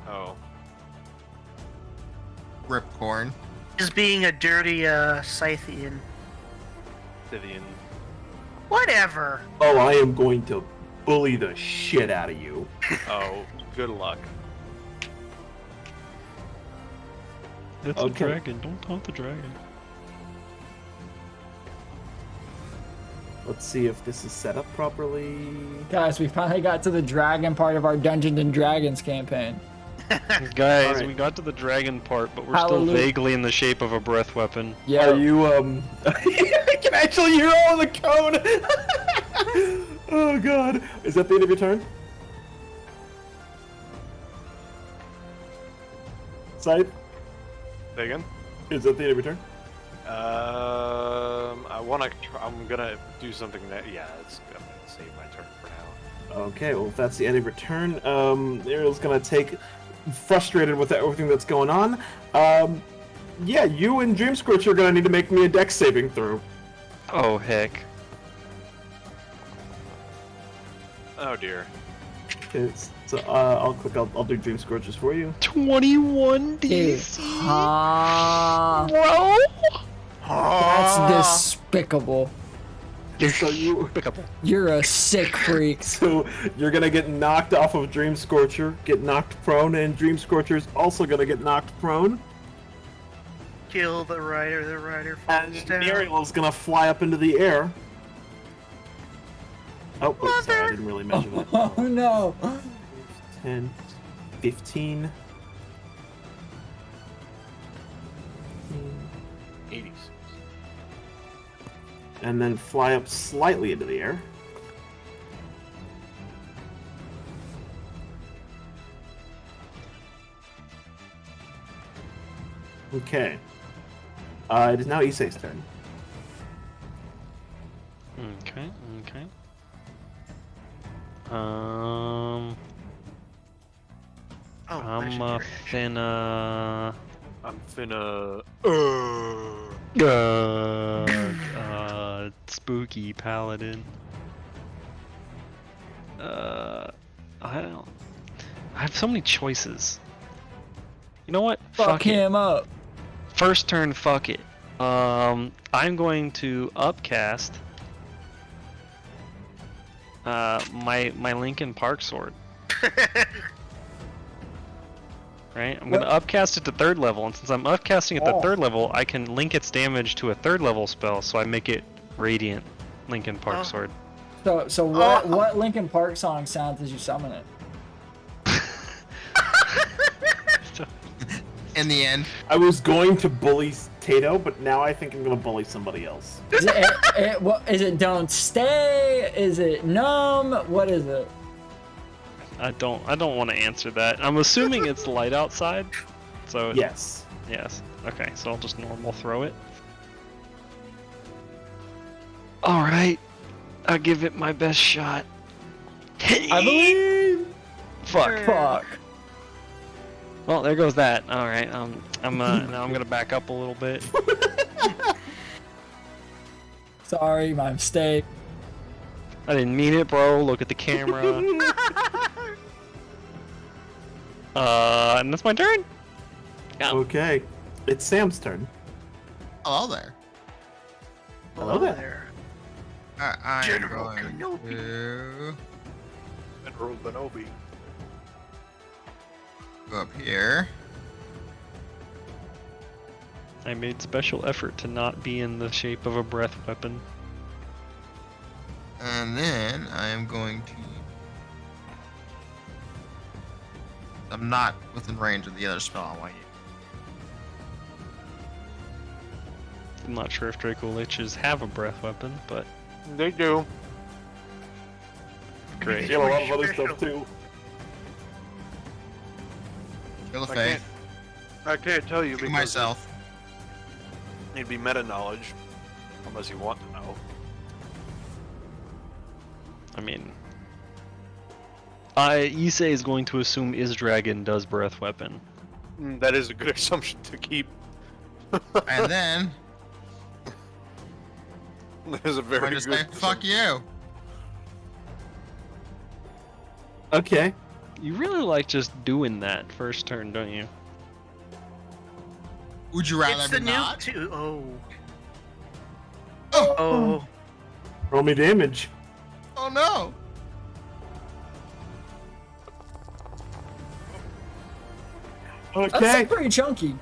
Oh. Ripcorn. Is being a dirty Scythian. Scythian. Whatever. Oh, I am going to bully the shit out of you. Oh, good luck. It's a dragon. Don't taunt the dragon. Let's see if this is set up properly. Guys, we finally got to the dragon part of our Dungeons and Dragons campaign. Guys, Alright. we got to the dragon part, but we're Hallelujah. still vaguely in the shape of a breath weapon. Yeah. Are you I can actually hear all the code. Oh god. Is that the end of your turn? Scythe? Say again? Is that the end of your turn? I'm gonna do something that. Yeah, I'm gonna save my turn for now. Okay, well if that's the end of your turn, Ariel's gonna take frustrated with everything that's going on. Yeah, you and Dream Scorch are gonna need to make me a dex saving throw. Oh, heck. Oh dear. Okay, so I'll do Dream Scorches for you. 21 Dude. DC? Bro? That's despicable. So you You're a sick freak. So you're gonna get knocked off of Dream Scorcher, get knocked prone, and Dream Scorcher's also gonna get knocked prone. Kill the rider And falls down. Ariel's gonna fly up into the air. Oh, wait, sorry, I didn't really mention that. Oh no. 10, 15. 86. And then fly up slightly into the air. Okay. It is now Isse's turn. Okay. Oh, I'm legendary. finna spooky paladin. I have so many choices. You know what? Fuck him up. First turn, fuck it. I'm going to upcast my Linkin Park sword. Right? I'm gonna upcast it to 3rd level, and since I'm upcasting it to 3rd level, I can link its damage to a 3rd level spell, so I make it Radiant Linkin Park sword. So what Linkin Park song sounds as you summon it? In the end, I was going to bully Tato, but now I think I'm gonna bully somebody else. Is what is it? Don't stay? Is it numb? What is it? I don't want to answer that. I'm assuming it's light outside, so Yes. Yes. Okay, so I'll just normal throw it. All right, I'll give it my best shot. I believe. Fuck. Well, there goes that. All right. Now I'm gonna back up a little bit. Sorry, my mistake. I didn't mean it, bro. Look at the camera. And that's my turn. Yeah. Okay. It's Sam's turn. hello there. Hello there. I'm General going Kenobi. to General Kenobi. go up here. I made special effort to not be in the shape of a breath weapon. And then I am going to... I'm not within range of the other spell I want you. I'm not sure if Draco Liches have a breath weapon, but They do. great. She had a lot of other stuff too. Kill the I faith. I can't tell you Kill because myself. it'd be meta knowledge, unless you want to know. I mean, Isse is going to assume is dragon does breath weapon. That is a good assumption to keep. And then That is a very I good just say, fuck you. Okay. You really like just doing that first turn, don't you? Would you rather It's the be nuke not? too. Oh. Oh. Oh. Roll me damage. Oh no. Okay. That's pretty chunky.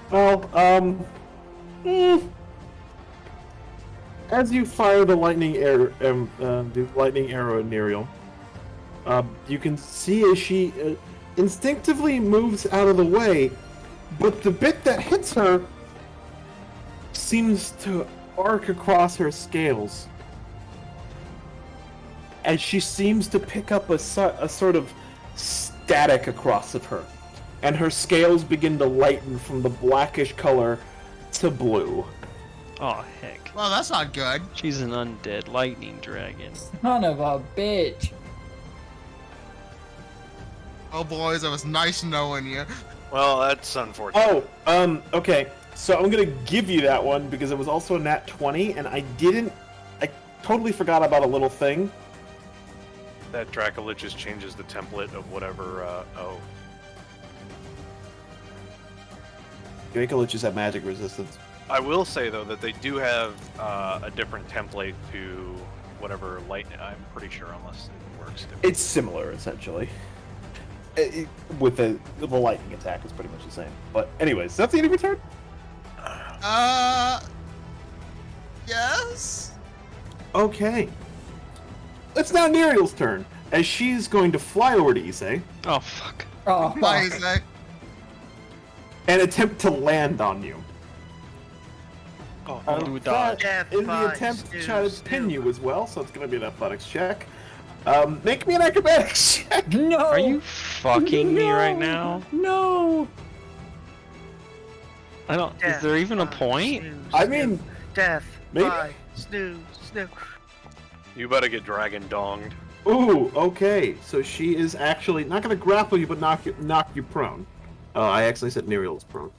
Well, as you fire the lightning arrow at Neriel, you can see as she instinctively moves out of the way, but the bit that hits her seems to arc across her scales, as she seems to pick up a sort of static across of her, and her scales begin to lighten from the blackish color to blue. Oh heck. Well, that's not good. She's an undead lightning dragon. Son of a bitch. Oh boys, it was nice knowing you. Well, that's unfortunate. Oh, okay. So I'm gonna give you that one because it was also a nat 20, and I totally forgot about a little thing. That Dracolich just changes the template of whatever. Dracoliches have magic resistance. I will say though that they do have a different template to whatever lightning. I'm pretty sure, unless it works different. It's similar, essentially. With the lightning attack is pretty much the same. But anyways, that's the end of your turn? Yes? Okay. It's now Neriel's turn, as she's going to fly over to Isse Oh fuck. Oh, Bye, fuck. Isse. and attempt to land on you. Oh, do a dodge. In the attempt to try to pin you as well, so it's going to be an athletics check. Make me an acrobatics check. No. Are you fucking me right now? No. I don't. Is there even a point? I mean, Death. maybe? Bye. Snooze. Snooze. You better get dragon donged. Ooh, okay. So she is actually not going to grapple you, but knock you prone. Oh, I actually said Neriel's prone.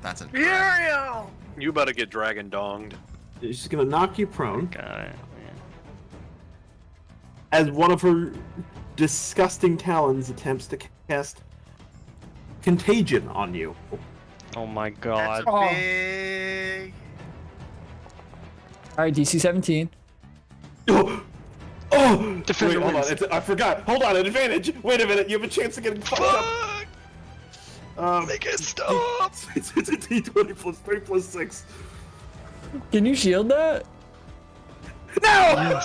That's it. Muriel! You better get dragon donged. She's going to knock you prone. God, man. As one of her disgusting talons attempts to cast contagion on you. Oh my That's god. Oh. big. All right, DC 17. Oh! Oh! Defender Wait, hold wins. on. I forgot. Hold on, an advantage. Wait a minute. You have a chance to get fucked up. Make it stop! It's a D20 plus 3 plus 6. Can you shield that? No!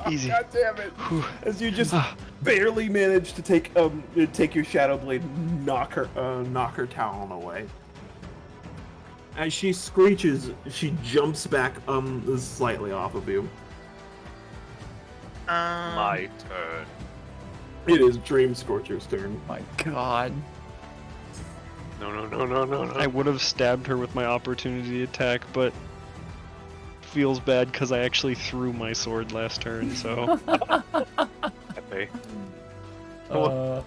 Easy. God damn it! As you just barely manage to take your shadow blade, and knock her talon away. As she screeches, she jumps back slightly off of you. My turn. It is Dream Scorcher's turn. My god. No. I would have stabbed her with my opportunity attack, but feels bad because I actually threw my sword last turn, so. Okay. I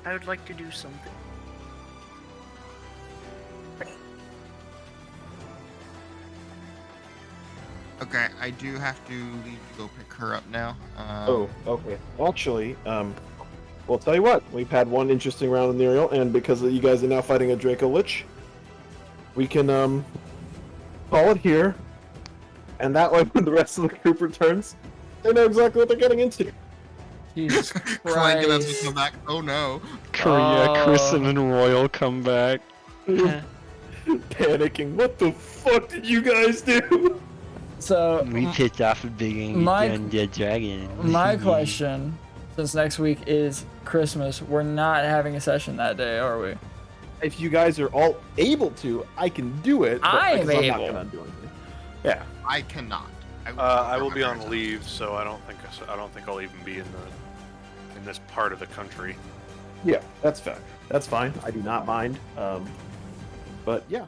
would like to do something. Okay, I do have to leave to go pick her up now. Okay. Actually, well, tell you what. We've had one interesting round in Neriel, and because you guys are now fighting a Dracolich, we can call it here. And that way, when the rest of the group returns, they know exactly what they're getting into. Jesus Clank and us Christ. will come back. Oh no. Yeah, Kristen and Royal come back. Panicking. What the fuck did you guys do? So, We picked off a big undead dragon. my question, since next week is Christmas, we're not having a session that day, are we? If you guys are all able to, I can do it. But I am because I'm not able. gonna do anything. Yeah. I cannot. I will be on leave, so I don't think I'll even be in this part of the country. Yeah, that's fair. That's fine. I do not mind. But yeah.